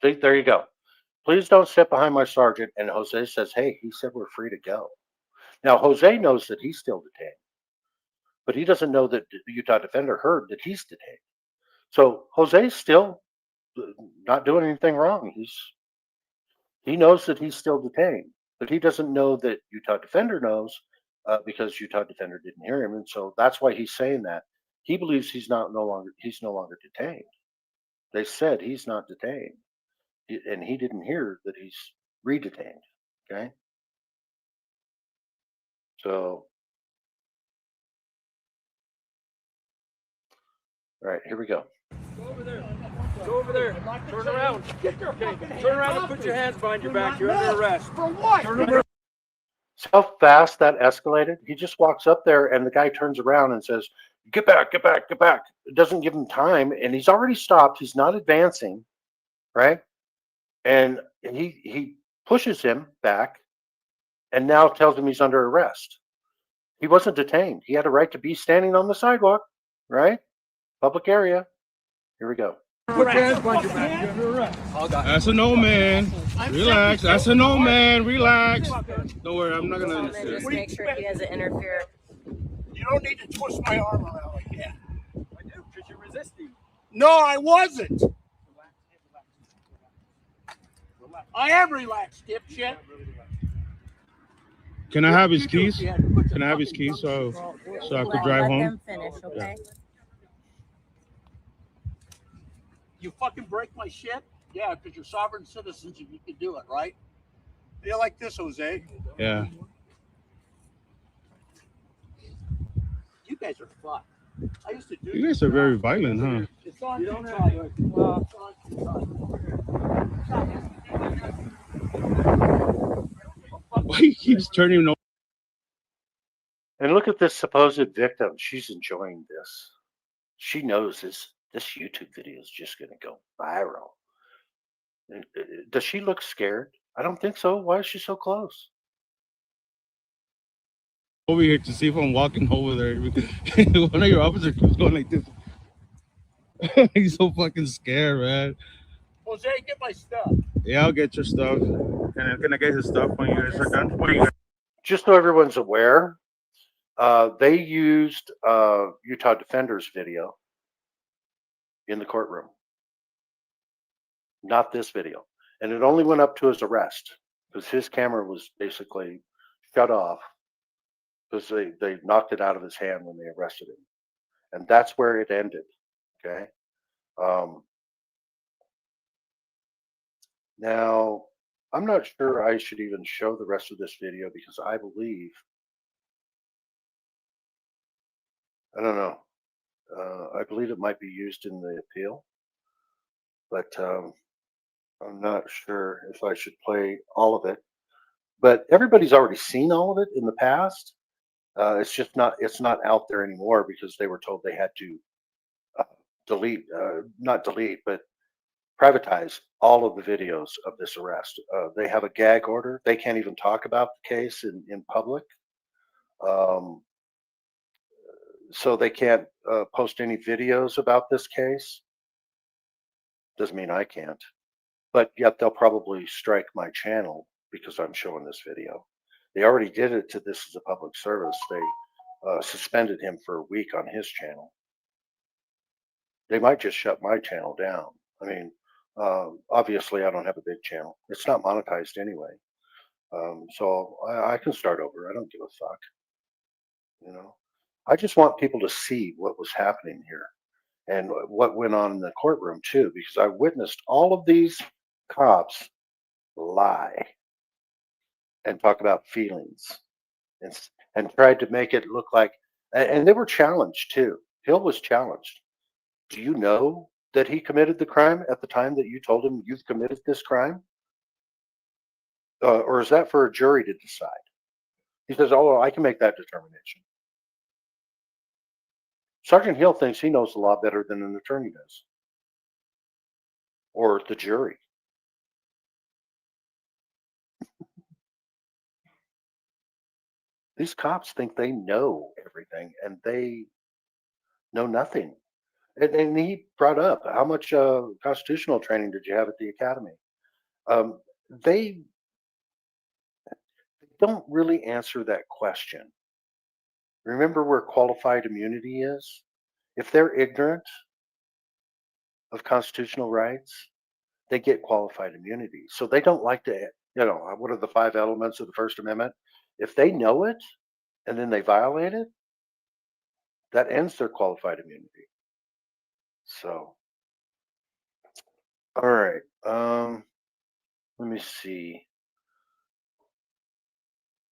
S2: See, there you go. Please don't step behind my sergeant. And Jose says, hey, he said we're free to go. Now, Jose knows that he's still detained, but he doesn't know that the Utah Defender heard that he's detained. So Jose's still not doing anything wrong. He knows that he's still detained, but he doesn't know that Utah Defender knows because Utah Defender didn't hear him, and so that's why he's saying that. He believes he's no longer detained. They said he's not detained, and he didn't hear that he's redetained. Okay, so all right, here we go.
S12: Go over there. Go over there. Turn around. Okay, turn around and put your hands behind your back. You're under arrest.
S1: For what?
S2: See how fast that escalated? He just walks up there, and the guy turns around and says, get back, get back, get back. It doesn't give him time, and he's already stopped. He's not advancing, right? And he pushes him back and now tells him he's under arrest. He wasn't detained. He had a right to be standing on the sidewalk, right? Public area. Here we go.
S12: Put your hands behind your back. You're under arrest.
S8: That's a no, man. Relax. That's a no, man. Relax. Don't worry, I'm not gonna.
S13: Just make sure he doesn't interfere.
S1: You don't need to twist my arm around like that.
S12: I do, because you're resisting.
S1: No, I wasn't. I am relaxed, dipshit.
S8: Can I have his keys? Can I have his keys so I could drive
S13: Let
S8: home?
S13: them finish, okay?
S1: You fucking break my shit? Yeah, because you're sovereign citizens and you can do it, right? You like this, Jose?
S8: Yeah.
S1: You guys are fucked. I used to do.
S8: You guys are very violent, huh?
S1: It's on.
S12: You don't have to.
S8: Why he keeps turning over?
S2: And look at this supposed victim. She's enjoying this. She knows this YouTube video is just going to go viral. Does she look scared? I don't think so. Why is she so close?
S8: Over here to see if I'm walking over there. One of your officers keeps going like this. He's so fucking scared, man.
S1: Jose, get my stuff.
S8: Yeah, I'll get your stuff. Can I get his stuff when you guys are done?
S2: Just so everyone's aware, they used Utah Defender's video in the courtroom, not this video. And it only went up to his arrest because his camera was basically shut off because they knocked it out of his hand when they arrested him. And that's where it ended. Okay. Now, I'm not sure I should even show the rest of this video because I believe I don't know. I believe it might be used in the appeal, but I'm not sure if I should play all of it. But everybody's already seen all of it in the past. It's not out there anymore because they were told they had to not delete, but privatize all of the videos of this arrest. They have a gag order. They can't even talk about the case in public. Um, so they can't post any videos about this case. Doesn't mean I can't, but yet they'll probably strike my channel because I'm showing this video. They already did it to This Is a Public Service. They suspended him for a week on his channel. They might just shut my channel down. I mean, obviously I don't have a big channel. It's not monetized anyway. So I can start over. I don't give a fuck. You know, I just want people to see what was happening here and what went on in the courtroom too, because I witnessed all of these cops lie and talk about feelings and tried to make it look like, and they were challenged too. Hill was challenged. Do you know that he committed the crime at the time that you told him you've committed this crime? Or is that for a jury to decide? He says, oh, I can make that determination. Sergeant Hill thinks he knows the law better than an attorney does, or the jury. These cops think they know everything, and they know nothing. And he brought up, how much constitutional training did you have at the academy? They don't really answer that question. Remember where qualified immunity is? If they're ignorant of constitutional rights, they get qualified immunity. So they don't like to, what are the 5 elements of the First Amendment? If they know it and then they violate it, that ends their qualified immunity. So, all right. Let me see.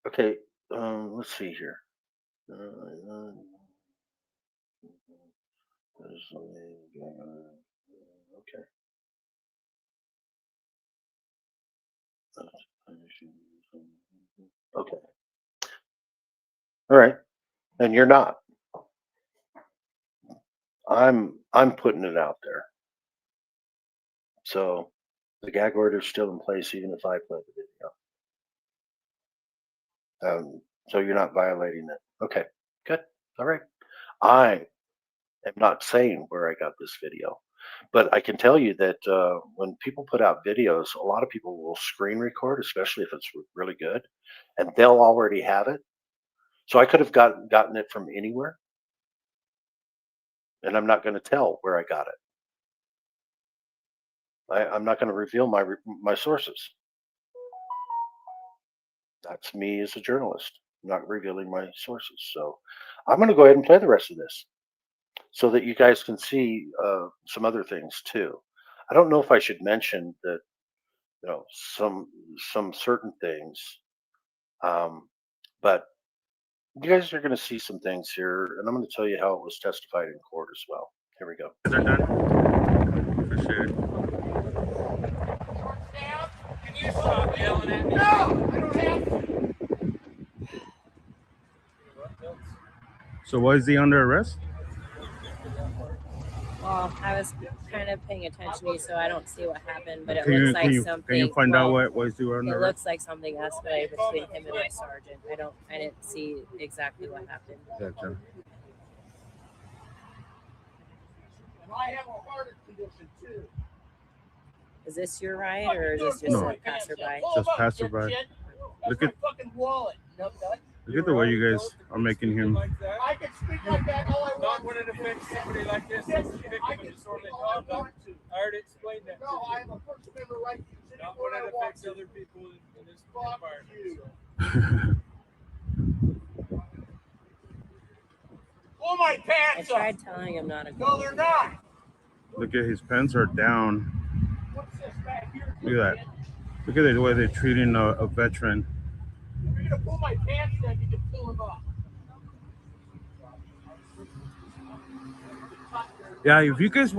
S2: Okay, let's see here. Okay. Okay. All right. And you're not. I'm putting it out there. So the gag order is still in place even if I play the video. So you're not violating it. Okay, good. All right. I am not saying where I got this video, but I can tell you that when people put out videos, a lot of people will screen record, especially if it's really good, and they'll already have it. So I could have gotten it from anywhere, and I'm not going to tell where I got it. I'm not going to reveal my sources. That's me as a journalist, not revealing my sources. So I'm going to go ahead and play the rest of this so that you guys can see some other things too. I don't know if I should mention that, some certain things, but you guys are going to see some things here, and I'm going to tell you how it was testified in court as well. Here we go.
S8: They're done. Appreciate it.
S12: Can you stop yelling at me? No, I don't have to.
S8: So why is he under arrest?
S13: Well, I was kind of paying attention to you, so I don't see what happened, but it
S8: Can
S13: looks like something.
S8: Can you find out why is he under
S13: It
S8: arrest?
S13: looks like something escalated between him and my sergeant. I didn't see exactly what happened.
S8: Gotcha.
S12: I have a heart condition too.
S13: Is this your ride, or is this just
S8: No.
S13: a passerby?
S8: Just passerby. Look at
S12: fucking wallet.
S8: look at the way you guys are making him.
S12: I can speak like that all I want. Not when it affects somebody like this. Yes, I can disorderly conduct. I already explained that. No, I have a First Amendment right to. Not when it affects other people in this environment. Pull my
S13: I
S12: pants up.
S13: tried telling him not to go.
S12: No, they're not.
S8: Look at his pants are down.
S12: What's this back here?
S8: Look at that. Look at the way they're treating a veteran.
S12: If you're gonna pull my pants down, you can pull them up.
S8: Yeah, if you could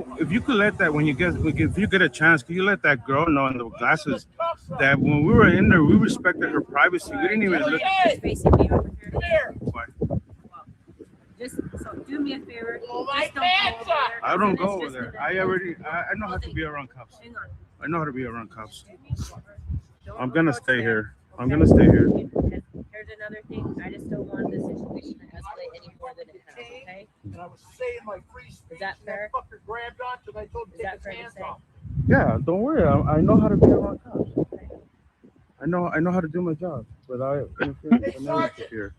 S8: let that if you get a chance, can you let that girl know in the glasses that when we were in there, we respected her privacy. We didn't even look.
S13: Just facing me over here.
S8: Why?
S13: Just so do me a favor.
S12: my
S13: Just don't go over there.
S8: I don't
S13: It's
S8: go over
S13: just
S8: there.
S13: gonna-
S8: I know how to be around cops.
S13: Hang on.
S8: I know how to be around cops.
S13: Don't
S8: I'm gonna
S13: approach
S8: stay
S13: them,
S8: here. I'm
S13: okay?
S8: gonna stay here.
S13: And here's another thing. I just don't want the situation to escalate any more than it has. Okay?
S12: And I was saying my free speech.
S13: Is that fair?
S12: Fucker grabbed onto and I told him
S13: Is
S12: to
S13: that
S12: take his
S13: fair to
S12: hands
S13: say?
S12: off.
S8: Yeah, don't worry. I know how to be around cops. I know how to do my job without interfering with anyone here.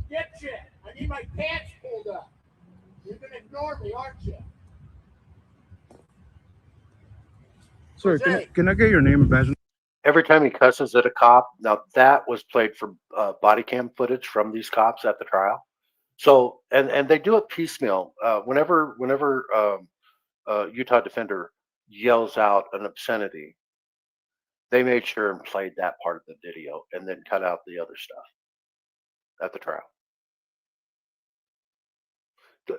S12: Get you. I need my pants pulled up. You're gonna ignore me, aren't you?
S8: Sir, can I get your name and badge?
S2: Every time he cusses at a cop, now that was played from body cam footage from these cops at the trial. So, and they do it piecemeal. Whenever Utah Defender yells out an obscenity, they made sure and played that part of the video and then cut out the other stuff at the trial.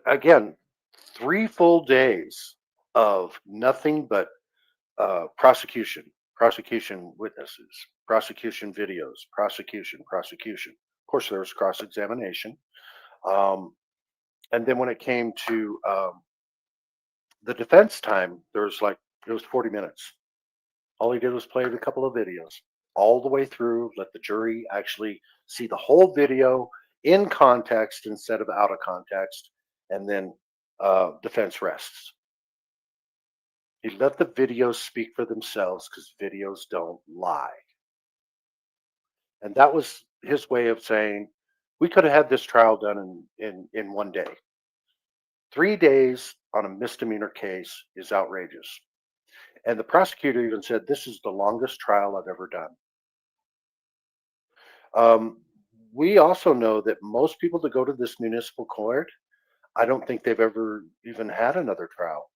S2: Again, 3 full days of nothing but prosecution witnesses, prosecution videos, prosecution. Of course, there was cross-examination. And then when it came to the defense time, it was 40 minutes. All he did was play a couple of videos all the way through, let the jury actually see the whole video in context instead of out of context, and then defense rests. He let the videos speak for themselves because videos don't lie. And that was his way of saying, we could have had this trial done in 1 day. 3 days on a misdemeanor case is outrageous. And the prosecutor even said, this is the longest trial I've ever done. We also know that most people that go to this municipal court, I don't think they've ever even had another trial.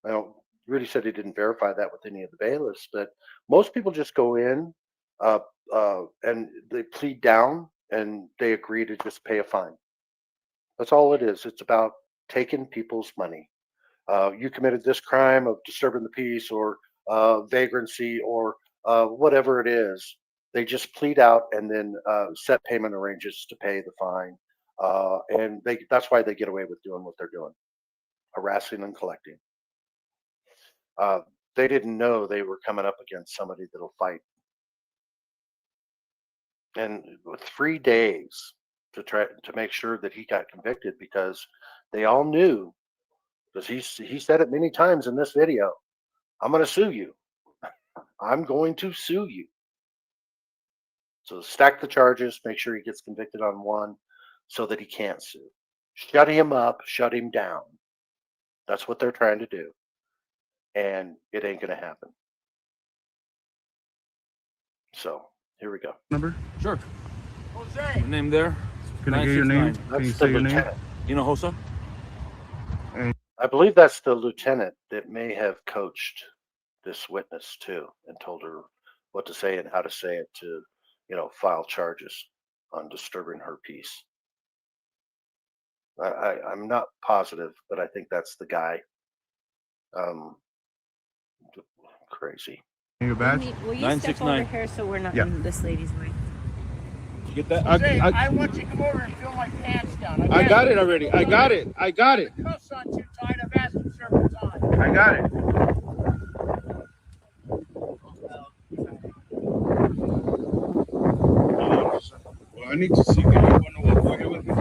S2: Now, Rudy said he didn't verify that with any of the bailiffs, but most people just go in and they plead down and they agree to just pay a fine. That's all it is. It's about taking people's money. You committed this crime of disturbing the peace or vagrancy or whatever it is. They just plead out and then set payment arrangements to pay the fine. And that's why they get away with doing what they're doing, harassing and collecting. They didn't know they were coming up against somebody that'll fight. And 3 days to try to make sure that he got convicted, because they all knew, because he said it many times in this video, I'm going to sue you. I'm going to sue you. So stack the charges, make sure he gets convicted on one so that he can't sue. Shut him up, shut him down. That's what they're trying to do. And it ain't going to happen. So here we go.
S8: Number?
S12: Sure. Jose. Name there.
S8: Can I get your name?
S12: 969.
S8: Can you
S2: That's the
S8: say your name?
S2: lieutenant.
S12: Hinojosa?
S2: I believe that's the lieutenant that may have coached this witness too and told her what to say and how to say it to, file charges on disturbing her peace. I'm not positive, but I think that's the guy. Crazy.
S8: Your badge?
S13: Will you step over
S12: 969.
S13: here so we're not
S8: Yeah.
S13: in this lady's way?
S12: Did you get that?
S3: I
S12: want you to come over and fill my pants down.
S3: I got it already. I got it.
S12: Cuffs on too tight. I've asked him several times.
S8: I got it. Well, I need to see. Can you want to walk here with me?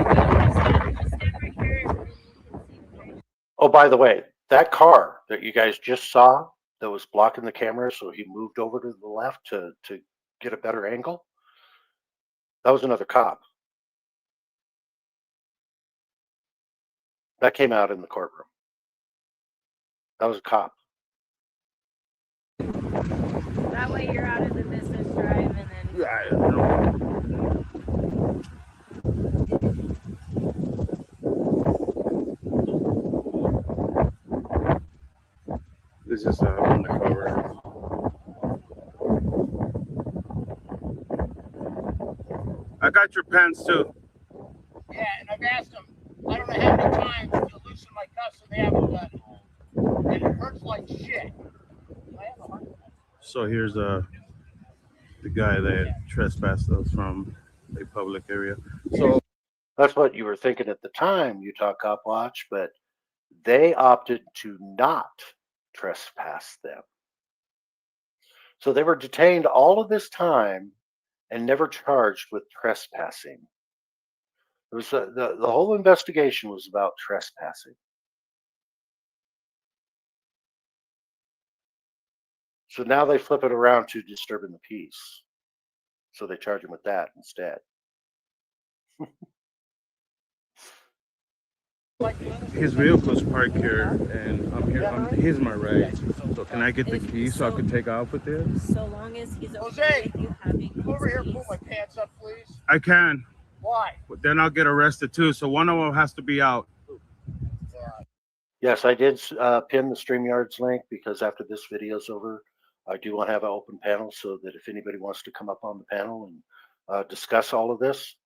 S2: Oh, by the way, that car that you guys just saw that was blocking the camera, so he moved over to the left to get a better angle, that was another cop. That came out in the courtroom. That was a cop.
S13: That way you're out of the business drive and then.
S8: This is undercover. I got your pants too.
S12: Yeah, and I've asked him
S14: I don't know how many times to loosen my cuffs and they haven't done it. And it hurts like shit. I have a heart attack.
S8: So here's the guy that trespassed us from a public area. So
S2: That's what you were thinking at the time, Utah Cop Watch, but they opted to not trespass them. So they were detained all of this time and never charged with trespassing. It was the whole investigation was about trespassing. So now they flip it around to disturbing the peace. So they charge him with that instead.
S8: his vehicle's parked here, and I'm here. Here's my right. So can I get the key so I can take off with it?
S13: So long as he's okay
S14: Jose,
S13: with you having
S14: come over here and
S13: keys.
S14: pull my pants up, please.
S8: I can,
S14: Why?
S8: but then I'll get arrested too. So one of them has to be out.
S2: Yes, I did pin the StreamYards link because after this video's over, I do want to have an open panel so that if anybody wants to come up on the panel and discuss all of this,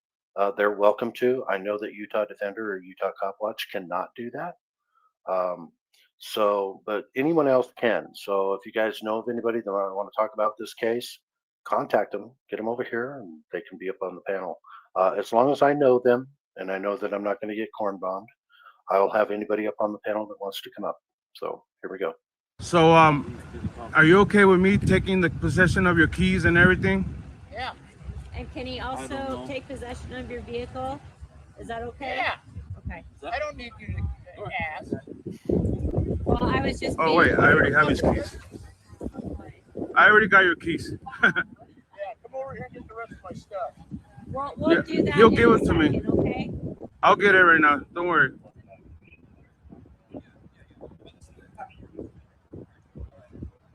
S2: they're welcome to. I know that Utah Defender or Utah Cop Watch cannot do that. But anyone else can. So if you guys know of anybody that want to talk about this case, contact them, get them over here, and they can be up on the panel. As long as I know them and I know that I'm not going to get corn bombed, I'll have anybody up on the panel that wants to come up. So here we go.
S8: So are you okay with me taking the possession of your keys and everything?
S14: Yeah.
S13: And can he also take possession of your vehicle? Is that okay?
S14: Yeah.
S13: Okay.
S14: I don't need you to ask.
S13: Well, I was just.
S8: Oh wait, I already have his keys. I already got your keys.
S14: Yeah, come over here and get the rest of my stuff.
S13: We'll do that.
S8: He'll
S13: in
S8: give
S13: a
S8: it to me.
S13: second, okay?
S8: I'll get it right now. Don't worry.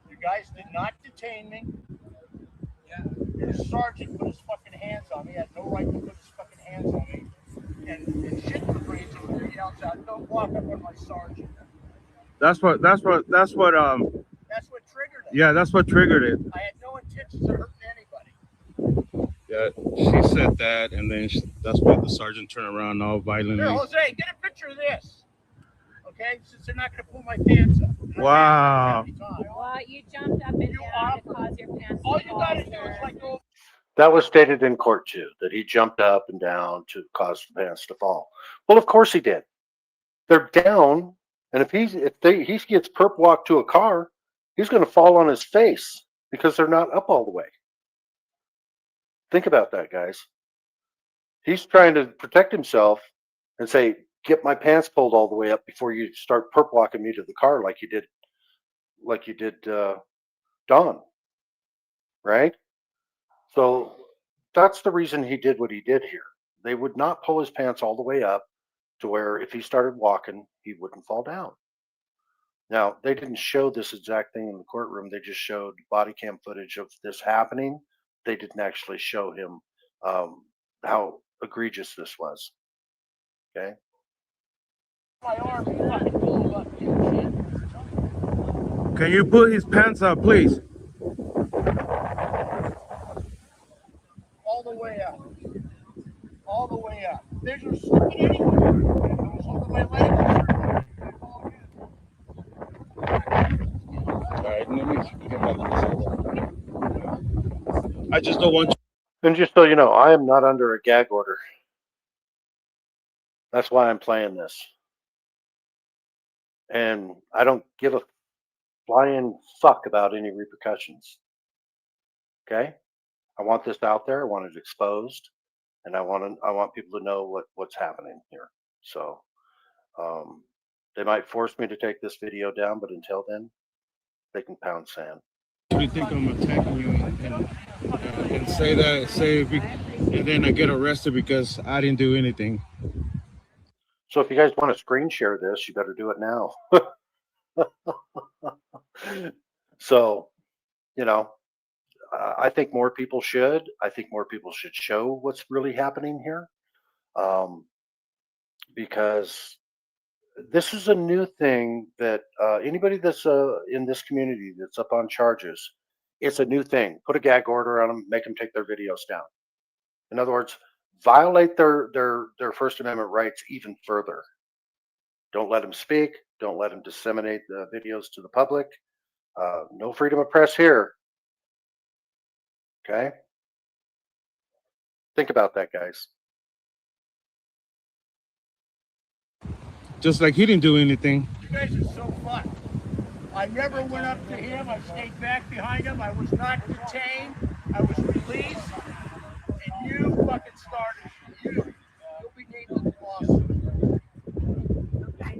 S14: You guys did not detain me. Your sergeant put his fucking hands on me. He had no right to put his fucking hands on me. And shit the brains over there yells out, "Don't walk up on my sergeant."
S8: That's what
S14: That's what triggered it.
S8: yeah, that's what triggered it.
S14: I had no intentions of hurting anybody.
S8: Yeah, she said that, and then that's why the sergeant turned around all violently.
S14: Here, Jose, get a picture of this. Okay, since they're not going to pull my pants up.
S8: Wow.
S13: Well, you jumped up and down to cause your pants
S14: All
S13: to
S14: you
S13: fall,
S14: got to do
S13: sir.
S14: is like go.
S2: That was stated in court too, that he jumped up and down to cause the pants to fall. Well, of course he did. They're down, and if he gets perp walked to a car, he's going to fall on his face because they're not up all the way. Think about that, guys. He's trying to protect himself and say, "Get my pants pulled all the way up before you start perp walking me to the car like you did Don." Right? So that's the reason he did what he did here. They would not pull his pants all the way up to where if he started walking, he wouldn't fall down. Now, they didn't show this exact thing in the courtroom. They just showed body cam footage of this happening. They didn't actually show him how egregious this was. Okay.
S14: My arm, you fucking pull up, you shit.
S8: Can you put his pants up, please?
S14: All the way up. All the way up. There's your slipping anywhere. It was over my leg.
S8: All right, let me get back to this. I just don't want you.
S2: And just so you know, I am not under a gag order. That's why I'm playing this. And I don't give a flying fuck about any repercussions. Okay? I want this out there. I want it exposed, and I want people to know what's happening here. So they might force me to take this video down, but until then, they can pound sand.
S8: You think I'm attacking you and say and then I get arrested because I didn't do anything.
S2: So if you guys want to screen share this, you better do it now. So, you know, I think more people should. I think more people should show what's really happening here, because this is a new thing that anybody that's in this community that's up on charges, it's a new thing. Put a gag order on them, make them take their videos down. In other words, violate their First Amendment rights even further. Don't let them speak. Don't let them disseminate the videos to the public. No freedom of press here. Okay? Think about that, guys.
S3: Just like he didn't do anything.
S14: You guys are so fucked. I never went up to him. I stayed back behind him. I was not detained. I was released. And you fucking started. You'll be named in the lawsuit.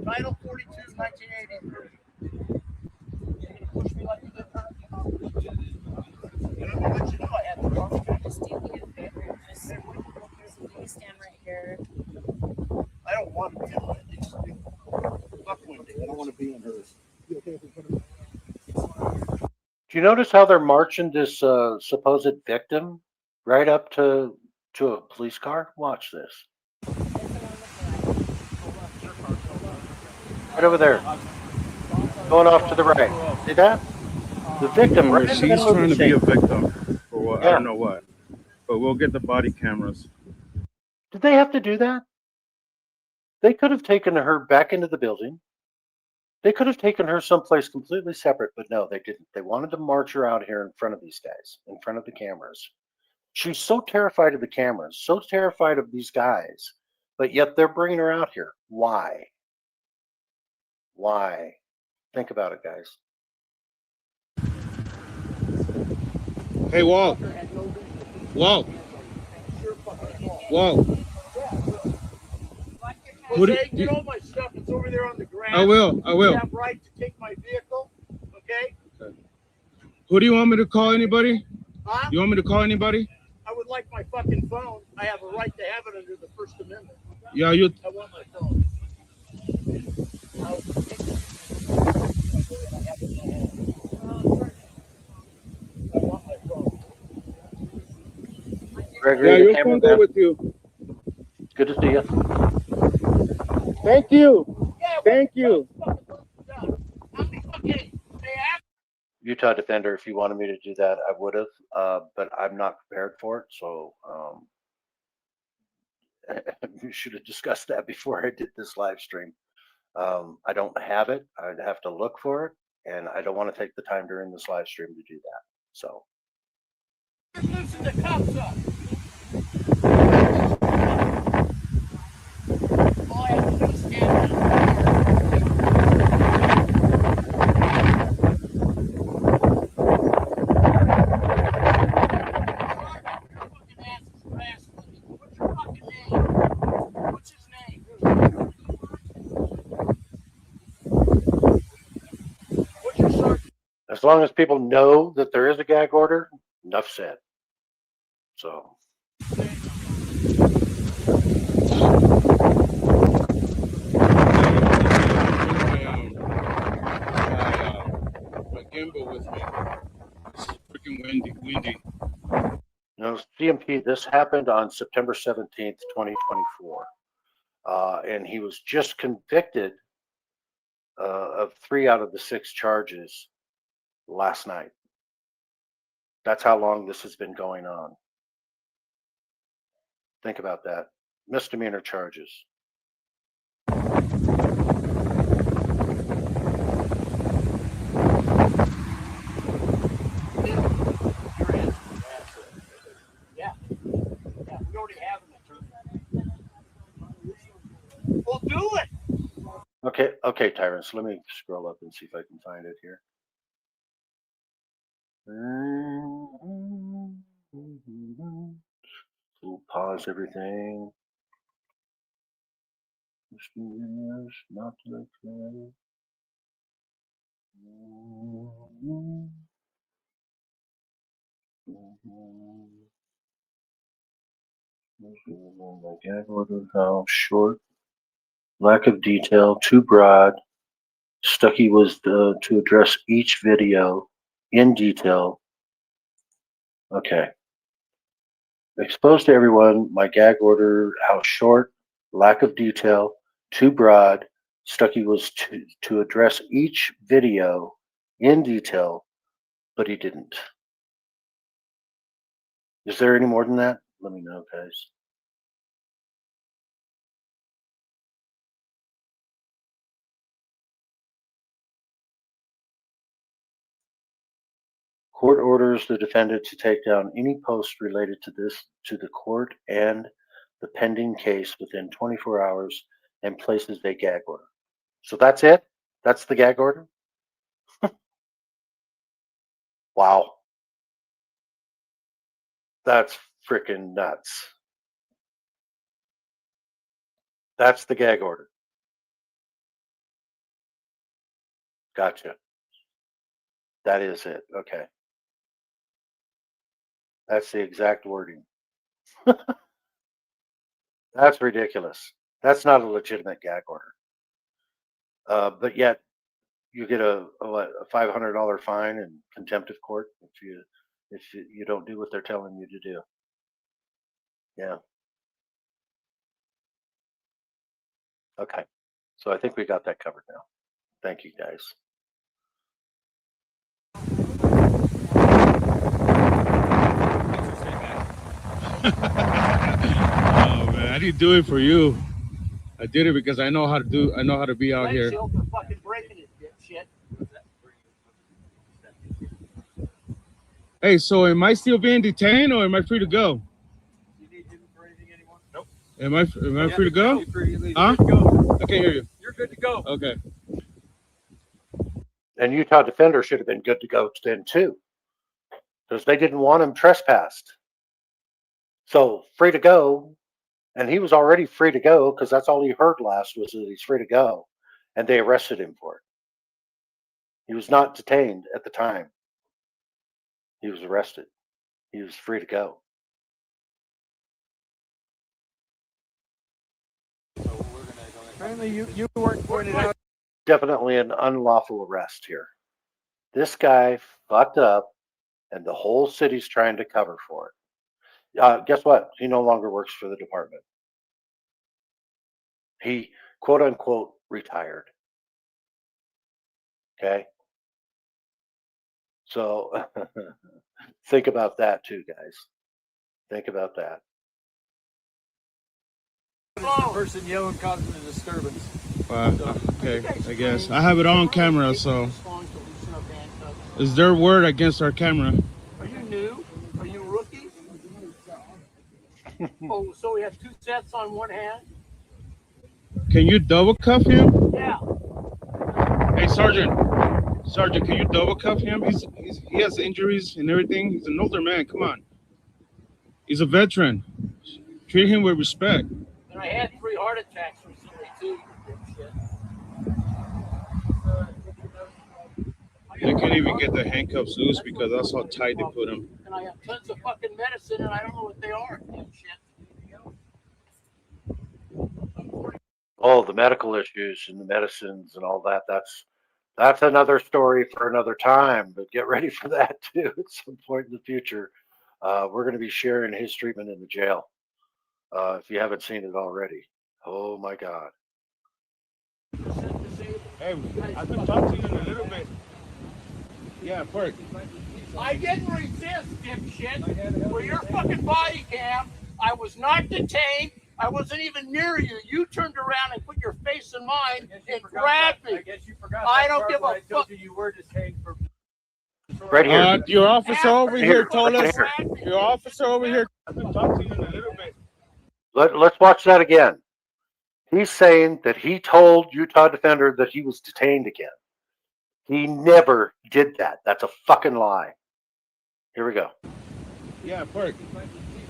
S14: Title 42, 1983. You're gonna push me like you did her? I'm gonna let you know I had the wrong.
S13: Just do me a favor. Just you stand right here.
S14: I don't want to be on it. Fuck Wendy. I don't want to be on hers. You okay if we put him?
S2: Do you notice how they're marching this supposed victim right up to a police car? Watch this. Right over there. Going off to the right. See that? The victim right in the
S3: She's
S2: middle of
S3: trying
S2: the
S3: to be a
S2: scene.
S3: victim for what? I don't know what. But we'll get the body cameras.
S2: Did they have to do that? They could have taken her back into the building. They could have taken her someplace completely separate, but no, they didn't. They wanted to march her out here in front of these guys, in front of the cameras. She's so terrified of the cameras, so terrified of these guys, but yet they're bringing her out here. Why? Why? Think about it, guys.
S3: Hey, Walt. Walt. Walt.
S14: Jose, get all my stuff. It's over there on the ground.
S3: I will.
S14: You have right to take my vehicle, okay?
S3: Who do you want me to call? Anybody?
S14: Huh?
S3: You want me to call anybody?
S14: I would like my fucking phone. I have a right to have it under the First Amendment.
S3: Yeah, you.
S14: I want my phone. I want my phone.
S2: Gregory,
S3: Yeah,
S2: the
S3: your phone go
S2: cameraman.
S3: with you.
S2: Good to see you.
S3: Thank you. Thank you.
S2: Utah Defender, if you wanted me to do that, I would have, but I'm not prepared for it. So we should have discussed that before I did this live stream. I don't have it. I'd have to look for it, and I don't want to take the time during this live stream to do that. So
S14: Loosen the cuffs up. All I have to do is stand
S2: as long as people know that there is a gag order, enough said. So.
S3: My gimbal with me. It's freaking windy.
S2: You know, CMP, this happened on September 17th, 2024. And he was just convicted of 3 out of the 6 charges last night. That's how long this has been going on. Think about that. Misdemeanor charges.
S14: Yeah, we already have an attorney. We'll do it.
S2: Okay, Tyrants. Let me scroll up and see if I can find it here. We'll pause everything. Not to my gag order, how short, lack of detail, too broad. Stuckey was to address each video in detail. Okay. Exposed to everyone, my gag order, how short, lack of detail, too broad. Stuckey was to address each video in detail, but he didn't. Is there any more than that? Let me know, guys. Court orders the defendant to take down any post related to the court and the pending case within 24 hours and places a gag order. So that's it? That's the gag order? Wow. That's freaking nuts. That's the gag order. Gotcha. That is it. Okay. That's the exact wording. That's ridiculous. That's not a legitimate gag order. But yet you get a $500 fine and contempt of court if you don't do what they're telling you to do. Yeah. Okay. So I think we got that covered now. Thank you, guys.
S3: Oh man, I didn't do it for you. I did it because I know how to be out here.
S14: For fucking breaking it, dipshit.
S3: Hey, so am I still being detained or am I free to go?
S12: You need him for anything anymore? Nope.
S3: Am I free to go?
S12: You're free. You're
S3: Huh?
S12: good to go.
S3: I can't hear you.
S12: You're good to go.
S3: Okay.
S2: And Utah Defender should have been good to go then too, because they didn't want him trespassed. So free to go, and he was already free to go because that's all he heard last was that he's free to go, and they arrested him for it. He was not detained at the time. He was arrested. He was free to go.
S12: Apparently you weren't pointed out.
S2: Definitely an unlawful arrest here. This guy fucked up, and the whole city's trying to cover for it. Guess what? He no longer works for the department. He, quote unquote, retired. Okay? So think about that too, guys. Think about that.
S12: The person yelling causing a disturbance.
S3: Okay, I guess. I have it on camera, so. Is their word against our camera?
S14: Are you new? Are you rookie? Oh, so we have two sets on one hand?
S3: Can you double cuff him?
S14: Yeah.
S3: Hey, Sergeant, can you double cuff him? He has injuries and everything. He's an older man. Come on. He's a veteran. Treat him with respect.
S14: And I had 3 heart attacks recently too.
S3: They can't even get the handcuffs loose because that's how tight they put them.
S14: And I have tons of fucking medicine and I don't know what they are.
S2: Oh, the medical issues and the medicines and all that. That's another story for another time, but get ready for that too at some point in the future. We're going to be sharing his treatment in the jail. If you haven't seen it already. Oh my God.
S3: Hey, I've been talking to you in a little bit. Yeah, Perk.
S14: I didn't resist, dipshit. For your fucking body cam, I was not detained. I wasn't even near you. You turned around and put your face in mine and grabbed me.
S12: I guess you forgot.
S14: I
S12: that
S14: don't
S12: part
S14: give
S12: where
S14: a
S12: I told
S14: fuck.
S12: you were detained for.
S2: Right here.
S3: Your officer over here told us.
S2: Right
S3: Your officer over here. I've been talking to you in a little bit.
S2: Let's watch that again. He's saying that he told Utah Defender that he was detained again. He never did that. That's a fucking lie. Here we go.
S3: Yeah, Perk.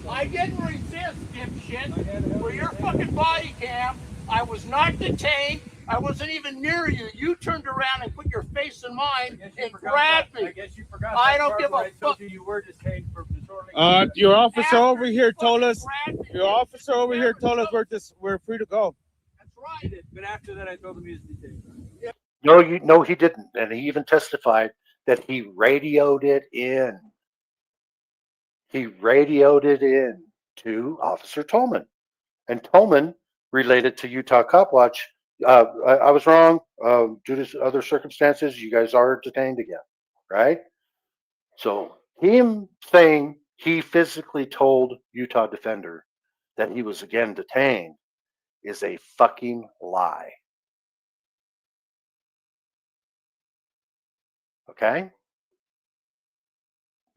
S14: I didn't resist, dipshit. For your fucking body cam, I was not detained. I wasn't even near you. You turned around and put your face in mine and grabbed me.
S12: I guess you forgot.
S14: I
S12: that
S14: don't
S12: part
S14: give
S12: where
S14: a
S12: I told
S14: fuck.
S12: you were detained for disorderly.
S3: Your officer over here told us.
S14: Grabbed me.
S3: Your officer over here told us we're free to go.
S14: That's right.
S12: But after that, I told him he was detained.
S2: No, he didn't. And he even testified that he radioed it in. He radioed it in to Officer Tolman. And Tolman related to Utah Cop Watch. I was wrong. Due to other circumstances, you guys are detained again, right? So him saying he physically told Utah Defender that he was again detained is a fucking lie. Okay?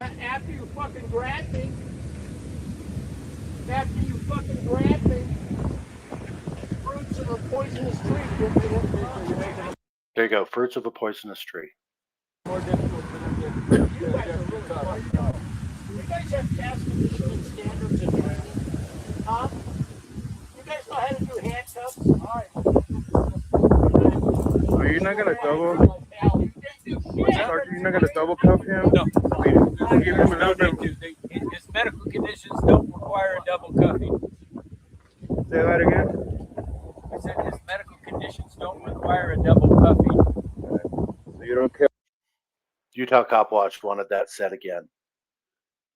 S14: After you fucking grab me, fruits of a poisonous tree.
S2: There you go. Fruits of a poisonous tree.
S14: More difficult for them to you guys are really fucked up. You guys have gas conditioning standards in training, huh? You guys know how to do handcuffs? All right.
S3: Are you not gonna double? Sergeant, you're not gonna double cuff him?
S12: No.
S3: Give him a little bit.
S12: His medical conditions don't require a double cuffing.
S3: Say that again.
S12: I said his medical conditions don't require a double cuffing.
S3: So you don't care.
S2: Utah Cop Watch wanted that said again.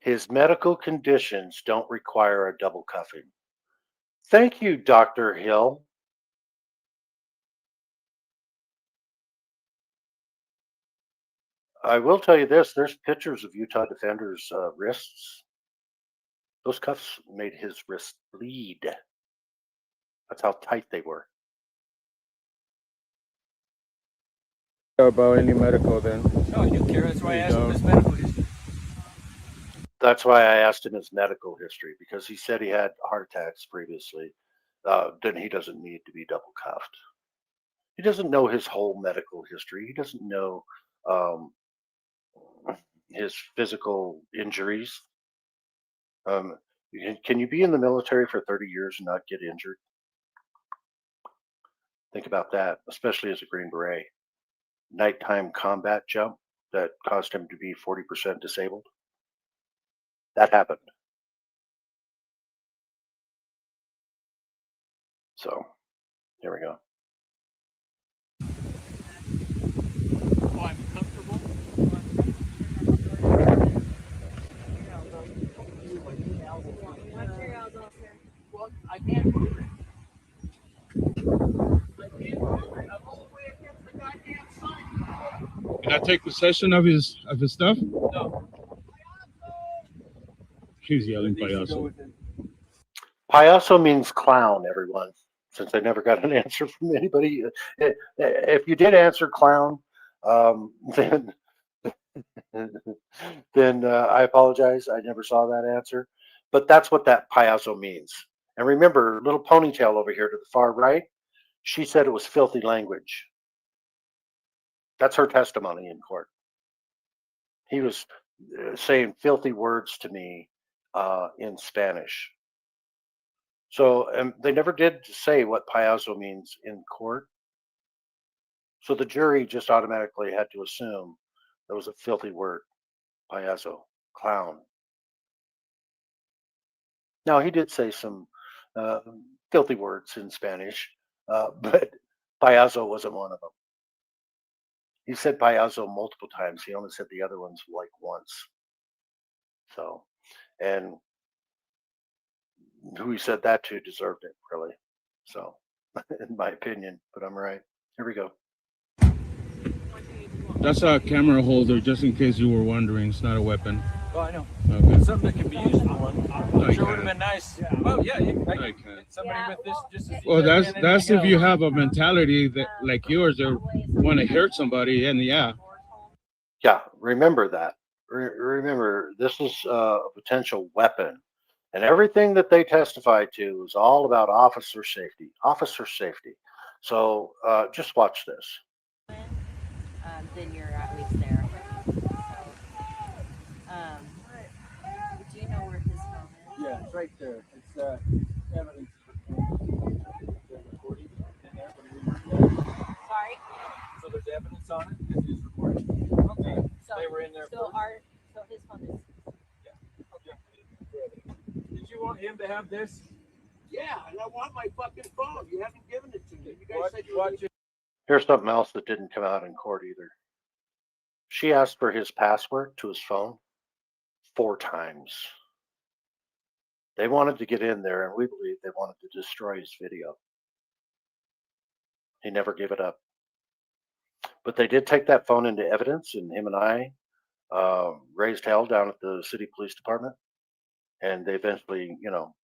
S2: His medical conditions don't require a double cuffing. Thank you, Dr. Hill. I will tell you this, there's pictures of Utah defenders' wrists. Those cuffs made his wrists bleed. That's how tight they were.
S3: About any medical then?
S12: No, I do care. That's why I asked him his medical history.
S2: That's why I asked him his medical history, because he said he had heart attacks previously. Then he doesn't need to be double cuffed. He doesn't know his whole medical history. He doesn't know his physical injuries. Can you be in the military for 30 years and not get injured? Think about that, especially as a Green Beret. Nighttime combat jump that caused him to be 40% disabled. That happened. So, here we go.
S14: Oh, I'm comfortable. Well, I can't move it. I'm all the way against the goddamn sign.
S3: Can I take possession of his stuff?
S12: No.
S3: He's yelling payaso.
S2: Payaso means clown, everyone, since I never got an answer from anybody. If you did answer clown, then I apologize. I never saw that answer. But that's what that payaso means. And remember, little ponytail over here to the far right, she said it was filthy language. That's her testimony in court. He was saying filthy words to me in Spanish. So they never did say what payaso means in court. So the jury just automatically had to assume that was a filthy word, payaso, clown. Now, he did say some filthy words in Spanish, but payaso wasn't one of them. He said payaso multiple times. He only said the other ones like once. So, and who he said that to deserved it, really. So, in my opinion, but I'm right. Here we go.
S3: That's a camera holder, just in case you were wondering. It's not a weapon.
S12: Oh, I know.
S3: Okay.
S12: Something that can be used for one. I'm sure it would have been nice. Well, yeah, I can. Somebody with this just as
S3: Well,
S12: easy as
S3: that's
S12: anything
S3: if you
S12: else.
S3: have a mentality that like yours, that want to hurt somebody, and yeah.
S2: Yeah, remember that. Remember, this is a potential weapon. And everything that they testified to was all about officer safety. Officer safety. So just watch this.
S13: Then you're at least there. Do you know where his phone is?
S14: Yeah, it's right there. It's evidence. Recording in there.
S13: Sorry?
S12: So there's evidence on it because he's recording. Okay.
S13: So,
S12: They were in there.
S13: so his phone is.
S12: Did you want him to have this?
S14: Yeah, and I want my fucking phone. You haven't given it to me. You guys said you
S12: Watch it.
S2: Here's something else that didn't come out in court either. She asked for his password to his phone 4 times. They wanted to get in there, and we believe they wanted to destroy his video. He never gave it up. But they did take that phone into evidence, and him and I raised hell down at the city police department. And they eventually,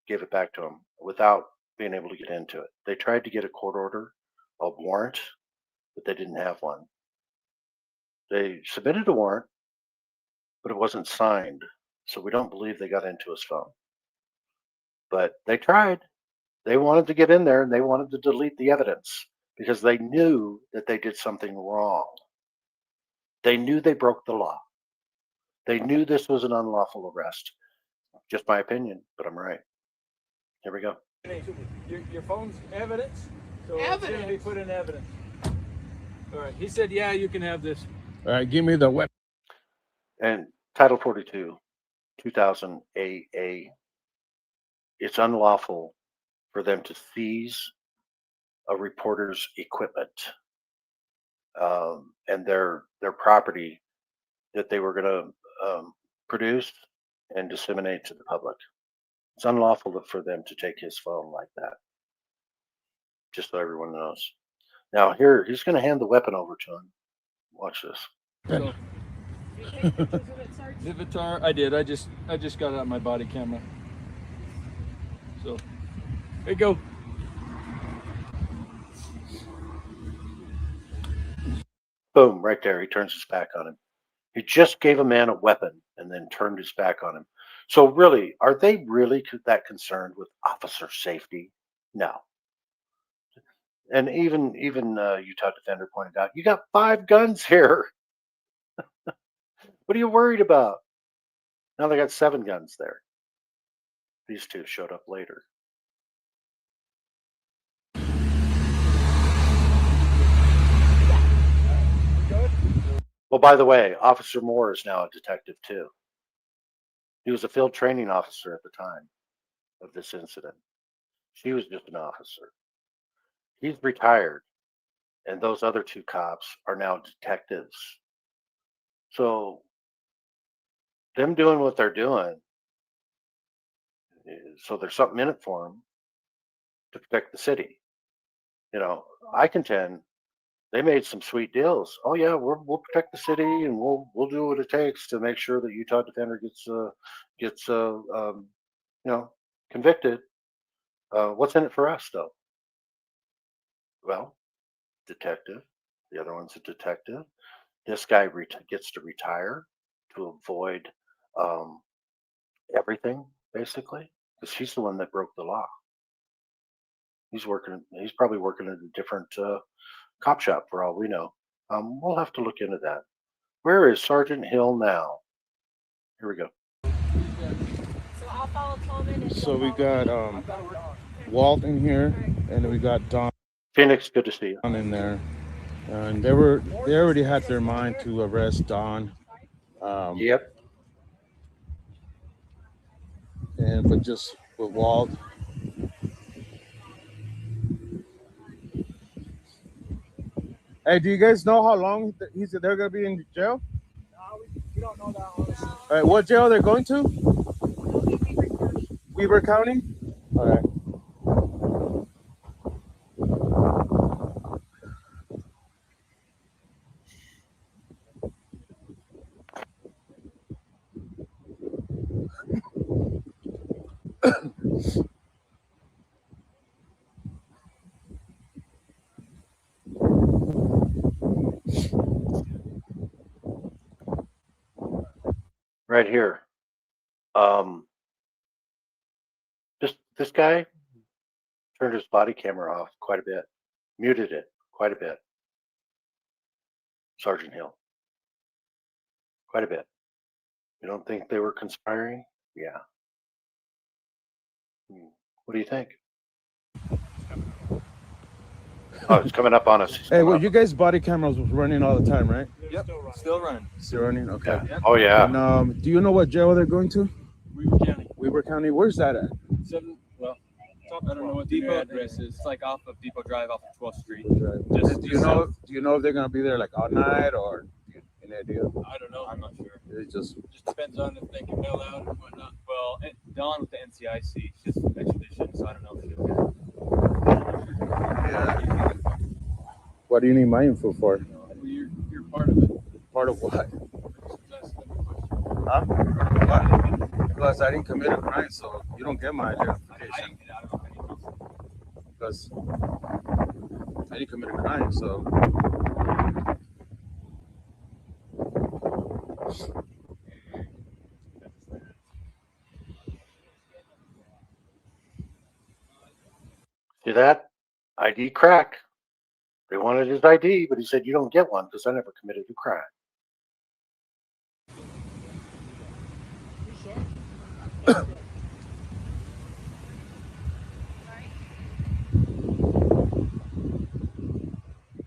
S2: gave it back to him without being able to get into it. They tried to get a court order, a warrant, but they didn't have one. They submitted a warrant, but it wasn't signed. So we don't believe they got into his phone. But they tried. They wanted to get in there and they wanted to delete the evidence because they knew that they did something wrong. They knew they broke the law. They knew this was an unlawful arrest. Just my opinion, but I'm right. Here we go.
S12: Your phone's evidence, so it's going to be put in evidence. All right. He said, yeah, you can have this.
S3: All right, give me the weapon.
S2: And Title 42, 2000 AA, it's unlawful for them to seize a reporter's equipment and their property that they were going to produce and disseminate to the public. It's unlawful for them to take his phone like that. Just so everyone knows. Now here, he's going to hand the weapon over to him. Watch this.
S12: So, Vivitar, I did. I just got it on my body camera. So, there you go.
S2: Boom, right there. He turns his back on him. He just gave a man a weapon and then turned his back on him. So really, are they really that concerned with officer safety? No. And even Utah Defender pointed out, you got 5 guns here. What are you worried about? Now they got 7 guns there. These 2 showed up later. Well, by the way, Officer Moore is now a detective too. He was a field training officer at the time of this incident. She was just an officer. He's retired, and those other 2 cops are now detectives. So them doing what they're doing, so there's something in it for them to protect the city. You know, I contend they made some sweet deals. Oh yeah, we'll protect the city and we'll do what it takes to make sure that Utah Defender gets convicted. What's in it for us though? Well, detective. The other one's a detective. This guy gets to retire to avoid everything basically because he's the one that broke the law. He's probably working at a different cop shop for all we know. We'll have to look into that. Where is Sergeant Hill now? Here we go.
S13: So I'll follow Coleman and
S3: So we got Walt in here, and we got Don
S2: Phoenix, good to see you.
S3: in there. And they already had their mind to arrest Don.
S2: Yep.
S3: But just with Walt. Hey, do you guys know how long they're gonna be in jail?
S12: No, we don't know that, honestly.
S3: All right, what jail they're going to? Weber County. All right.
S2: Right here. This guy turned his body camera off quite a bit, muted it quite a bit. Sergeant Hill. Quite a bit. You don't think they were conspiring? Yeah. What do you think? Oh, it's coming up on us.
S3: Hey, well, you guys' body cameras was running all the time, right?
S12: Yep, still running.
S3: Still running? Okay.
S2: Yeah. Oh, yeah.
S3: And do you know what jail they're going to?
S12: Weaver County.
S3: Weber County. Where's that at?
S12: I don't know what the
S11: Depot
S12: address is.
S11: It's like off of Depot Drive, off of 12th Street.
S3: Do you know if they're gonna be there like all night or any idea?
S12: I don't know.
S11: I'm not sure.
S3: It just
S12: Depends on if they can bail out and whatnot.
S11: Well, Dawn with the NCIC, she's expedition, so I don't know if she'll get it.
S3: yeah. What do you need my info for?
S12: You're part of it.
S3: Part of what?
S12: That's the question.
S3: Huh? What? Because I didn't commit a crime, so you don't get my identification. Because I didn't commit a crime, so.
S2: See that? ID crack. They wanted his ID, but he said, you don't get one because I never committed a crime.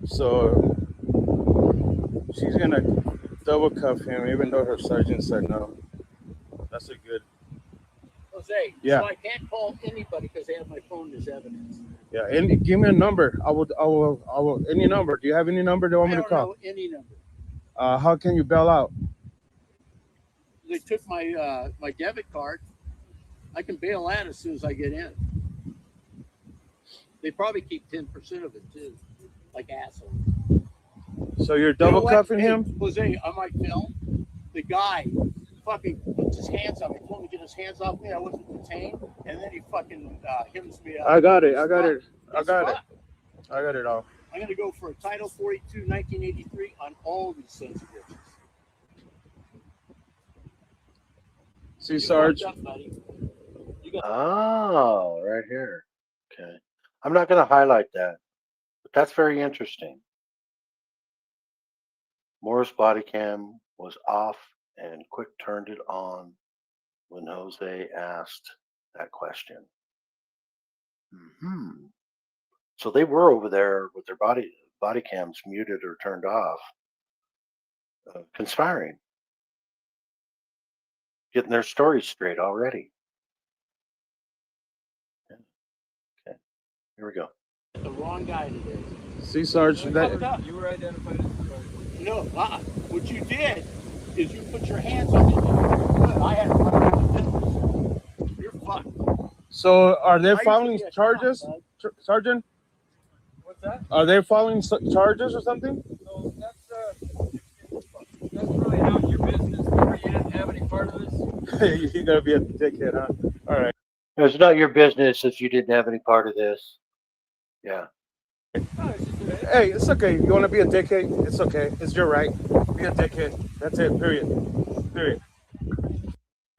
S3: So she's gonna double cuff him, even though her sergeant said no. That's a good.
S14: Jose,
S3: Yeah.
S14: so I can't call anybody because they have my phone as evidence.
S3: Yeah, and give me a number. I will. Any number. Do you have any number they want me to call?
S14: know any number.
S3: How can you bail out?
S14: They took my my debit card. I can bail out as soon as I get in. They probably keep 10% of it too, like assholes.
S3: So you're
S14: You know
S3: double
S14: what?
S3: cuffing
S14: Hey,
S3: him?
S14: Jose, I might film. The guy fucking puts his hands on me, told me to get his hands off me. I wasn't detained, and then he fucking hits me up.
S3: I got it. I got it. I
S14: It's
S3: got it.
S14: fucked.
S3: I got it all.
S14: I'm gonna go for a Title 42, 1983 on all these sons of bitches.
S3: See,
S14: You
S3: Sarge.
S14: fucked up, buddy.
S2: Oh, right here. Okay. I'm not going to highlight that, but that's very interesting. Moore's body cam was off and Quick turned it on when Jose asked that question. So they were over there with their body cams muted or turned off, conspiring, getting their stories straight already. Okay, here we go.
S14: The wrong guy today.
S3: See, Sarge. That,
S12: You were identified as the target.
S14: No, what you did is you put your hands on me. Good. I had to You're fucked.
S3: so are they
S14: I used to
S3: filing
S14: be a
S3: charges,
S14: cop,
S3: Sergeant?
S12: What's that?
S3: Are they filing charges or something?
S12: So that's really not your business. Remember, you didn't have any part of this.
S3: You're gonna be a dickhead, huh? All right.
S2: It's not your business if you didn't have any part of this. Yeah.
S3: Hey, it's okay. You want to be a dickhead? It's okay. It's your right. Be a dickhead. That's it. Period. Period.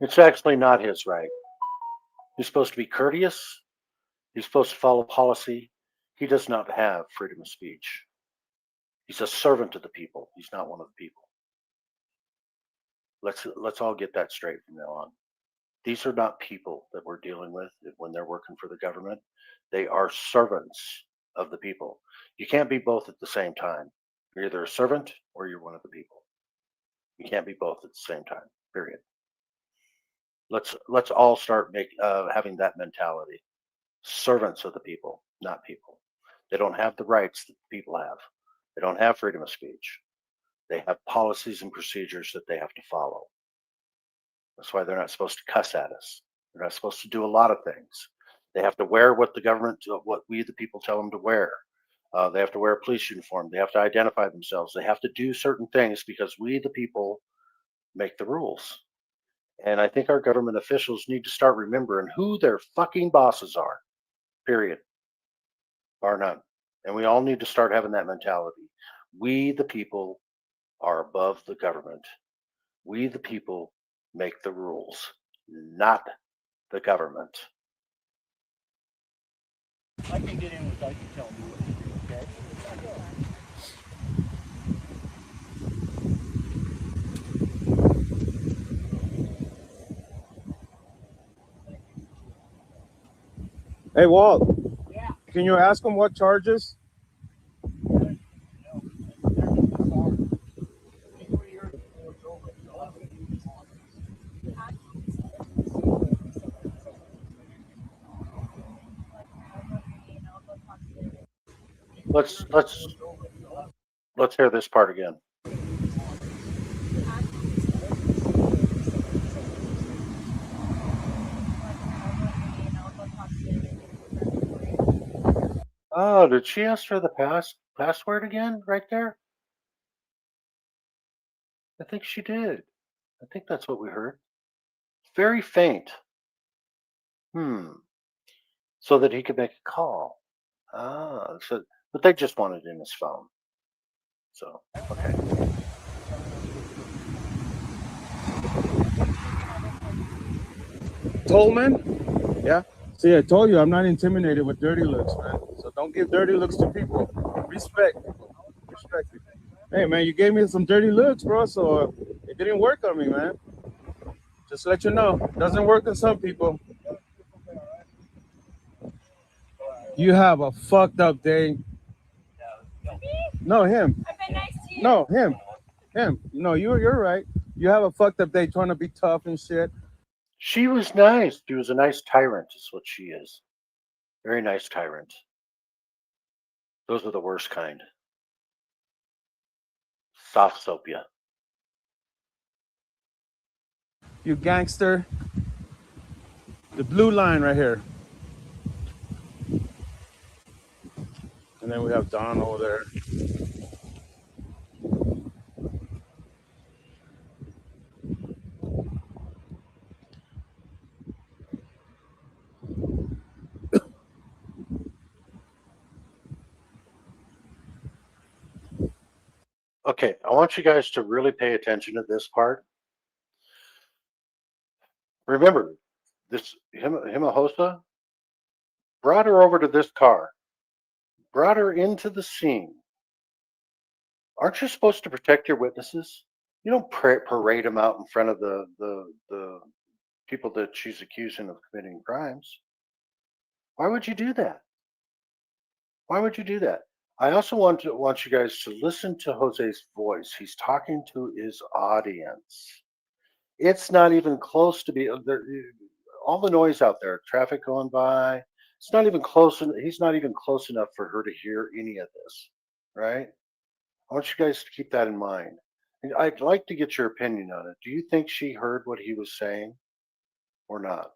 S2: It's actually not his right. He's supposed to be courteous. He's supposed to follow policy. He does not have freedom of speech. He's a servant of the people. He's not one of the people. Let's all get that straight from now on. These are not people that we're dealing with when they're working for the government. They are servants of the people. You can't be both at the same time. You're either a servant or you're one of the people. You can't be both at the same time. Period. Let's all start having that mentality. Servants of the people, not people. They don't have the rights that people have. They don't have freedom of speech. They have policies and procedures that they have to follow. That's why they're not supposed to cuss at us. They're not supposed to do a lot of things. They have to wear what the government, what we the people tell them to wear. They have to wear a police uniform. They have to identify themselves. They have to do certain things because we the people make the rules. And I think our government officials need to start remembering who their fucking bosses are. Period. Bar none. And we all need to start having that mentality. We the people are above the government. We the people make the rules, not the government.
S14: I can get in without you telling me what to do, okay?
S3: Hey, Walt.
S14: Yeah.
S3: Can you ask him what charges?
S2: Let's hear this part again. Oh, did she ask for the password again right there? I think she did. I think that's what we heard. Very faint. So that he could make a call. So, but they just wanted it in his phone. So, okay.
S3: Tolman? Yeah. See, I told you I'm not intimidated with dirty looks, man. So don't give dirty looks to people. Respect people. Respect people. Hey, man, you gave me some dirty looks, bro. So it didn't work on me, man. Just to let you know, it doesn't work on some people. You have a fucked up day. No, him.
S13: I've been nice to you.
S3: No, him. Him. No, you're right. You have a fucked up day trying to be tough and shit.
S2: She was nice. She was a nice tyrant, is what she is. Very nice tyrant. Those are the worst kind. Soft soap ya.
S3: You gangster. The blue line right here. And then we have Don over there.
S2: Okay, I want you guys to really pay attention to this part. Remember, this Hinojosa brought her over to this car, brought her into the scene. Aren't you supposed to protect your witnesses? You don't parade them out in front of the people that she's accusing of committing crimes. Why would you do that? Why would you do that? I also want you guys to listen to Jose's voice. He's talking to his audience. It's not even close to be all the noise out there, traffic going by. It's not even close. He's not even close enough for her to hear any of this, right? I want you guys to keep that in mind. And I'd like to get your opinion on it. Do you think she heard what he was saying or not?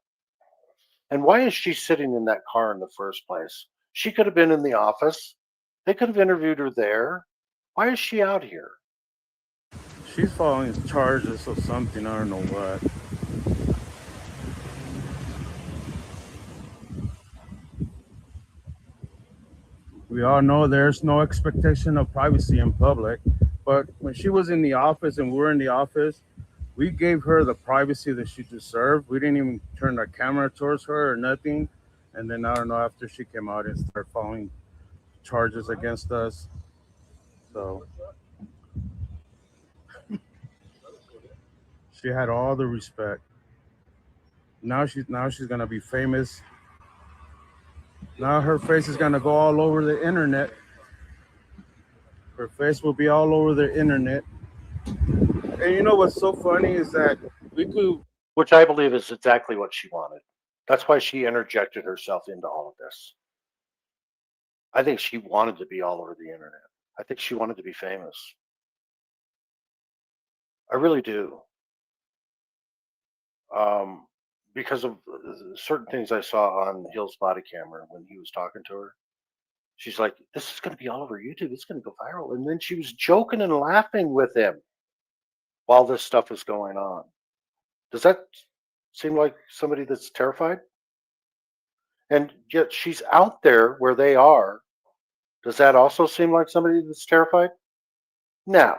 S2: And why is she sitting in that car in the first place? She could have been in the office. They could have interviewed her there. Why is she out here?
S3: She's following charges of something, I don't know what. We all know there's no expectation of privacy in public, but when she was in the office and we were in the office, we gave her the privacy that she deserved. We didn't even turn our camera towards her or nothing. And then I don't know, after she came out and started following charges against us. So she had all the respect. Now she's gonna be famous. Now her face is gonna go all over the internet. Her face will be all over the internet. And you know what's so funny is that we could,
S2: which I believe is exactly what she wanted. That's why she interjected herself into all of this. I think she wanted to be all over the internet. I think she wanted to be famous. I really do. Because of certain things I saw on Hill's body camera when he was talking to her. She's like, this is going to be all over YouTube. It's going to go viral. And then she was joking and laughing with him while this stuff is going on. Does that seem like somebody that's terrified? And yet she's out there where they are. Does that also seem like somebody that's terrified? No.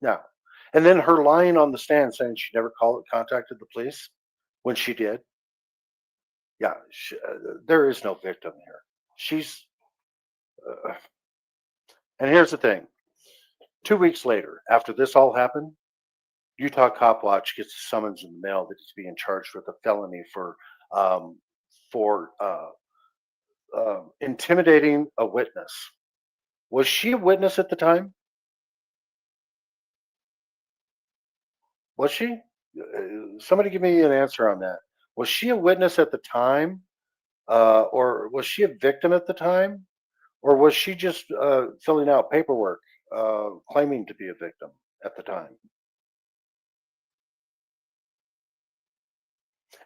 S2: And then her lying on the stand saying she never contacted the police when she did. Yeah, there is no victim here. She's, and here's the thing. 2 weeks later, after this all happened, Utah Cop Watch gets a summons in the mail that he's being charged with a felony for intimidating a witness. Was she a witness at the time? Was she? Somebody give me an answer on that. Was she a witness at the time? Or was she a victim at the time? Or was she just filling out paperwork claiming to be a victim at the time?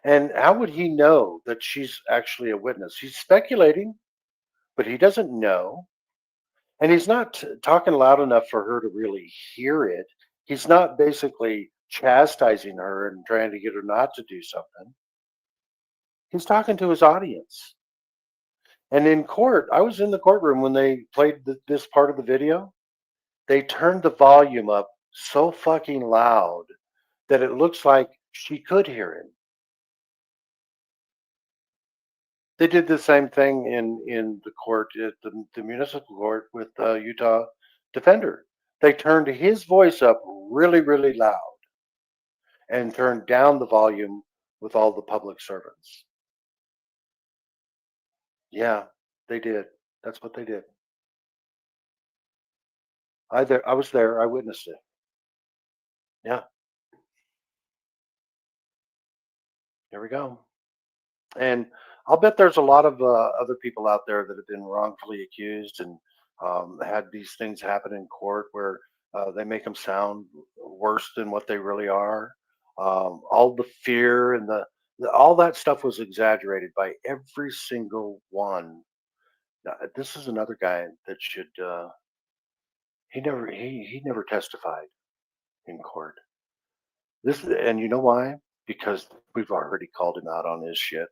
S2: And how would he know that she's actually a witness? He's speculating, but he doesn't know. And he's not talking loud enough for her to really hear it. He's not basically chastising her and trying to get her not to do something. He's talking to his audience. And in court, I was in the courtroom when they played this part of the video. They turned the volume up so fucking loud that it looks like she could hear him. They did the same thing in the court at the municipal court with Utah Defender. They turned his voice up really, really loud and turned down the volume with all the public servants. Yeah, they did. That's what they did. I was there. I witnessed it. Yeah. Here we go. And I'll bet there's a lot of other people out there that have been wrongfully accused and had these things happen in court where they make them sound worse than what they really are. All the fear and all that stuff was exaggerated by every single one. This is another guy that should. He never testified in court. And you know why? Because we've already called him out on his shit.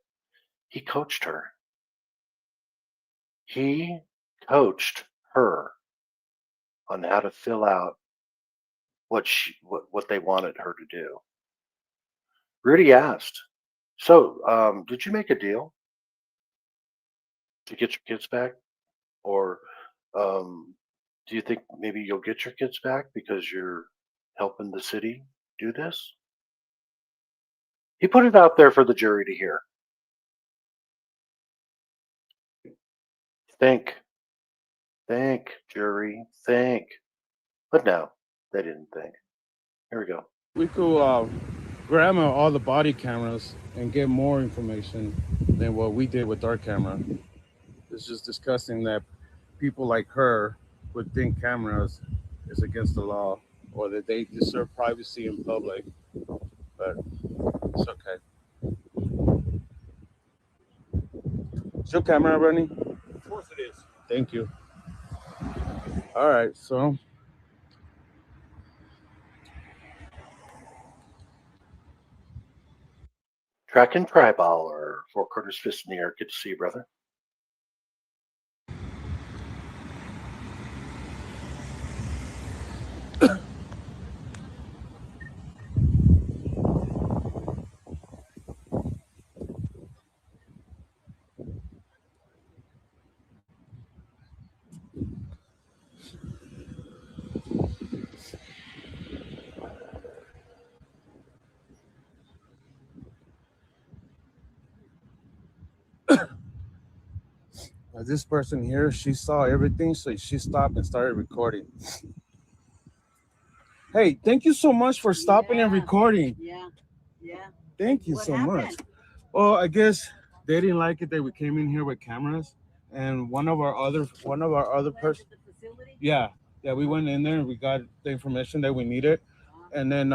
S2: He coached her. He coached her on how to fill out what they wanted her to do. Rudy asked, "So, did you make a deal to get your kids back, or do you think maybe you'll get your kids back because you're helping the city do this?" He put it out there for the jury to hear. Think, jury, think. But no, they didn't think. Here we go.
S3: We could grab all the body cameras and get more information than what we did with our camera. It's just disgusting that people like her would think cameras is against the law or that they deserve privacy in public. But it's okay. Is your camera running?
S12: Of course it is.
S3: Thank you. All right, so
S2: Track and Tribal or Four Quarters Fist in the Air. Good to see you, brother.
S3: this person here, she saw everything, so she stopped and started recording. Hey, thank you so much for stopping and recording.
S15: Yeah.
S3: Thank you so much. Well, I guess they didn't like it that we came in here with cameras, and one of our other person. Yeah, we went in there and we got the information that we needed, and then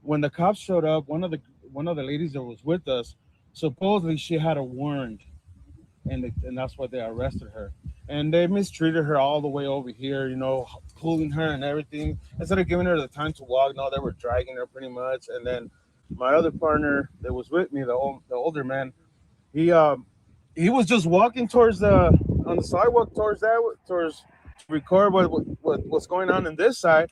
S3: when the cops showed up, one of the ladies that was with us, supposedly she had a warrant, and that's why they arrested her. And they mistreated her all the way over here, pulling her and everything. Instead of giving her the time to walk, no, they were dragging her pretty much. And then my other partner that was with me, the older man, he was just walking on the sidewalk towards to record what's going on this side.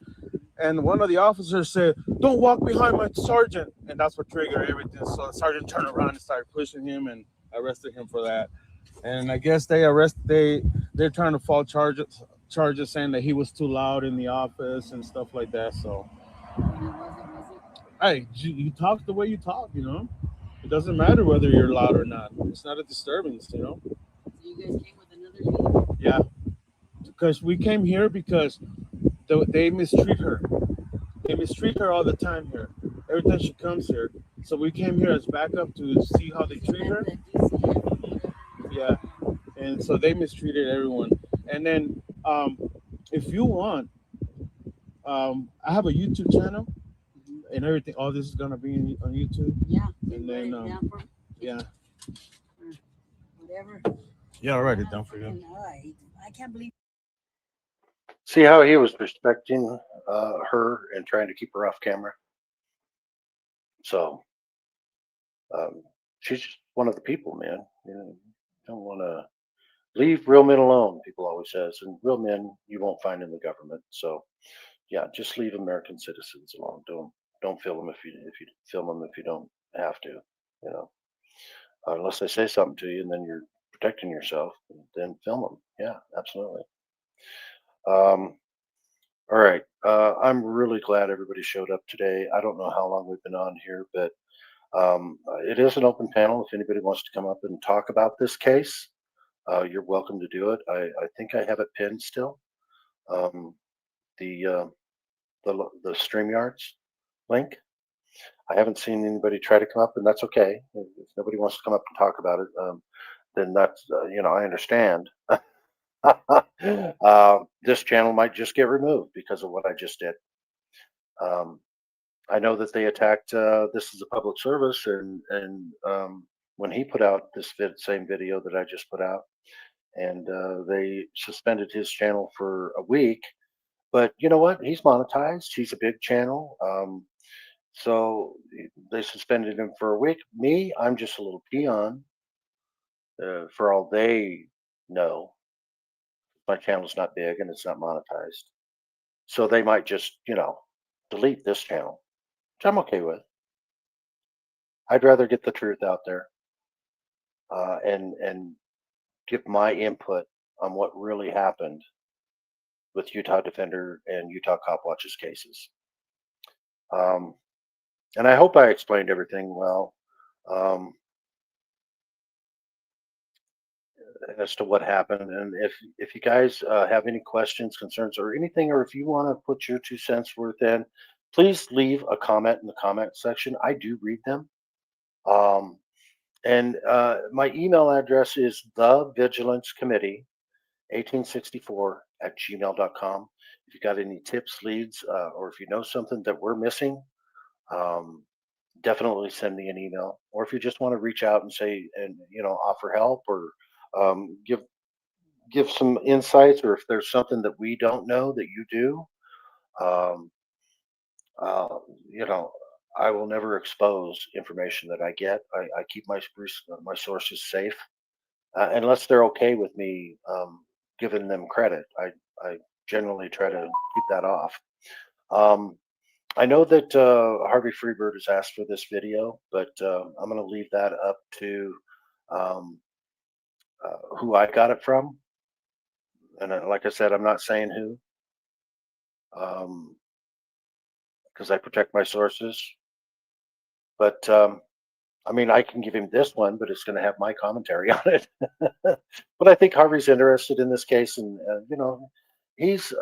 S3: And one of the officers said, "Don't walk behind my sergeant." And that's what triggered everything. So the sergeant turned around and started pushing him and arrested him for that. And I guess they're trying to file charges saying that he was too loud in the office and stuff like that. So, hey, you talk the way you talk, It doesn't matter whether you're loud or not. It's not a disturbance,
S15: So you guys came with another vehicle?
S3: Yeah, because we came here because they mistreat her. They mistreat her all the time here. Every time she comes here. So we came here as backup to see how they treat her. Yeah, and so they mistreated everyone. And then, if you want, I have a YouTube channel, and everything. All this is gonna be on YouTube.
S15: Yeah.
S3: And then, yeah.
S15: Whatever.
S3: Yeah, I'll write it down for you.
S15: I can't believe.
S2: See how he was respecting her and trying to keep her off camera. So she's just one of the people, man. Don't want to leave real men alone. People always says, and real men you won't find in the government. So yeah, just leave American citizens alone. Don't film them if you film them if you don't have to. Unless they say something to you and then you're protecting yourself, then film them. Yeah, absolutely. All right. I'm really glad everybody showed up today. I don't know how long we've been on here, but it is an open panel. If anybody wants to come up and talk about this case, you're welcome to do it. I think I have it pinned still. The StreamYards link. I haven't seen anybody try to come up, and that's okay. If nobody wants to come up and talk about it, then that's I understand. This channel might just get removed because of what I just did. I know that they attacked this is a public service, and when he put out this same video that I just put out, and they suspended his channel for a week. But you know what? He's monetized. He's a big channel. So they suspended him for a week. Me, I'm just a little peon. For all they know, my channel's not big and it's not monetized. So they might just, delete this channel, which I'm okay with. I'd rather get the truth out there and give my input on what really happened with Utah Defender and Utah Cop Watch's cases. And I hope I explained everything well as to what happened. And if you guys have any questions, concerns, or anything, or if you want to put your 2 cents worth in, please leave a comment in the comment section. I do read them. And my email address is thevigilancecommittee1864@gmail.com. If you got any tips, leads, or if you know something that we're missing, definitely send me an email. Or if you just want to reach out and say, and offer help, or give some insights, or if there's something that we don't know that you do, I will never expose information that I get. I keep my sources safe, unless they're okay with me giving them credit. I generally try to keep that off. I know that Harvey Freebird has asked for this video, but I'm going to leave that up to who I got it from. And like I said, I'm not saying who, because I protect my sources. But I mean, I can give him this one, but it's going to have my commentary on it. But I think Harvey's interested in this case, and he's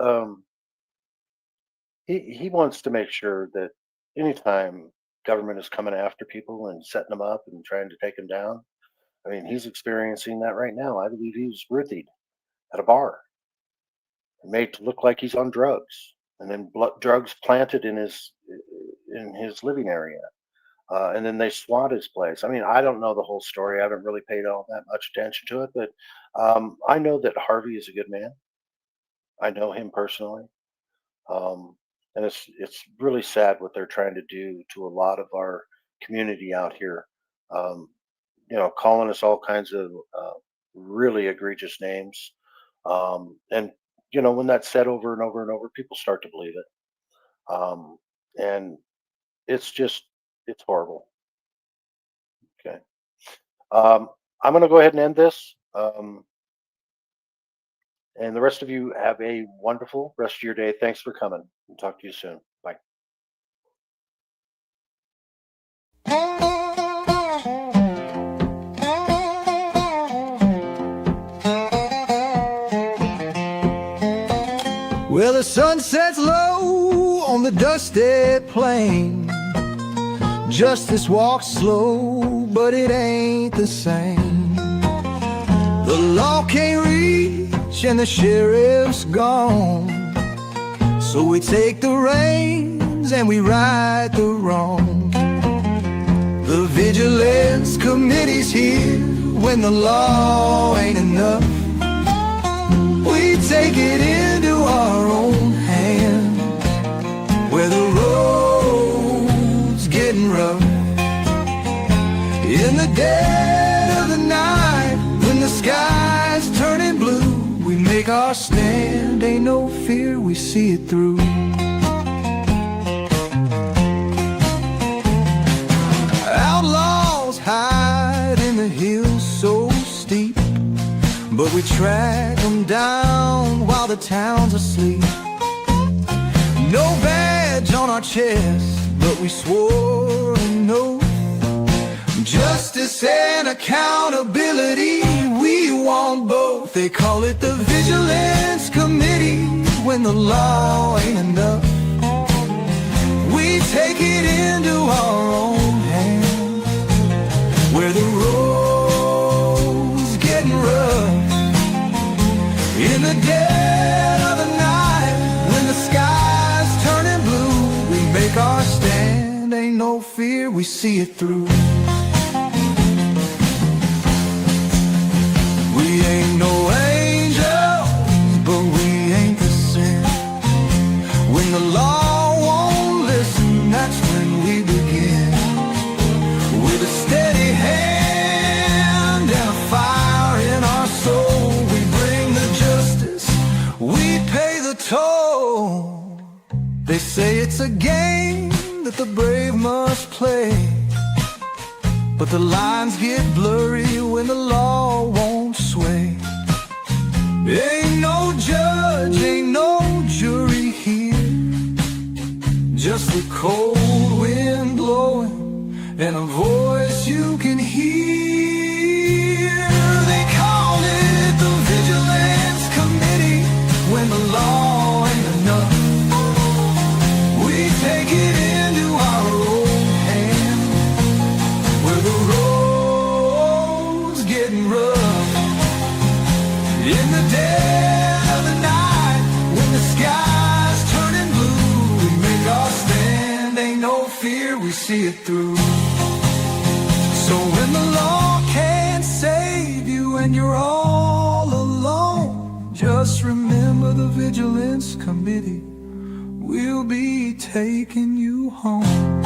S2: he wants to make sure that anytime government is coming after people and setting them up and trying to take them down, I mean, he's experiencing that right now. I believe he was roofied at a bar, made to look like he's on drugs, and then drugs planted in his living area. And then they SWAT his place. I mean, I don't know the whole story. I haven't really paid all that much attention to it, but I know that Harvey is a good man. I know him personally. And it's really sad what they're trying to do to a lot of our community out here. Calling us all kinds of really egregious names. And when that's said over and over and over, people start to believe it. And it's horrible. Okay. I'm going to go ahead and end this. And the rest of you have a wonderful rest of your day. Thanks for coming. We'll talk to you soon. Bye.
S1: Well, the sun sets low on the dusty plain. Justice walks slow, but it ain't the same. The law can't reach and the sheriff's gone. So we take the reins and we right the wrong. The Vigilance Committee's here when the law ain't enough. We take it into our own hand, where the road's getting rough. In the dead of the night, when the sky's turning blue, we make our stand, ain't no fear, we see it through. Outlaws hide in the but we track them down while the town's asleep. No badge on our chest, but we swore an oath. Justice and accountability, we want both. They call it the Vigilance Committee when the law ain't enough. We take it into our own hands, where the road's getting rough. In the dead of the night, when the sky's turning blue, we make our stand, ain't no fear, we see it through. We ain't no angels, but we ain't the sin. When the law won't listen, that's when we begin. With a steady hand and a fire in our soul, we bring the justice, we pay the toll. They say it's a game that the brave must play, but the lines get blurry when the law won't sway. Ain't no judge, ain't no jury here, just the cold wind blowing and a voice you can hear. They call it the Vigilance Committee when the law ain't enough. We take it into our own hands, where the road's getting rough. In the dead of the night, when the sky's turning blue, we make our stand, ain't no fear, we see it through. So when the law can't save you and you're all alone, just remember the Vigilance Committee, we'll be taking you home.